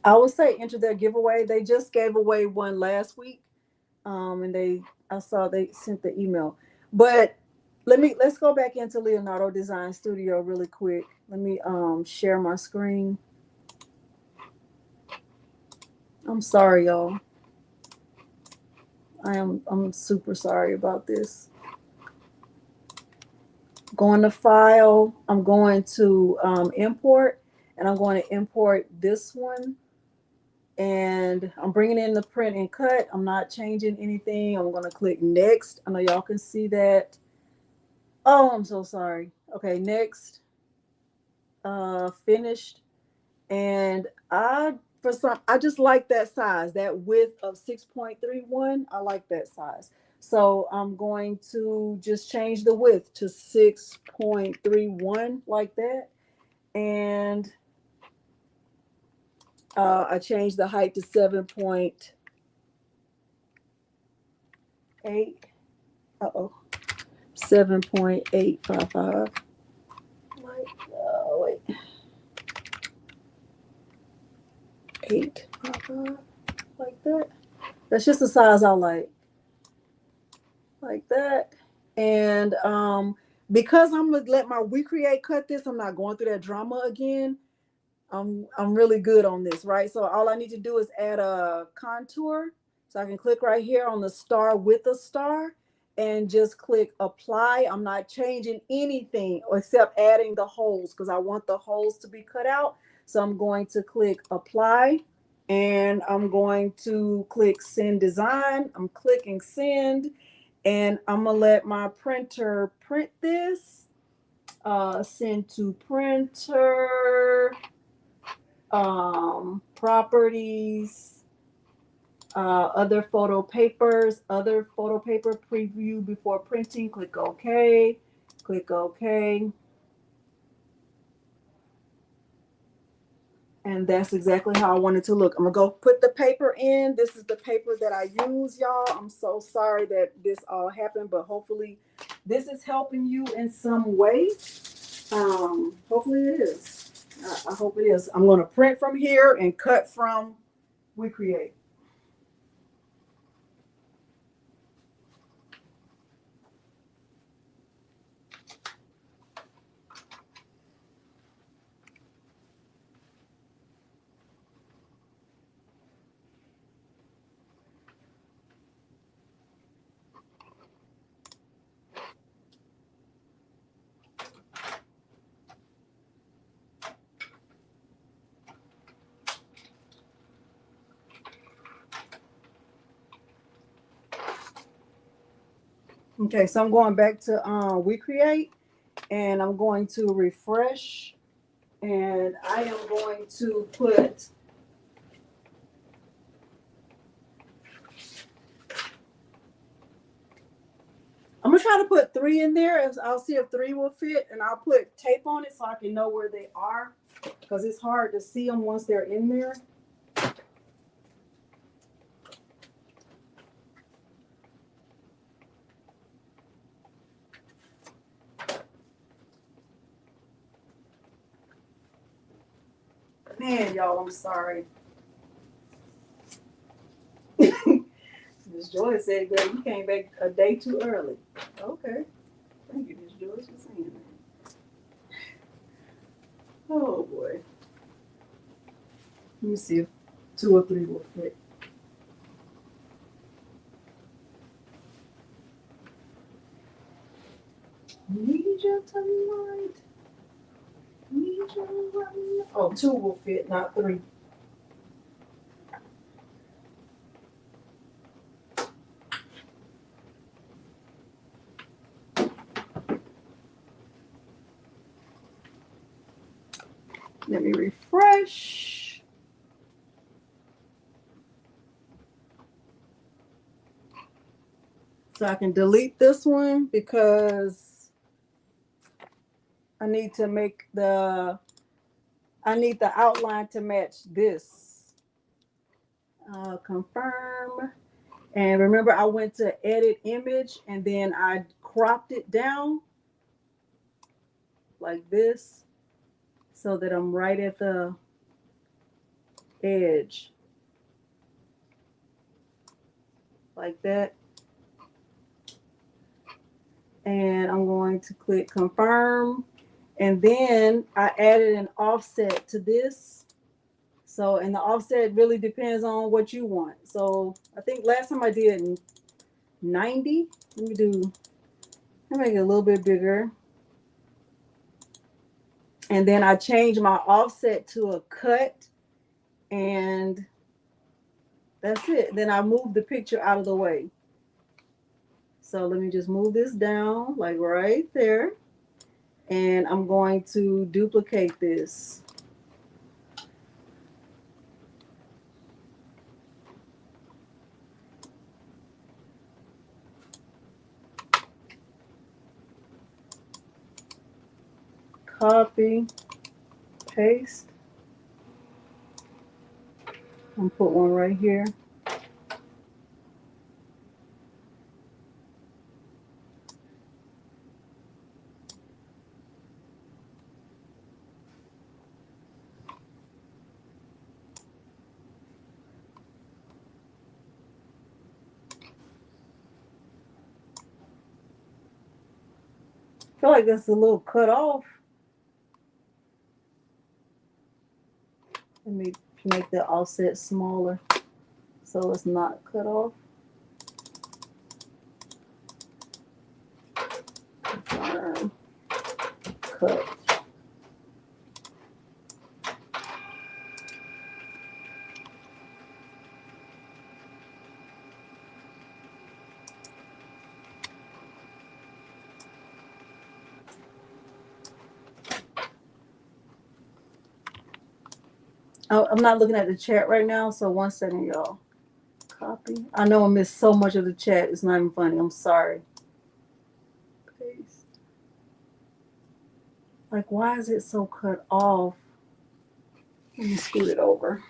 I would say enter their giveaway. They just gave away one last week. And I saw they sent the email. But let's go back into Leonardo Design Studio really quick. Let me share my screen. I'm sorry, y'all. I'm super sorry about this. Going to file, I'm going to import, and I'm going to import this one. And I'm bringing in the print and cut. I'm not changing anything. I'm going to click next. I know y'all can see that. Oh, I'm so sorry. Okay, next. Finished. And I just like that size, that width of 6.31. I like that size. So I'm going to just change the width to 6.31 like that. And I changed the height to 7.8. Uh-oh. 7.855. Wait. 855. Like that. That's just the size I like. Like that. And because I'm gonna let my Recreate cut this, I'm not going through that drama again. I'm really good on this, right? So all I need to do is add a contour. So I can click right here on the star with a star and just click apply. I'm not changing anything except adding the holes because I want the holes to be cut out. So I'm going to click apply and I'm going to click send design. I'm clicking send and I'm gonna let my printer print this. Send to printer. Properties, other photo papers, other photo paper preview before printing. Click OK. Click OK. And that's exactly how I want it to look. I'm gonna go put the paper in. This is the paper that I use, y'all. I'm so sorry that this all happened, but hopefully this is helping you in some way. Hopefully it is. I hope it is. I'm gonna print from here and cut from Recreate. Okay, so I'm going back to Recreate and I'm going to refresh and I am going to put I'm gonna try to put 3 in there. I'll see if 3 will fit and I'll put tape on it so I can know where they are because it's hard to see them once they're in there. Man, y'all, I'm sorry. Miss Joy said, girl, you came back a day too early. Okay. Thank you, Miss Joy, for saying that. Oh, boy. Let me see if 2 or 3 will fit. Need you tonight. Need you right now. Oh, 2 will fit, not 3. Let me refresh. So I can delete this one because I need to make I need the outline to match this. Confirm. And remember, I went to edit image and then I cropped it down like this so that I'm right at the edge. Like that. And I'm going to click confirm. And then I added an offset to this So, and the offset really depends on what you want. So I think last time I did 90. Let me make it a little bit bigger. And then I change my offset to a cut, and that's it. Then I move the picture out of the way. So let me just move this down like right there. And I'm going to duplicate this. Copy, paste. I'm gonna put one right here. I feel like that's a little cut off. Let me make the offset smaller so it's not cut off. Cut. Oh, I'm not looking at the chat right now, so 1 second, y'all. Copy. I know I missed so much of the chat. It's not even funny. I'm sorry. Paste. Like, why is it so cut off? Let me scoot it over.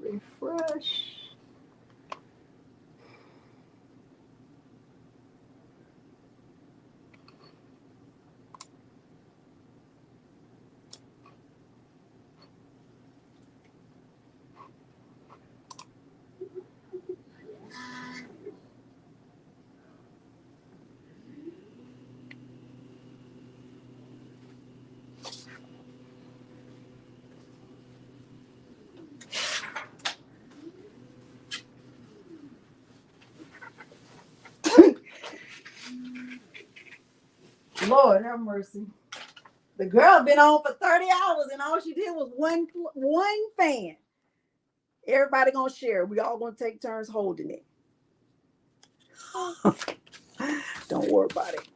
Refresh. Lord have mercy. The girl been on for 30 hours and all she did was one fan. Everybody gonna share. We all gonna take turns holding it. Don't worry about it.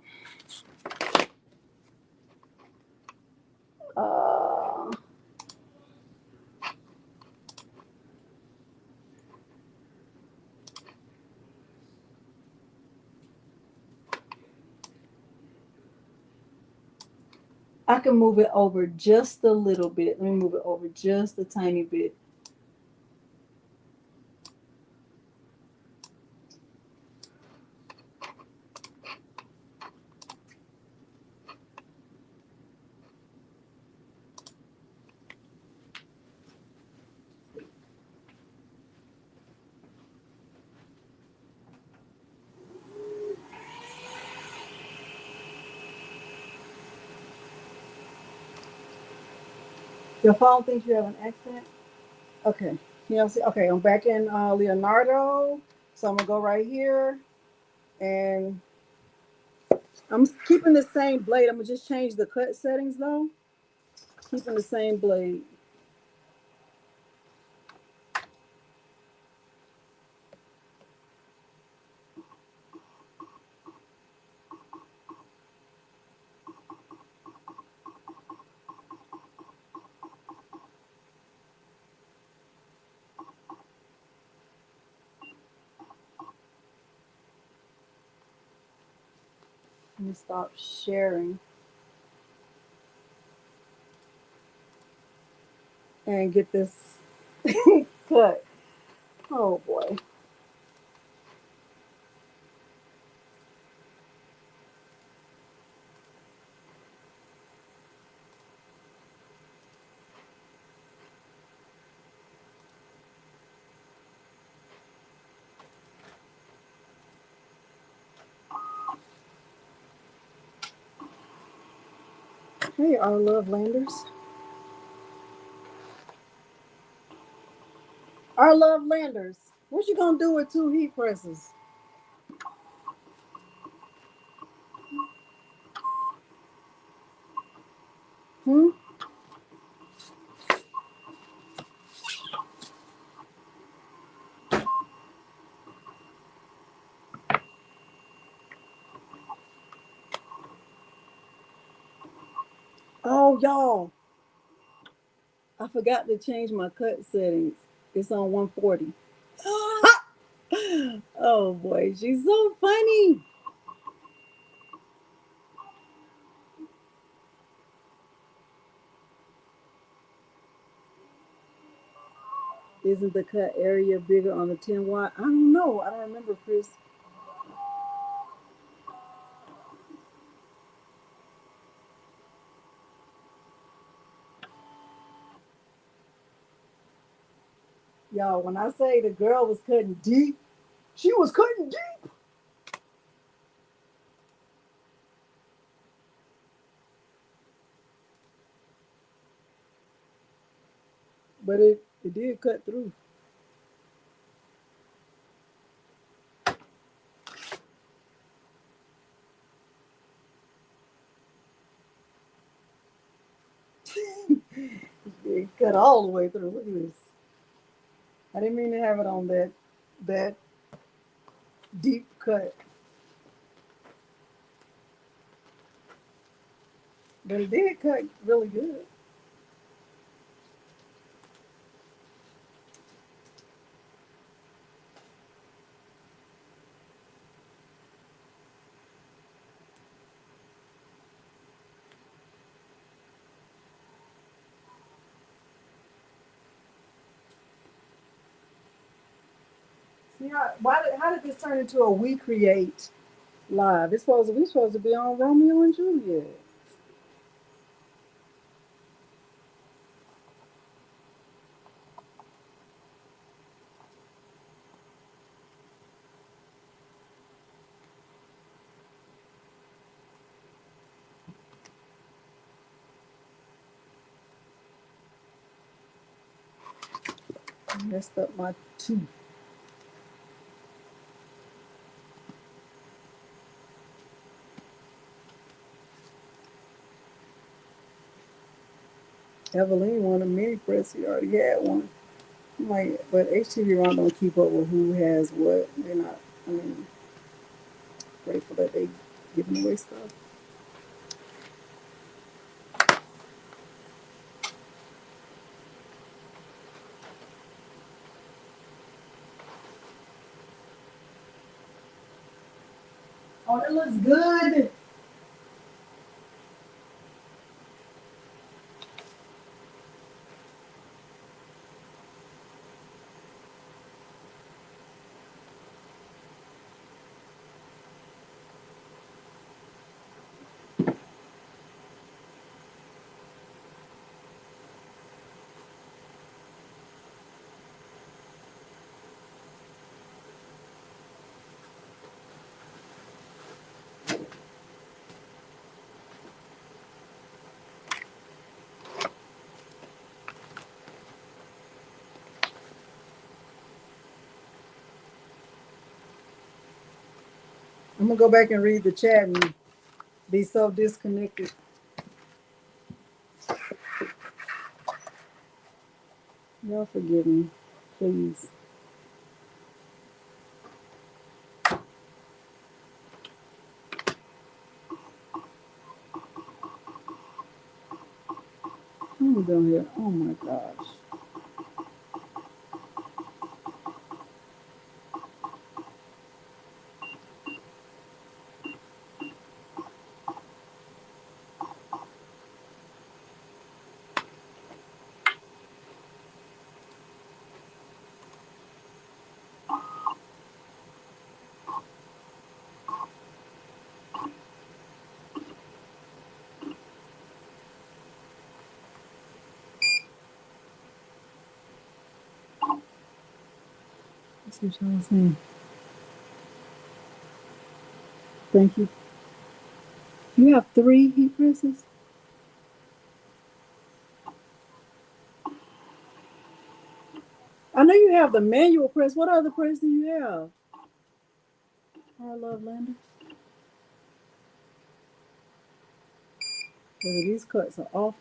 I can move it over just a little bit. Let me move it over just a tiny bit. Your phone thinks you have an accent? Okay. You know, see, okay, I'm back in Leonardo. So I'm gonna go right here, and I'm keeping the same blade. I'm gonna just change the cut settings though. Keeping the same blade. Let me stop sharing and get this cut. Oh boy. Hey, our love landers. Our love landers. What you gonna do with 2 heat presses? Hmm? Oh, y'all. I forgot to change my cut settings. It's on 140. Oh boy, she's so funny. Isn't the cut area bigger on the 10 watt? I don't know. I don't remember, Chris. Y'all, when I say the girl was cutting deep, she was cutting deep. But it did cut through. It cut all the way through. Look at this. I didn't mean to have it on that deep cut. But it did cut really good. See how did this turn into a We Create live? We supposed to be on Romeo and Juliet. I messed up my tooth. Evelyn wanted a mini press. He already had one. I'm like, but HTV Ron don't keep up with who has what. They're not. I mean, grateful that they giving away stuff. Oh, that looks good. I'm gonna go back and read the chat and be so disconnected. Y'all forgive me, please. I'm down here. Oh my gosh. Let's see what y'all saying. Thank you. You have 3 heat presses? know you have the manual press. What other press do you have? I love Landon. These cuts are off.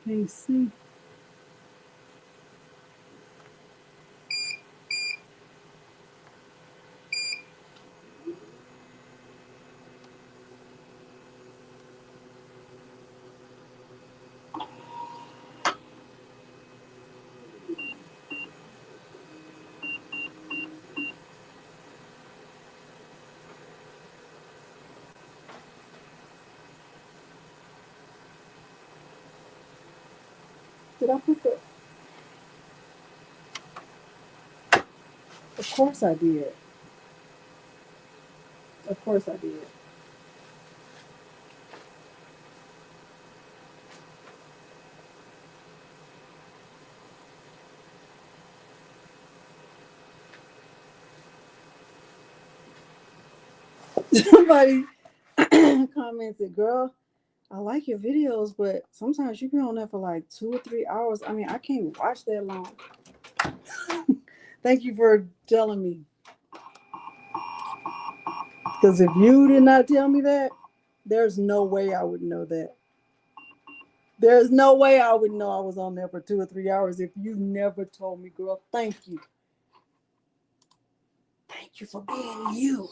Can't see. Did I put the? Of course I did. Of course I did. Somebody commented, girl, I like your videos, but sometimes you be on there for like 2 or 3 hours. I mean, I can't watch that long. Thank you for telling me. Because if you did not tell me that, there's no way I would know that. There's no way I would know I was on there for 2 or 3 hours if you never told me, girl. Thank you. Thank you for being you.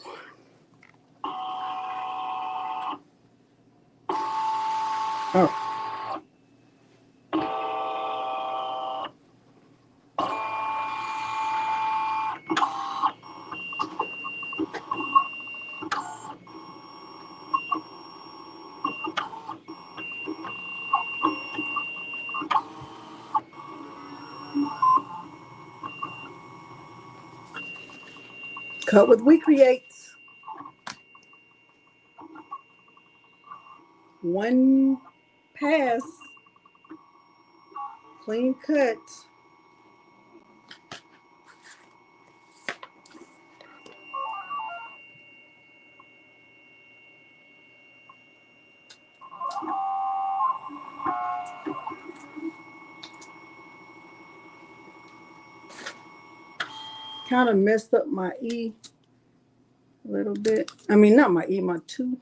Oh. Cut with We Create. One pass. Clean cut. Kind of messed up my E a little bit. I mean, not my E, my 2.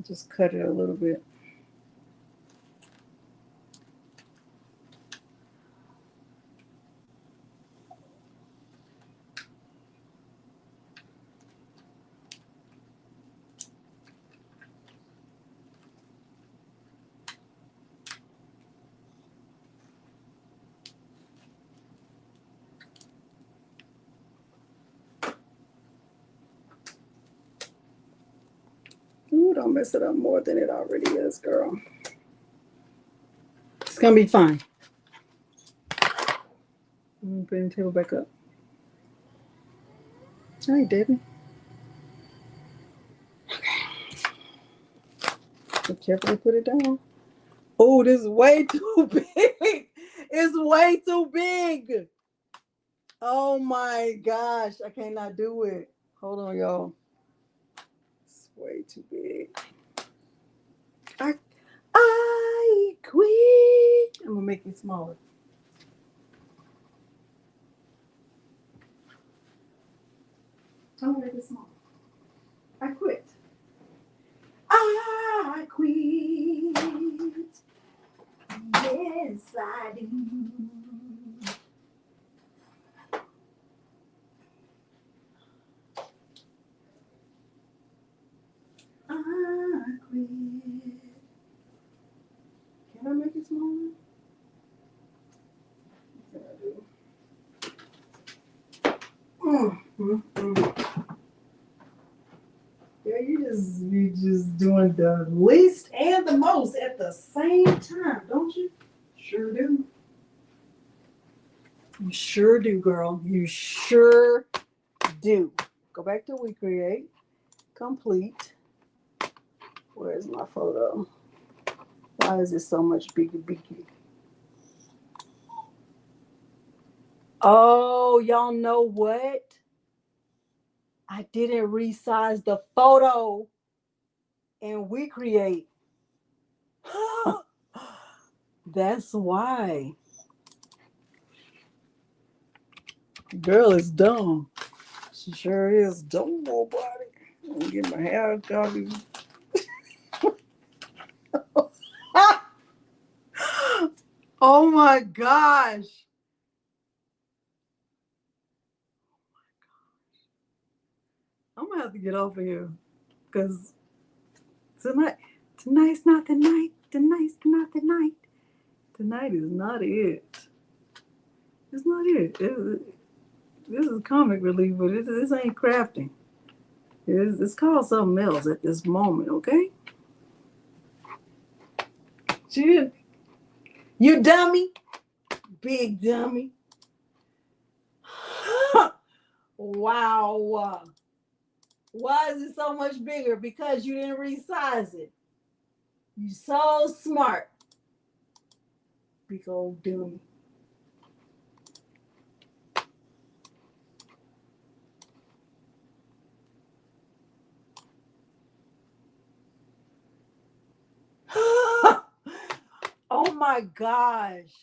Just cut it a little bit. Ooh, don't mess it up more than it already is, girl. It's gonna be fine. I'm putting the table back up. Hi, Debbie. Okay. So carefully put it down. Oh, this is way too big. It's way too big. Oh my gosh, I cannot do it. Hold on, y'all. It's way too big. I quit. I'm gonna make it smaller. I'm gonna make it smaller. I quit. I quit. Yes, I do. I quit. Can I make it smaller? What can I do? Yeah, you just doing the least and the most at the same time, don't you? Sure do. You sure do, girl. You sure do. Go back to recreate. Complete. Where's my photo? Why is it so much bigger? Oh, y'all know what? I didn't resize the photo and recreate. That's why. Girl is dumb. She sure is. Don't nobody. I'm gonna get my hair covered. Oh my gosh. I'm gonna have to get off of here. Because tonight's not the night. Tonight's not the night. Tonight is not it. It's not it. This is comic relief, but this ain't crafting. It's called something else at this moment, okay? She didn't. You dummy. Big dummy. Wow. Why is it so much bigger? Because you didn't resize it. You so smart. Big old dummy. Oh my gosh.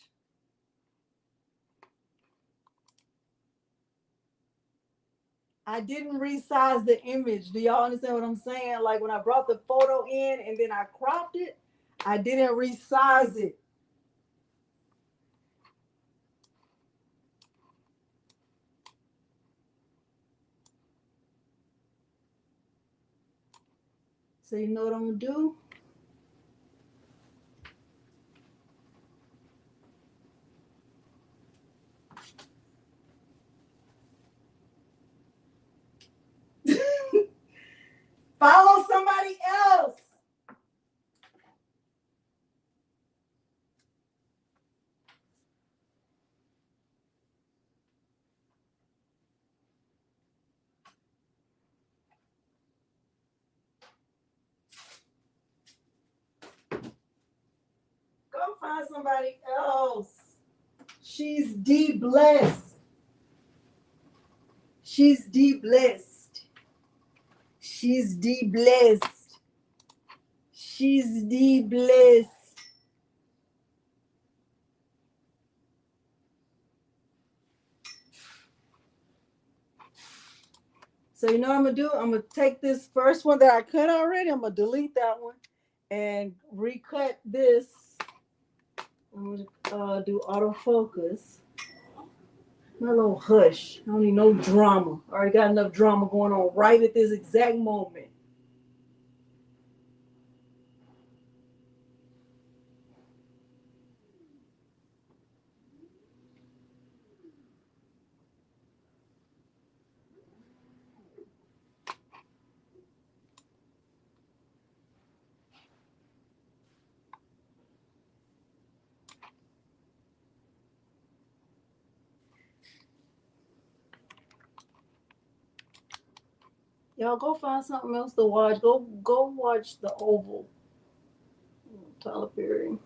I didn't resize the image. Do y'all understand what I'm saying? Like when I brought the photo in and then I cropped it, I didn't resize it. So you know what I'm gonna do? Follow somebody else. Go find somebody else. She's de-blessed. She's de-blessed. She's de-blessed. She's de-blessed. So you know what I'm gonna do? I'm gonna take this first one that I cut already. I'm gonna delete that one and recut this. I'm gonna do autofocus. My little hush. I don't need no drama. I already got enough drama going on right at this exact moment. Y'all go find something else to watch. Go watch The Oval. Tyler Perry.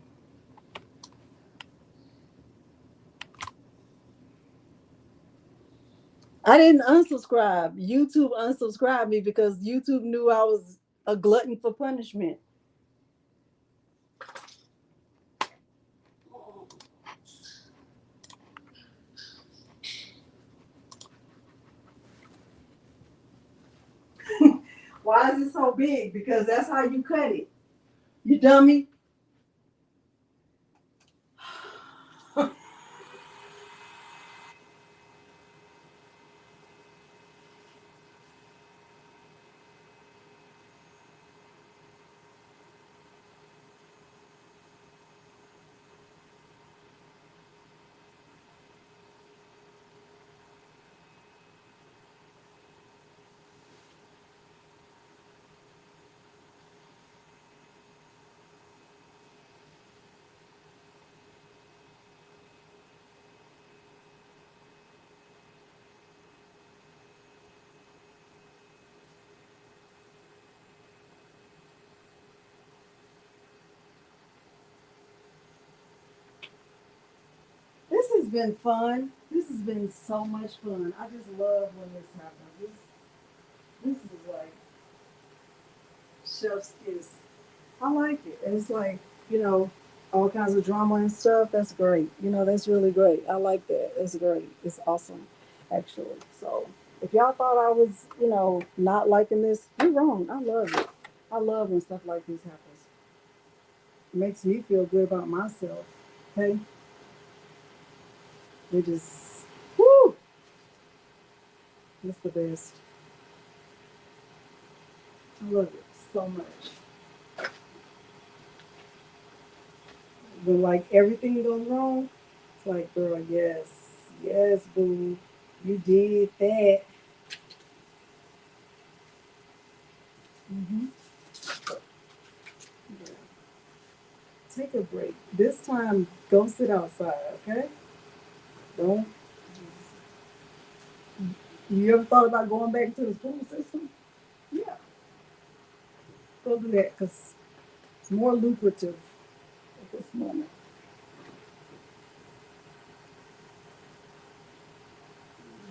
I didn't unsubscribe. YouTube unsubscribed me because YouTube knew I was a glutton for punishment. Why is it so big? Because that's how you cut it. You dummy. been fun. This has been so much fun. I just love when this happens. This is like chef's kiss. I like it. And it's like, you know, all kinds of drama and stuff. That's great. You know, that's really great. I like that. That's great. It's awesome, actually. So if y'all thought I was, you know, not liking this, you're wrong. I love it. I love when stuff like this happens. It makes me feel good about myself. Okay? It just, whoo, it's the best. I love it so much. When like everything goes wrong, it's like, girl, yes, yes, boo, you did that. Hmm. Yeah. Take a break. This time, go sit outside, okay? Don't. You ever thought about going back to the school system? Yeah, go do that because it's more lucrative at this moment.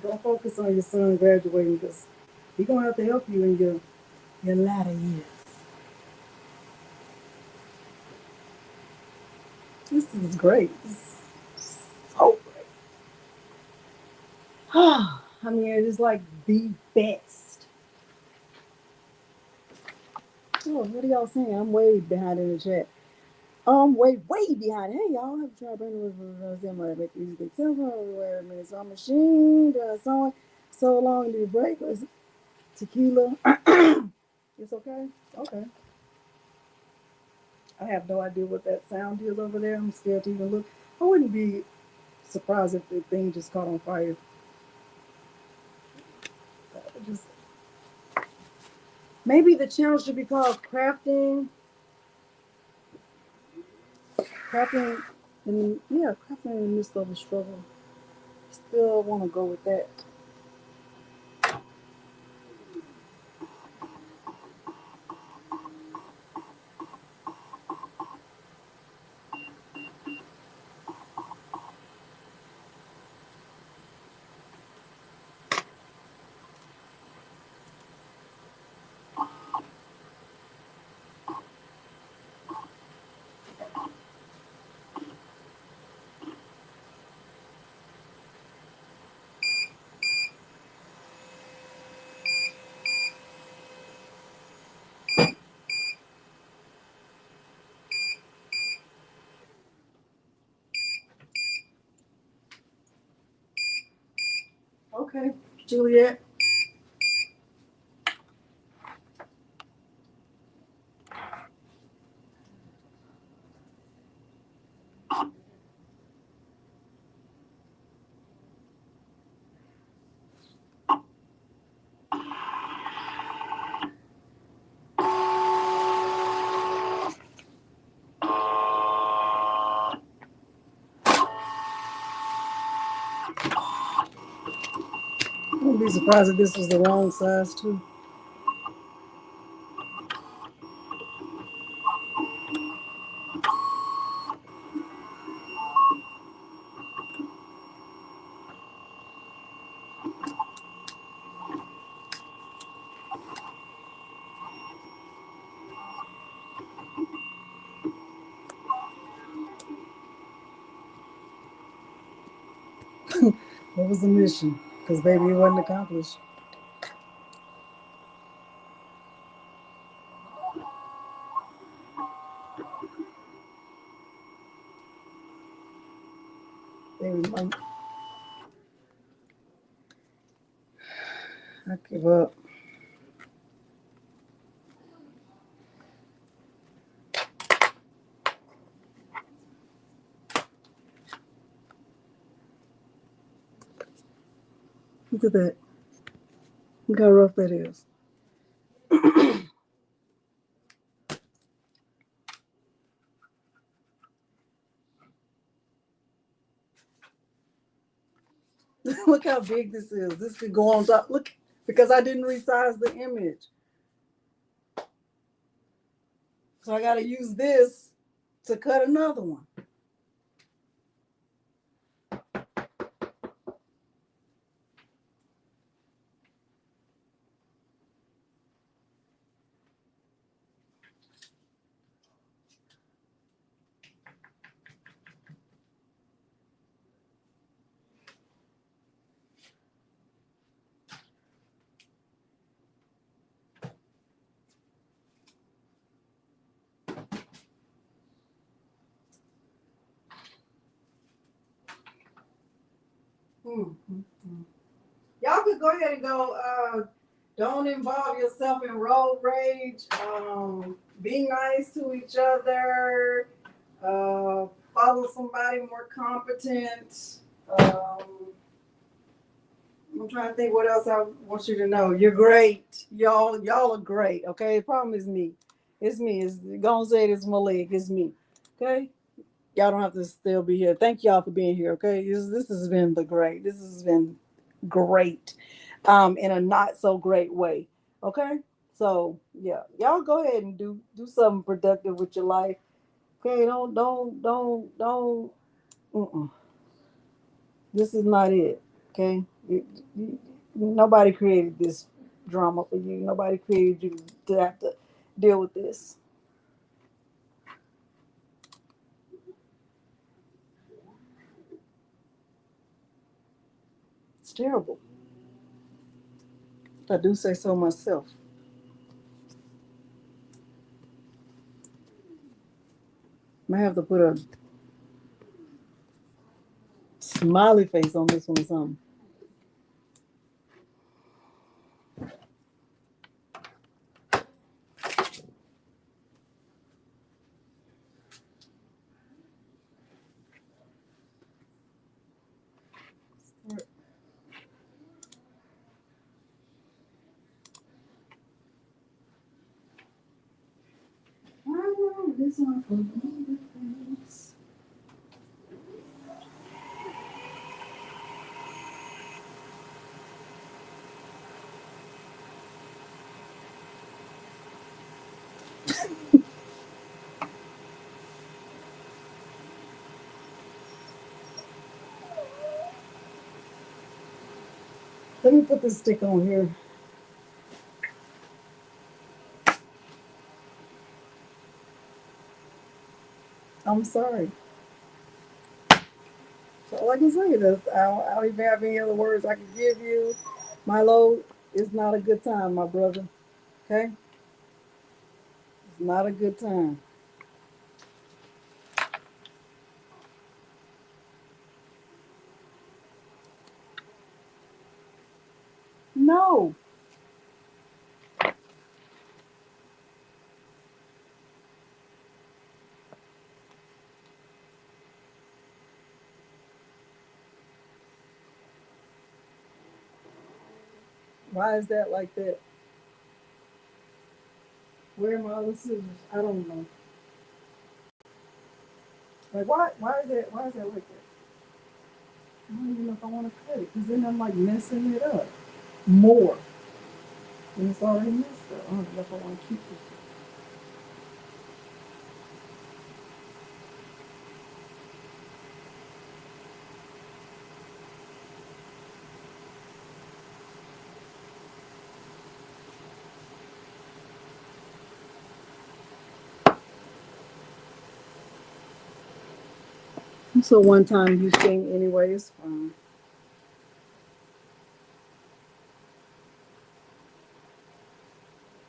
Don't focus on your son graduating because he's gonna have to help you in your latter years. This is great. This is so great. I mean, it is like the best. Oh, what are y'all saying? I'm way behind in the chat. Way behind. Hey, y'all have tried bringing with make these things wait a minute. So I'm machine, so long to break. Tequila. It's okay. Okay. I have no idea what that sound is over there. I'm scared to even look. I wouldn't be surprised if the thing just caught on fire. Just maybe the channel should be called crafting crafting in the midst of a struggle. Still want to go with that. Okay, Juliet. I wouldn't be surprised if this was the wrong size too. What was the mission? Because baby, it wasn't accomplished. Baby, I give up. Look at that. Look how rough that is. Look how big this is. This could go on top. Look, because I didn't resize the image. So I got to use this to cut another one. Y'all could go ahead and go. Don't involve yourself in road rage. Be nice to each other. Follow somebody more competent. I'm trying to think what else I want you to know. You're great. Y'all are great. Okay. The problem is me. It's me. It's gonna say it's Malik. It's me. Okay. Y'all don't have to still be here. Thank y'all for being here. Okay. This has been great. This has been great. In a not so great way. Okay. So yeah, y'all go ahead and do something productive with your life. Okay. Don't. Mm-mm. This is not it. Okay. Nobody created this drama for you. Nobody created you to have to deal with this. It's terrible. If I do say so myself. I have to put a smiley face on this one or something. I know this one for things. Let me put this stick on here. I'm sorry. So all I can say is I don't even have any other words I can give you. Milo, it's not a good time, my brother. Okay? It's not a good time. No. Why is that like that? Where are my other scissors? I don't know. Like why is that like that? I don't even know if I want to cut it because then I'm like messing it up more. And it's already messed up. I don't know if I want to keep this. So one time you sing anyways.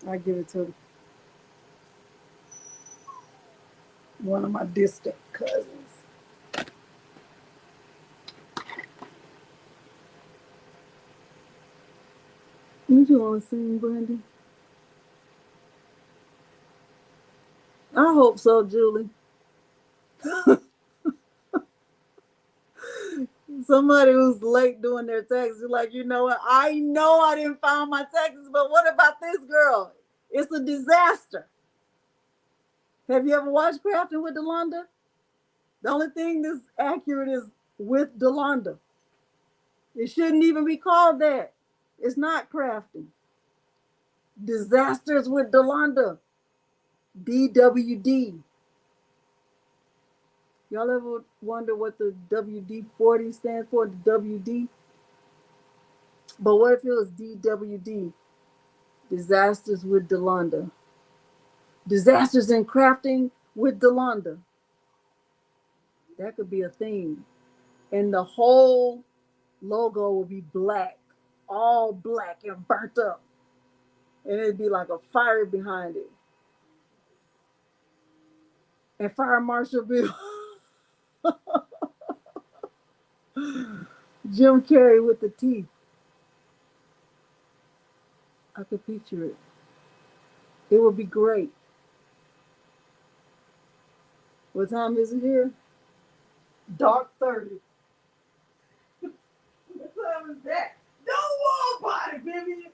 I give it to one of my distant cousins. What you want to sing, Brandy? I hope so, Julie. Somebody who's late doing their taxes, like, you know what? I know I didn't file my taxes, but what about this girl? It's a disaster. Have you ever watched Crafting with Delonda? The only thing that's accurate is with Delonda. It shouldn't even be called that. It's not crafting. Disasters with Delonda. DWD. Y'all ever wonder what the WD-40 stands for? The WD? But what if it was DWD? Disasters with Delonda. Disasters in crafting with Delonda. That could be a theme. And the whole logo will be black, all black and burnt up. And it'd be like a fire behind it. And Fire Marshal Bill Jim Carrey with the teeth. I could picture it. It would be great. What time is it here? Dark 30. What time is that? Don't worry about it, Vivian.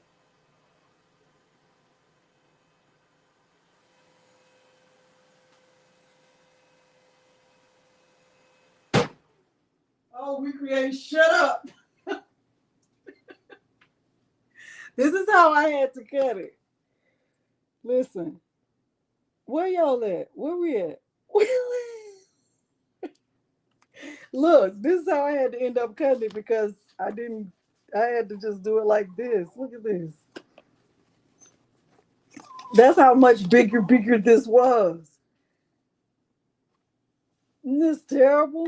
Oh, Recreate, shut up. This is how I had to cut it. Listen, where y'all at? Where we at? Look, this is how I had to end up cutting it because I had to just do it like this. Look at this. That's how much bigger this was. Isn't this terrible?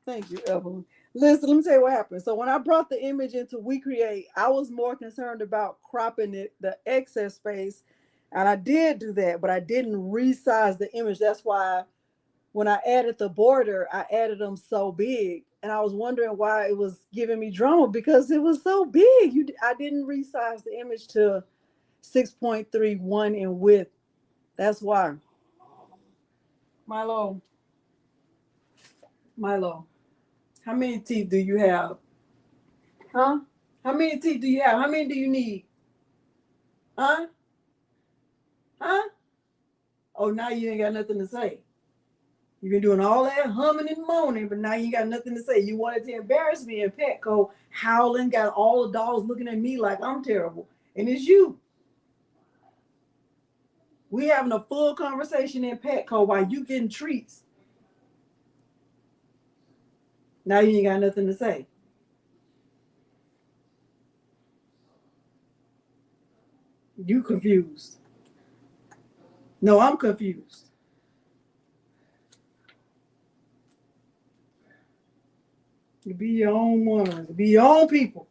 Thank you, Evelyn. Listen, let me tell you what happened. So when I brought the image into WeCreate, I was more concerned about cropping it, the excess space. And I did do that, but I didn't resize the image. That's why when I added the border, I added them so big. And I was wondering why it was giving me drama because it was so big. I didn't resize the image to 6.31 in width. That's why. Milo, how many teeth do you have? Huh? How many teeth do you have? How many do you need? Huh? Huh? Oh, now you ain't got nothing to say. You've been doing all that humming and moaning, but now you got nothing to say. You wanted to embarrass me in Petco, howling, got all the dogs looking at me like I'm terrible. And it's you. We having a full conversation in Petco while you getting treats. Now you ain't got nothing to say. You confused. No, I'm confused. You be your own woman. Be your own people.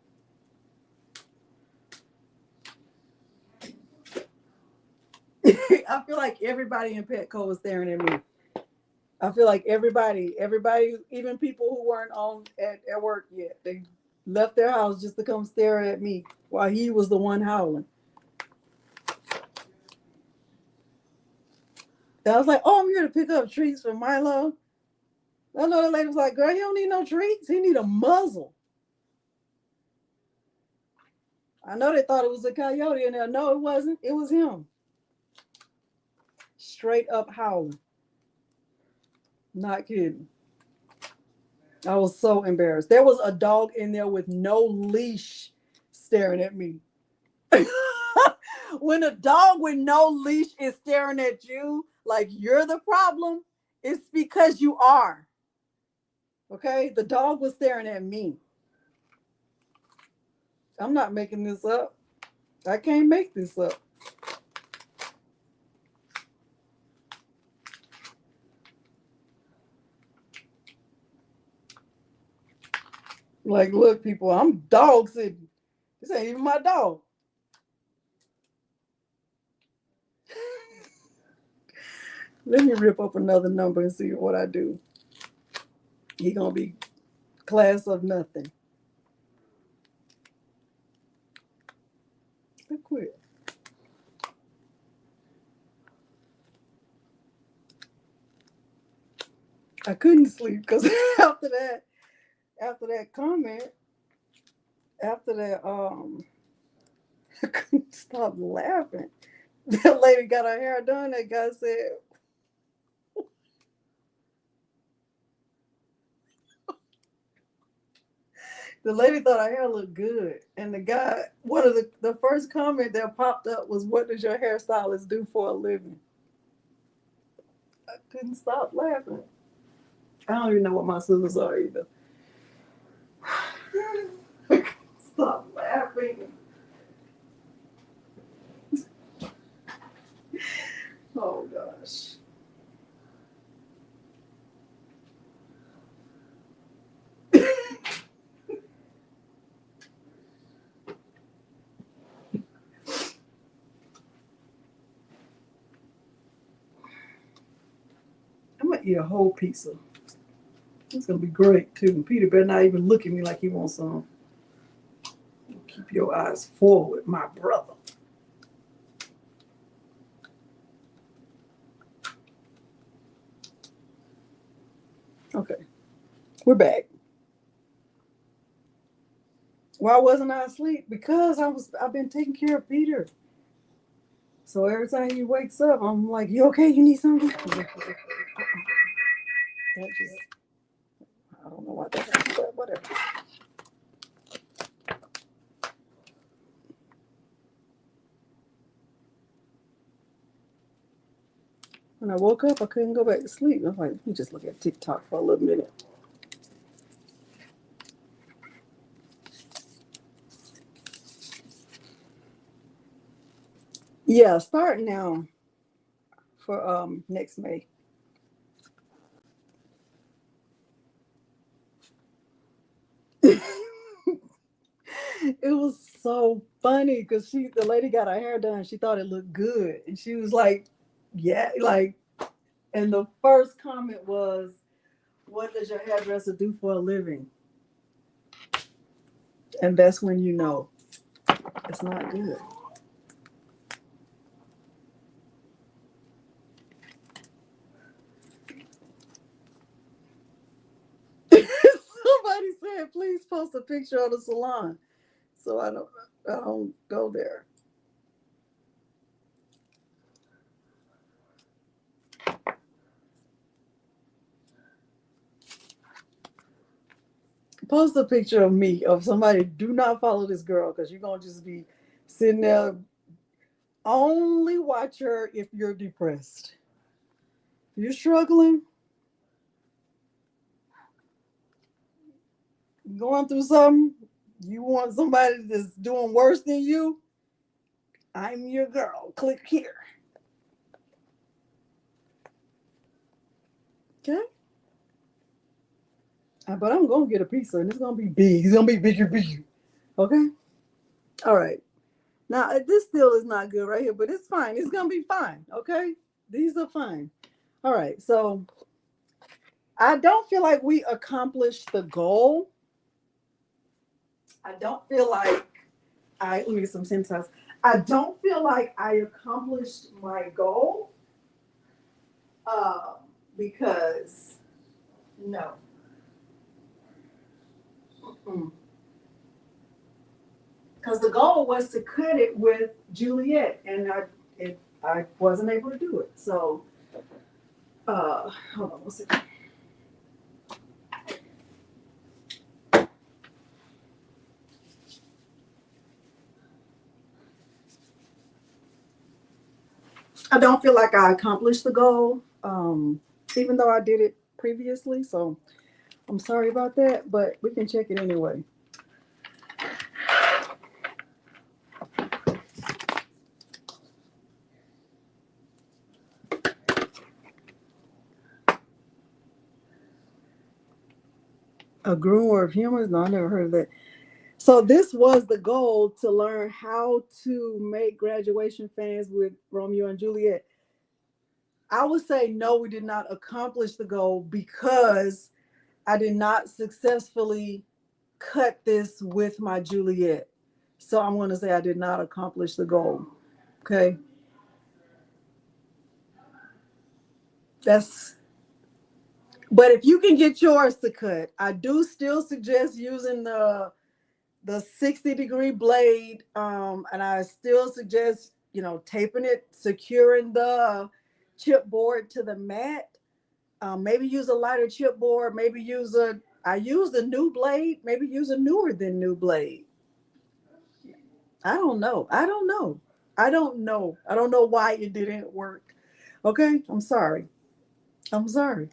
I feel like everybody in Petco is staring at me. I feel like everybody, even people who weren't on at work yet, they left their house just to come stare at me while he was the one howling. I was like, oh, I'm here to pick up treats for Milo. I know the lady was like, girl, he don't need no treats. He need a muzzle. I know they thought it was a coyote in there. No, it wasn't. It was him. Straight up howling. Not kidding. I was so embarrassed. There was a dog in there with no leash staring at me. When a dog with no leash is staring at you like you're the problem, it's because you are. Okay? The dog was staring at me. I'm not making this up. I can't make this up. Like, look, people, I'm dog sitting. This ain't even my dog. Let me rip up another number and see what I do. He gonna be class of nothing. I quit. I couldn't sleep because after that comment, after that, I couldn't stop laughing. That lady got her hair done. That guy said, the lady thought her hair looked good. And the guy, one of the first comment that popped up was, what does your hairstylist do for a living? I couldn't stop laughing. I don't even know what my sisters are either. Stop laughing. Oh gosh. I'm gonna eat a whole pizza. It's gonna be great too. Peter better not even look at me like he wants some. Keep your eyes forward, my brother. Okay, we're back. Why wasn't I asleep? Because I've been taking care of Peter. So every time he wakes up, I'm like, "You okay? You need something?" That just, I don't know why that happened, but whatever. When I woke up, I couldn't go back to sleep. I was like, let me just look at TikTok for a little minute. Yeah, start now for next May. It was so funny because the lady got her hair done. She thought it looked good, and she was like, "Yeah," like. And the first comment was, "What does your hairdresser do for a living?" And that's when you know it's not good. Somebody said, "Please post a picture of the salon," so I don't go there. Post a picture of me, of somebody. Do not follow this girl because you're gonna just be sitting there. Only watch her if you're depressed. If you're struggling, going through something, you want somebody that's doing worse than you. I'm your girl. Click here. Okay. But I'm gonna get a pizza and it's gonna be big. It's gonna be bigger, bigger. Okay. All right. Now this still is not good right here, but it's fine. It's gonna be fine. Okay. These are fine. All right. So I don't feel like we accomplished the goal. I don't feel like let me get some syntax. I don't feel like I accomplished my goal. Uh, because no. Because the goal was to cut it with Juliet, and I wasn't able to do it. So, hold on one second. I don't feel like I accomplished the goal, even though I did it previously. So I'm sorry about that, but we can check it anyway. A groomer of humans? No, I never heard of that. So this was the goal, to learn how to make graduation fans with Romeo and Juliet. I would say no, we did not accomplish the goal because I did not successfully cut this with my Juliet. So I'm going to say I did not accomplish the goal. Okay. That's, but if you can get yours to cut, I do still suggest using the 60-degree blade. And I still suggest, taping it, securing the chipboard to the mat. Maybe use a lighter chipboard. Maybe I use a new blade. Maybe use a newer than new blade. I don't know. I don't know. I don't know. I don't know why it didn't work. Okay, I'm sorry. I'm sorry.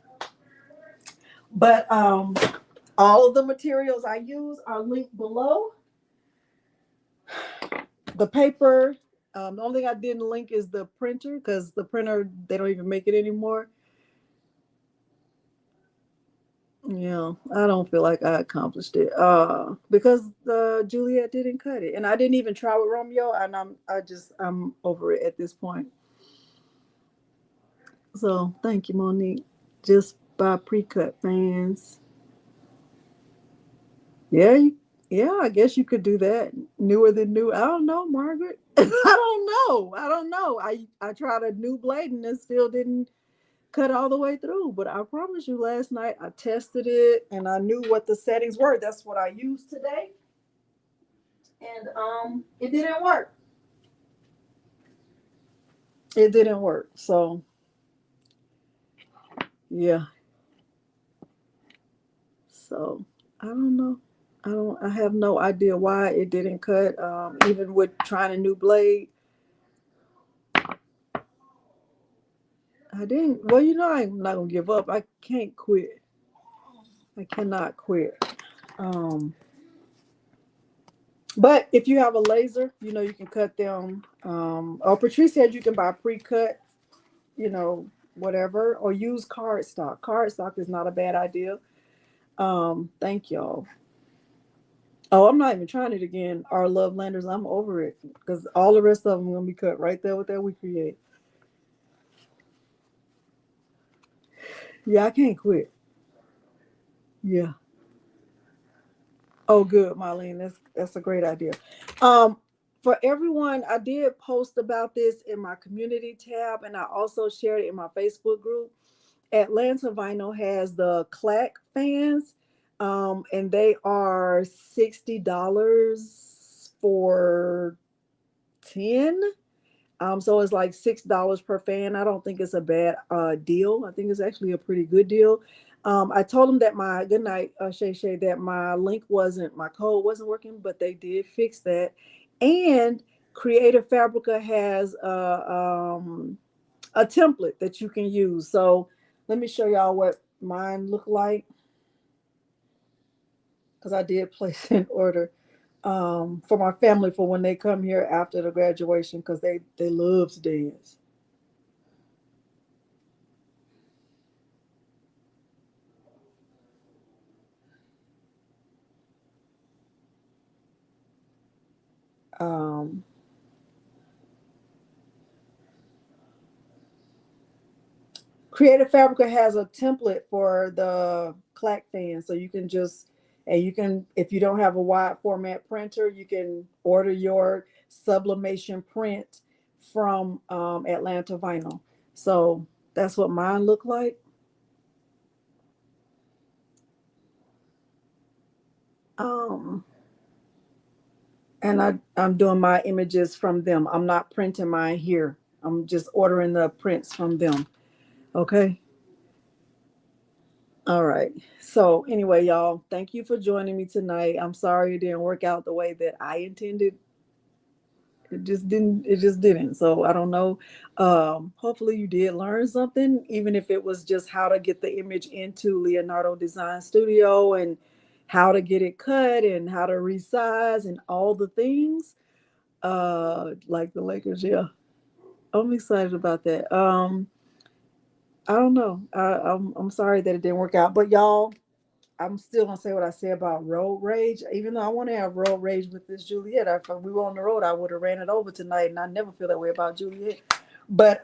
But all of the materials I use are linked below. The paper. The only thing I didn't link is the printer because the printer, they don't even make it anymore. Yeah, I don't feel like I accomplished it. Because Juliet didn't cut it, and I didn't even try with Romeo, and I'm over it at this point. So thank you, Monique. Just buy pre-cut fans. Yeah, yeah, I guess you could do that. Newer than new. I don't know, Margaret. I don't know. I don't know. I tried a new blade and it still didn't cut all the way through. But I promise you, last night I tested it and I knew what the settings were. That's what I used today, and it didn't work. It didn't work. So yeah. So I don't know. I have no idea why it didn't cut. Even with trying a new blade, I didn't. Well, I'm not gonna give up. I can't quit. I cannot quit. Um, but if you have a laser, you can cut them. Oh, Patrice said you can buy pre-cut, whatever, or use cardstock. Cardstock is not a bad idea. Thank y'all. Oh, I'm not even trying it again. Our love landers, I'm over it because all the rest of them are gonna be cut right there with that we create. Yeah, I can't quit. Yeah. Oh, good, Marlene. That's a great idea. Um, for everyone, I did post about this in my community tab, and I also shared it in my Facebook group. Atlanta Vinyl has the clack fans, and they are $60 for 10. So it's like $6 per fan. I don't think it's a bad deal. I think it's actually a pretty good deal. I told them that my good night, Shay Shay, that my code wasn't working, but they did fix that. And Creative Fabrica has a template that you can use. So let me show y'all what mine look like because I did place an order for my family for when they come here after the graduation because they love to dance. Um, Creative Fabrica has a template for the clack fan, so you can just and you can if you don't have a wide format printer, you can order your sublimation print from Atlanta Vinyl. So that's what mine look like. Um, and I'm doing my images from them. I'm not printing mine here. I'm just ordering the prints from them. Okay. All right. So anyway, y'all, thank you for joining me tonight. I'm sorry it didn't work out the way that I intended. It just didn't. So I don't know. Hopefully you did learn something, even if it was just how to get the image into Leonardo Design Studio and how to get it cut and how to resize and all the things. Like the Lakers, yeah. I'm excited about that. I don't know. I'm sorry that it didn't work out, but y'all, I'm still gonna say what I say about road rage. Even though I want to have road rage with this Juliet, if we were on the road, I would have ran it over tonight, and I never feel that way about Juliet. But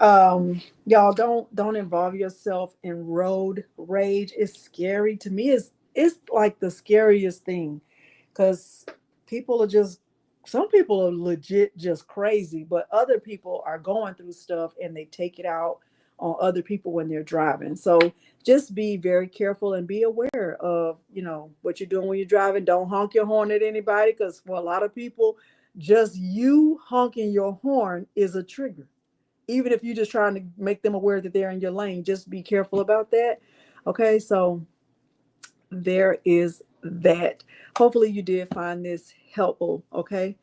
y'all don't involve yourself in road rage. It's scary to me. It's like the scariest thing because people are just some people are legit just crazy, but other people are going through stuff and they take it out on other people when they're driving. So just be very careful and be aware of what you're doing when you're driving. Don't honk your horn at anybody because for a lot of people, just you honking your horn is a trigger. Even if you're just trying to make them aware that they're in your lane, just be careful about that. Okay, so there is that. Hopefully you did find this helpful. Okay,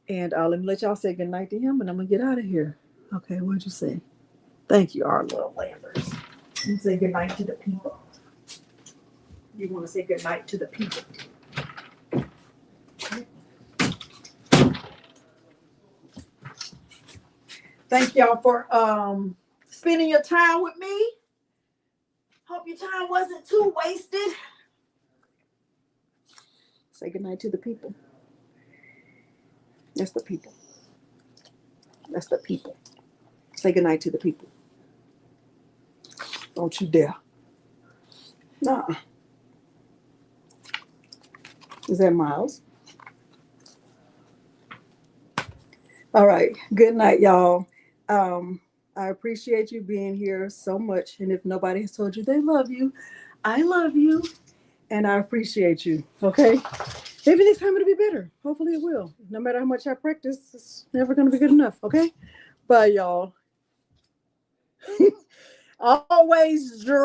and let me let y'all say goodnight to him, and I'm gonna get out of here. Okay, what'd you say? Thank you, our little landers. You say goodnight to the people. You want to say goodnight to the people. Thank y'all for spending your time with me. Hope your time wasn't too wasted. Say goodnight to the people. That's the people. That's the people. Say goodnight to the people. Don't you dare. Nah. Is that Miles? All right. Good night, y'all. I appreciate you being here so much. And if nobody has told you they love you, I love you and I appreciate you. Okay. Maybe next time it'll be better. Hopefully it will. No matter how much I practice, it's never going to be good enough. Okay. Bye, y'all. Always